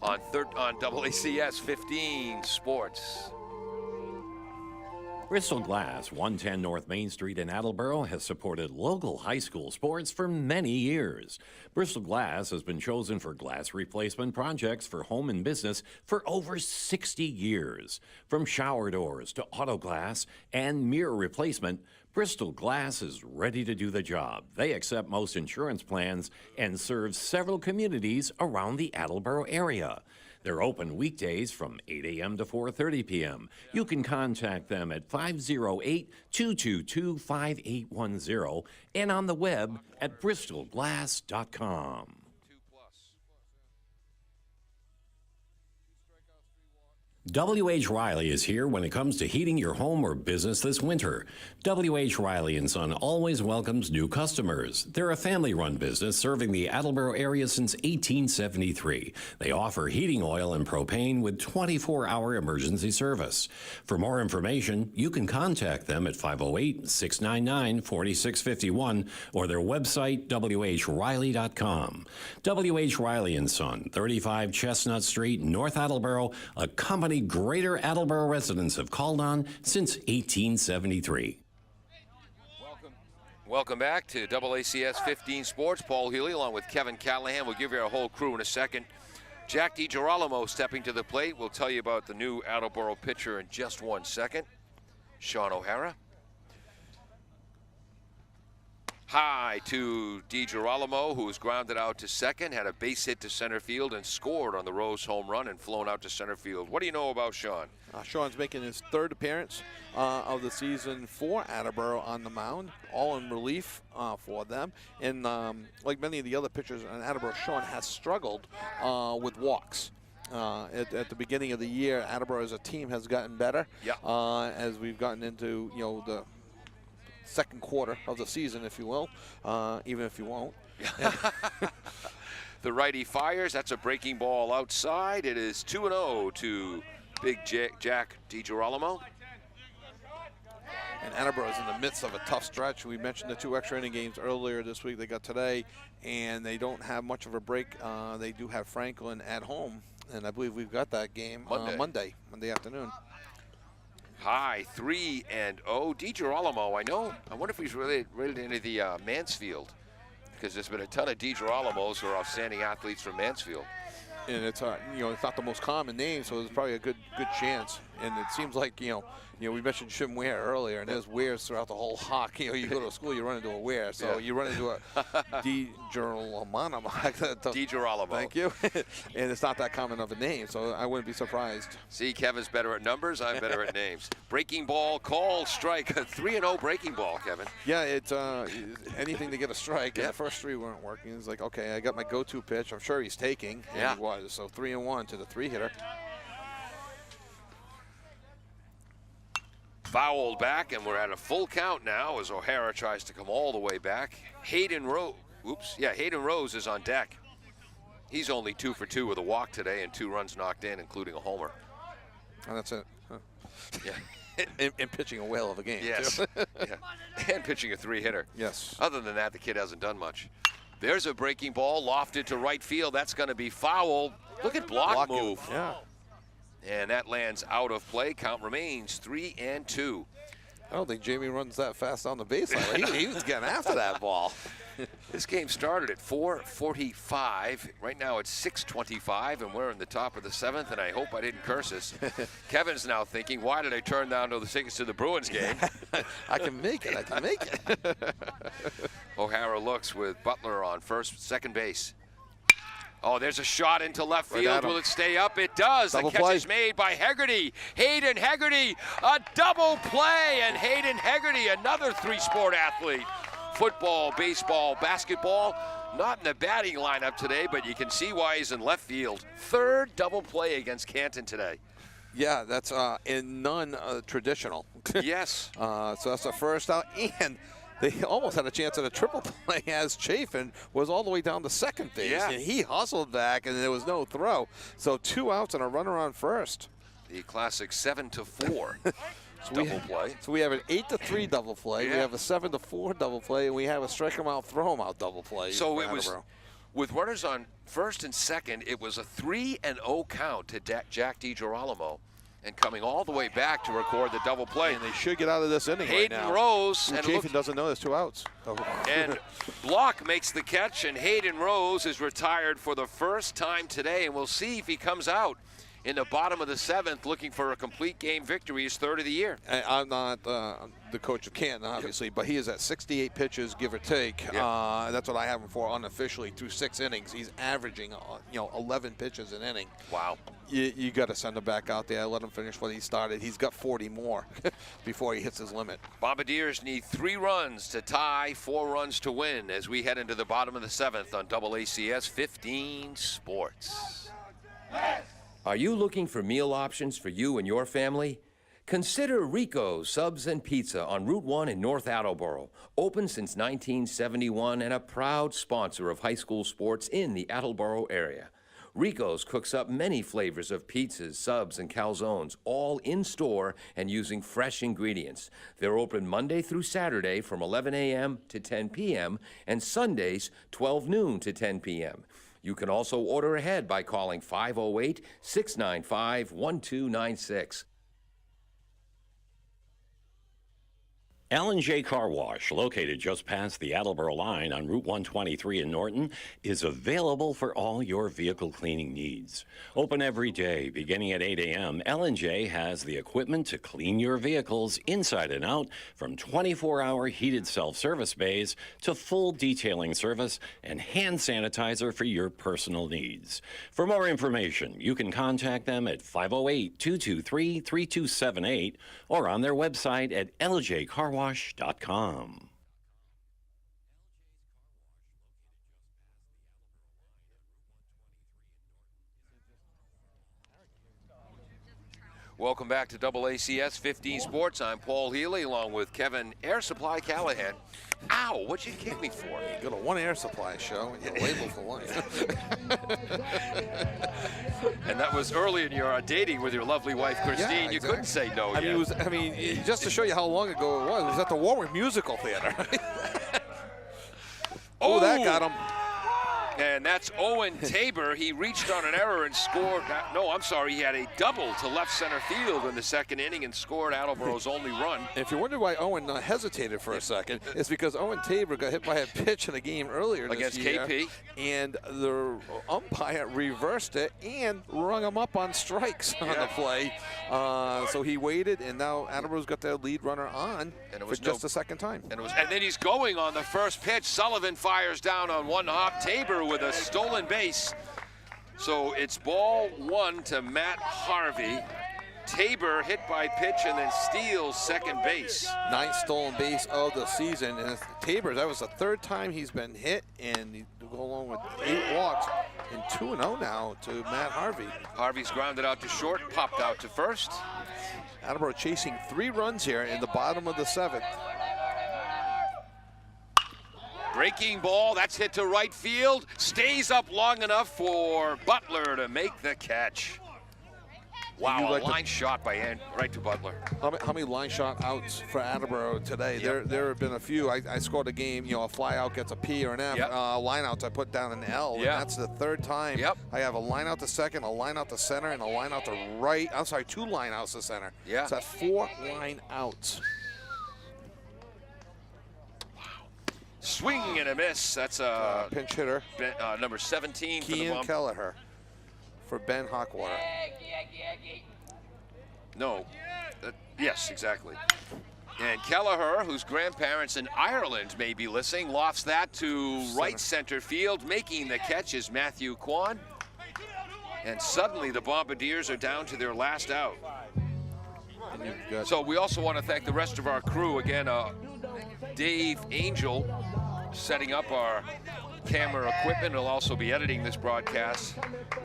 on AACS 15 Sports. Bristol Glass, 110 North Main Street in Attleboro, has supported local high school sports for many years. Bristol Glass has been chosen for glass replacement projects for home and business for over 60 years. From shower doors to auto glass and mirror replacement, Bristol Glass is ready to do the job. They accept most insurance plans and serve several communities around the Attleboro area. They're open weekdays from 8 a.m. to 4:30 p.m. You can contact them at 508-222-5810 and on the web at bristolglass.com. W.H. Riley is here when it comes to heating your home or business this winter. W.H. Riley & Son always welcomes new customers. They're a family-run business serving the Attleboro area since 1873. They offer heating oil and propane with 24-hour emergency service. For more information, you can contact them at 508-699-4651 or their website, whriley.com. W.H. Riley & Son, 35 Chestnut Street, North Attleboro, a company family Greater Attleboro residents have called on since 1873. Welcome back to AACS 15 Sports. Paul Healy along with Kevin Callahan. We'll give you our whole crew in a second. Jack DiGirolamo stepping to the plate. We'll tell you about the new Attleboro pitcher in just 1 second. Sean O'Hara. High to DiGirolamo, who was grounded out to second, had a base hit to center field, and scored on the Rose home run and flown out to center field. What do you know about Sean? Sean's making his third appearance of the season for Attleboro on the mound, all in relief for them. And like many of the other pitchers in Attleboro, Sean has struggled with walks. At the beginning of the year, Attleboro as a team has gotten better as we've gotten into the second quarter of the season, if you will, even if you won't. The righty fires. That's a breaking ball outside. It is 2-0 to Big Jack DiGirolamo. And Attleboro is in the midst of a tough stretch. We mentioned the 2 extra inning games earlier this week. They got today, and they don't have much of a break. They do have Franklin at home, and I believe we've got that game Monday afternoon. High 3-0. DiGirolamo, I wonder if he's related to any of the Mansfield, because there's been a ton of DiGirolamos who are outstanding athletes from Mansfield. And it's it's not the most common name, so there's probably a good chance. And it seems like we mentioned Jim Ware earlier, and there's Wares throughout the whole Hawk. You go to a school, you run into a Ware, so you run into a DiGirolamo. DiGirolamo. Thank you. And it's not that common of a name, so I wouldn't be surprised. See, Kevin's better at numbers. I'm better at names. Breaking ball, call, strike. A 3-0 breaking ball, Kevin. Yeah, it's anything to get a strike. And the first 3 weren't working. It's like, okay, I got my go-to pitch. I'm sure he's taking. And he was. So 3-1 to the 3-hitter. Fouled back, and we're at a full count now as O'Hara tries to come all the way back. Hayden Rose is on deck. He's only 2 for 2 with a walk today and 2 runs knocked in, including a homer. And that's it. Huh. Yeah. and pitching a whale of a game. Yes. Too. Yeah. And pitching a 3-hitter. Yes. Other than that, the kid hasn't done much. There's a breaking ball lofted to right field. That's going to be foul. Look at block move. Yeah. And that lands out of play. Count remains 3-2. I don't think Jamie runs that fast on the baseline. He was getting after that ball. This game started at 4:45. Right now it's 6:25, and we're in the top of the 7th, and I hope I didn't curse us. Kevin's now thinking, why did I turn down the tickets to the Bruins game? I can make it. O'Hara looks with Butler on second base. Oh, there's a shot into left field. Will it stay up? It does. The catch is made by Hegarty. Hayden Hegarty, a double play. And Hayden Hegarty, another 3-sport athlete. Football, baseball, basketball. Not in the batting lineup today, but you can see why he's in left field. 3rd double play against Canton today. Yeah, that's in non-traditional. Yes. So that's the first out. And they almost had a chance at a triple play as Chafin was all the way down to second base. Yeah. And he hustled back, and there was no throw. So 2 outs and a runner on first. The classic 7-4 double play. So we have an 8-3 double play. Yeah. We have a 7-4 double play, and we have a strike him out, throw him out double play. So it was, with runners on first and second, it was a 3-0 count to Jack DiGirolamo. And coming all the way back to record the double play. And they should get out of this inning Hayden right now. Rose. And Chafin doesn't know there's 2 outs. Oh. And Block makes the catch, and Hayden Rose is retired for the first time today. And we'll see if he comes out in the bottom of the 7th looking for a complete game victory, his 3rd of the year. I'm not the coach of Canton, obviously, but he is at 68 pitches, give or take. That's what I have him for unofficially through 6 innings. He's averaging 11 pitches an inning. Wow. You got to send him back out there. Let him finish what he started. He's got 40 more before he hits his limit. Bombardiers need 3 runs to tie, 4 runs to win as we head into the bottom of the 7th on AACS 15 Sports. Are you looking for meal options for you and your family? Consider Rico's Subs and Pizza on Route 1 in North Attleboro. Open since 1971 and a proud sponsor of high school sports in the Attleboro area. Rico's cooks up many flavors of pizzas, subs, and calzones, all in-store and using fresh ingredients. They're open Monday through Saturday from 11 a.m. to 10 p.m. and Sundays 12 noon to 10 p.m. You can also order ahead by calling 508-695-1296. J Carwash, located just past the Attleboro line on Route 123 in Norton, is available for all your vehicle cleaning needs. Open every day, beginning at 8 a.m., J has the equipment to clean your vehicles inside and out, from 24-hour heated self-service bays to full detailing service and hand sanitizer for your personal needs. For more information, you can contact them at 508-223-3278 or on their website at ljcarwash.com. Welcome back to AACS 15 Sports. I'm Paul Healy along with Kevin Air Supply Callahan. Ow, what'd you kick me for? You go to one Air Supply show and get labeled for life. And that was early in your dating with your lovely wife, Christine. Yeah, You exactly. couldn't say no yet. Just to show you how long ago it was at the Warwick Musical Theater. Oh, that got him. And that's Owen Tabor. He reached on an error and scored. No, I'm sorry. He had a double to left center field in the second inning and scored Attleboro's only run. If you wonder why Owen hesitated for a second, it's because Owen Tabor got hit by a pitch in a game earlier Against this year, KP. and the umpire reversed it and rung him up on strikes on the play. So he waited, and now Attleboro's got their lead runner on for just the second time. And then he's going on the first pitch. Sullivan fires down on one hop. Tabor with a stolen base. So it's ball one to Matt Harvey. Tabor hit by pitch and then steals second base. 9th stolen base of the season. And Tabor, that was the third time he's been hit, and he go along with 8 walks and 2-0 now to Matt Harvey. Harvey's grounded out to short, popped out to first. Attleboro chasing 3 runs here in the bottom of the 7th. Breaking ball, that's hit to right field. Stays up long enough for Butler to make the catch. Wow, a line shot by right to Butler. How many line shot outs for Attleboro today? Yep. There have been a few. I scored a game, a fly out gets a P or an F. Yep. Line outs I put down an L, and that's the 3rd time. Yep. I have a line out to second, a line out to center, and a line out to right. I'm sorry, 2 line outs to center. Yeah. So that's 4 line outs. Swing and a miss. That's a pinch hitter. Number 17 for the Kean bump. Kelleher for Ben Hawkwater. No. Yes, exactly. And Kelleher, whose grandparents in Ireland may be listening, lofts that to right center field. Making the catch is Matthew Kwan. And suddenly the Bombardiers are down to their last out. So we also want to thank the rest of our crew. Again, Dave Angel setting up our camera equipment. He'll also be editing this broadcast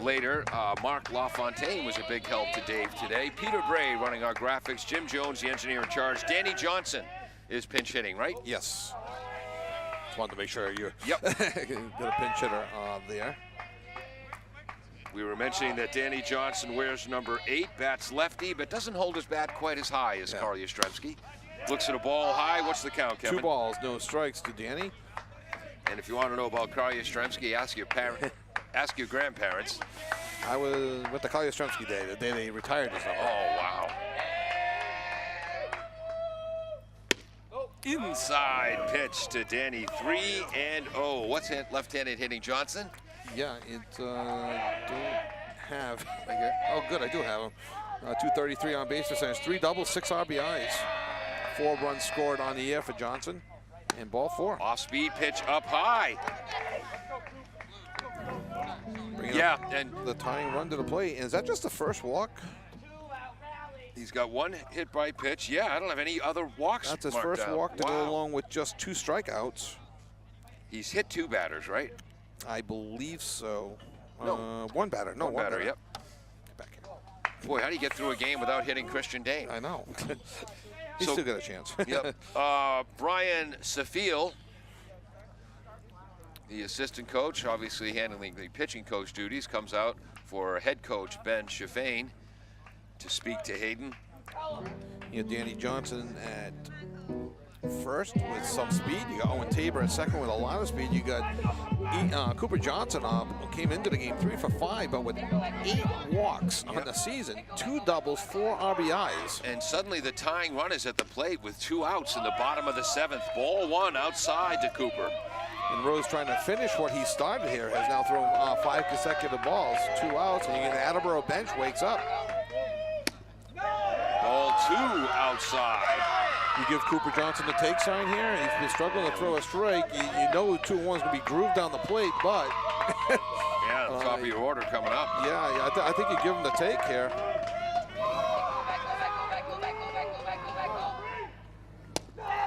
later. Mark LaFontaine was a big help to Dave today. Peter Gray running our graphics. Jim Jones, the engineer in charge. Danny Johnson is pinch hitting, right? Yes. Just wanted to make sure you got a pinch hitter there. We were mentioning that Danny Johnson wears number 8, bats lefty, but doesn't hold his bat quite as high as Carl Yastrzemski. Looks at a ball high. What's the count, Kevin? 2 balls, no strikes to Danny. And if you want to know about Carl Yastrzemski, ask your grandparents. I was with the Carl Yastrzemski day, the day they retired his number. Oh, wow. Inside pitch to Danny, 3-0. What's left-handed hitting Johnson? Yeah, it don't have. Oh, good, I do have him. 233 on base percentage, 3 doubles, 6 RBIs. 4 runs scored on the year for Johnson, and ball 4. Off-speed pitch up high. And the tying run to the plate. And is that just the first walk? He's got 1 hit by pitch. Yeah, I don't have any other walks. That's his marked first down. walk to go along with just 2 strikeouts. He's hit 2 batters, right? I believe so. No. 1 batter. No, 1 batter. Yep. Get back here. Boy, how do you get through a game without hitting Christian Dane? I know. He's still got a chance. Yep. Brian Safiel, the assistant coach, obviously handling the pitching coach duties, comes out for head coach Ben Chaffane to speak to Hayden. Danny Johnson at first with some speed. You got Owen Tabor at second with a lot of speed. You got Cooper Johnson came into the game 3 for 5, but with 8 walks on the season, 2 doubles, 4 RBIs. And suddenly the tying run is at the plate with 2 outs in the bottom of the 7th. Ball 1 outside to Cooper. And Rose, trying to finish what he started here, has now thrown 5 consecutive balls, 2 outs, and you get the Attleboro bench wakes up. Ball 2 outside. You give Cooper Johnson the take sign here. He's been struggling to throw a strike. You know 2-1 is going to be grooved down the plate, but yeah, the top of your order coming up. Yeah, I think you give him the take here.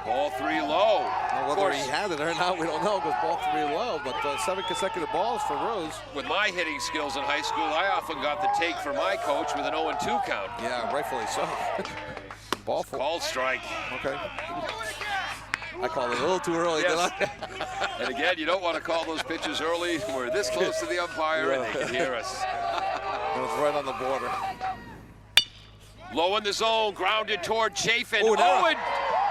Ball 3 low. Now, whether he had it or not, we don't know, because ball 3 low, but 7 consecutive balls for Rose. With my hitting skills in high school, I often got the take for my coach with an 0-2 count. Yeah, rightfully so. Ball 4. Called strike. Okay. I called it a little too early, Yes. did I? And again, you don't want to call those pitches early. We're this close to the umpire, and they can hear us. It was right on the border. Low in the zone, grounded toward Chafin. Oh, no. Owen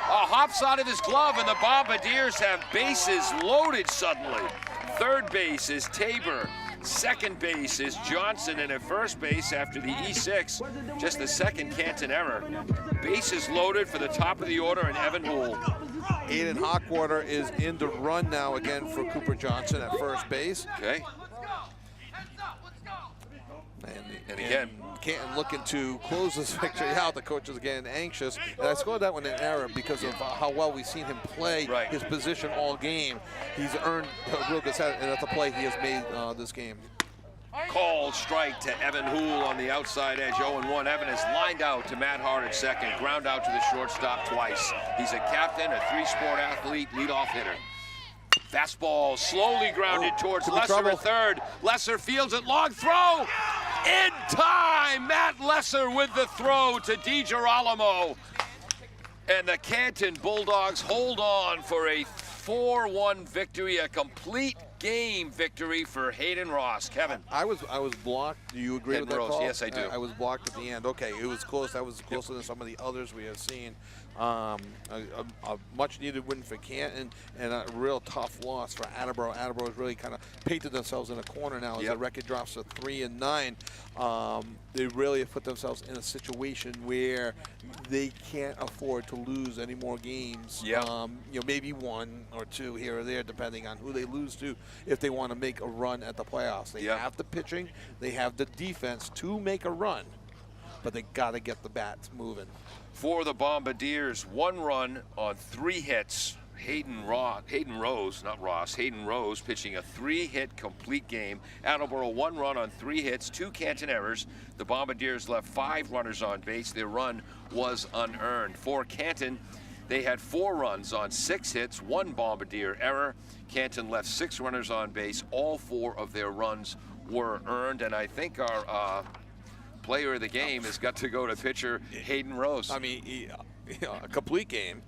hops out of his glove, and the Bombardiers have bases loaded suddenly. Third base is Tabor. Second base is Johnson, and at first base after the E6, just the second Canton error. Bases loaded for the top of the order, and Evan Houle. Aiden Hawkwater is in to run now again for Cooper Johnson at first base. Okay. And again, Canton looking to close this victory out. The coach is getting anxious. And I scored that one in error because of how well we've seen him play his position all game. He's earned a real good set, and at the plate he has made this game. Called strike to Evan Houle on the outside edge, 0-1. Evan is lined out to Matt Hart at second, ground out to the shortstop twice. He's a captain, a 3-sport athlete, leadoff hitter. Fastball slowly grounded towards Lesser at third. Lesser fields it, long throw. In time, Matt Lesser with the throw to DiGirolamo. And the Canton Bulldogs hold on for a 4-1 victory, a complete game victory for Hayden Ross. Kevin. I was blocked. Do you agree with that call? Yes, I do. I was blocked at the end. Okay, it was close. That was closer than some of the others we have seen. A much-needed win for Canton and a real tough loss for Attleboro. Attleboro has really kind of painted themselves in a corner now as the record drops to 3-9. They really have put themselves in a situation where they can't afford to lose any more games. You know, maybe 1 or 2 here or there, depending on who they lose to, if they want to make a run at the playoffs. They have the pitching, they have the defense to make a run, but they got to get the bats moving. For the Bombardiers, 1 run on 3 hits. Hayden Rose pitching a 3-hit complete game. Attleboro 1 run on 3 hits, 2 Canton errors. The Bombardiers left 5 runners on base. Their run was unearned. For Canton, they had 4 runs on 6 hits, 1 Bombardier error. Canton left 6 runners on base. All 4 of their runs were earned, and I think our player of the game has got to go to pitcher Hayden Rose. I mean, a complete game,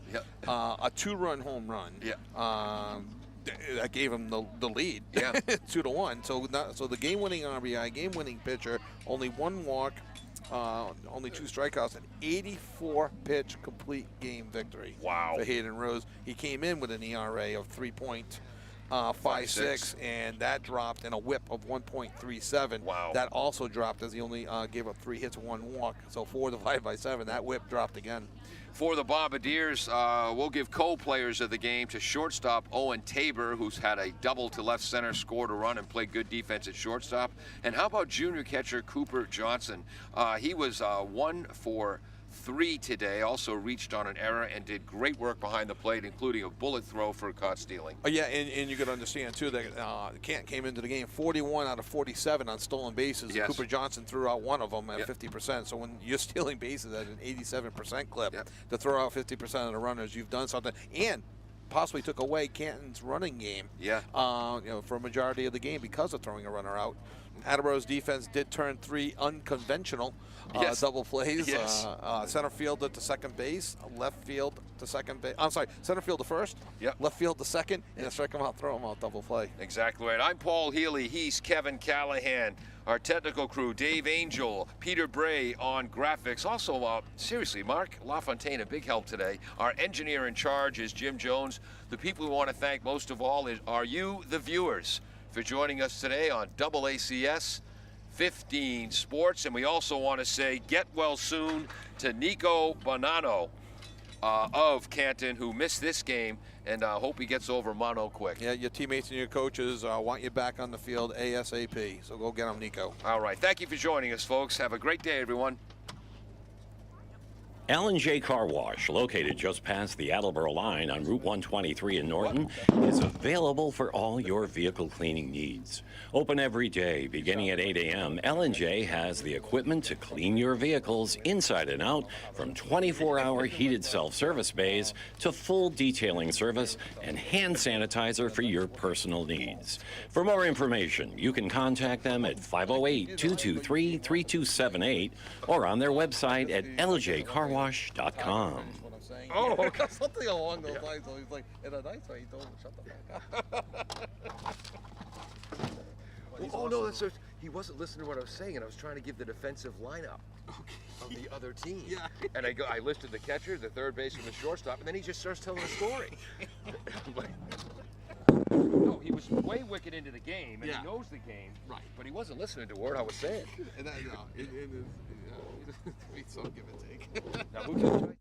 a 2-run home run. That gave him the lead. 2-1. So the game-winning RBI, game-winning pitcher, only 1 walk, only 2 strikeouts, an 84-pitch complete game victory. Wow. For Hayden Rose. He came in with an ERA of 3.56, and that dropped, in a whip of 1.37. Wow. That also dropped as he only gave up 3 hits and 1 walk. So 4 divided by 7, that whip dropped again. For the Bombardiers, we'll give co-players of the game to shortstop Owen Tabor, who's had a double to left center, scored a run, and played good defense at shortstop. And how about junior catcher Cooper Johnson? He was 1 for 3 today, also reached on an error and did great work behind the plate, including a bullet throw for caught stealing. And you can understand, too, that Canton came into the game 41 out of 47 on stolen bases. Cooper Johnson threw out 1 of them at 50%. So when you're stealing bases at an 87% clip, to throw out 50% of the runners, you've done something. And possibly took away Canton's running game for a majority of the game because of throwing a runner out. Attleboro's defense did turn 3 unconventional double plays. Center field to second base, left field to second base. I'm sorry, center field to first, left field to second, and a strike him out, throw him out double play. Exactly right. I'm Paul Healy. He's Kevin Callahan. Our technical crew, Dave Angel, Peter Bray on graphics. Also, seriously, Mark LaFontaine, a big help today. Our engineer in charge is Jim Jones. The people we want to thank most of all are you, the viewers, for joining us today on AACS 15 Sports. And we also want to say get well soon to Nico Bonanno of Canton, who missed this game, and hope he gets over mono quick. Yeah, your teammates and your coaches want you back on the field ASAP, so go get them, Nico. All right, thank you for joining us, folks. Have a great day, everyone. J Carwash, located just past the Attleboro line on Route 123 in Norton, is available for all your vehicle cleaning needs. Open every day, beginning at 8 a.m., J has the equipment to clean your vehicles inside and out, from 24-hour heated self-service bays to full detailing service and hand sanitizer for your personal needs. For more information, you can contact them at 508-223-3278 or on their website at ljcarwash.com. Oh, okay. Something along those lines. So he's like, in a nice way, he told him, shut the fuck up. Oh, no, that's he wasn't listening to what I was saying, and I was trying to give the defensive lineup of the other team. Yeah. And I listed the catcher, the third baseman, the shortstop, and then he just starts telling a story. No, he was way wicked into the game, and he knows the game, right? But he wasn't listening to a word I was saying. And that, no, it is, it's so give and take. Now, who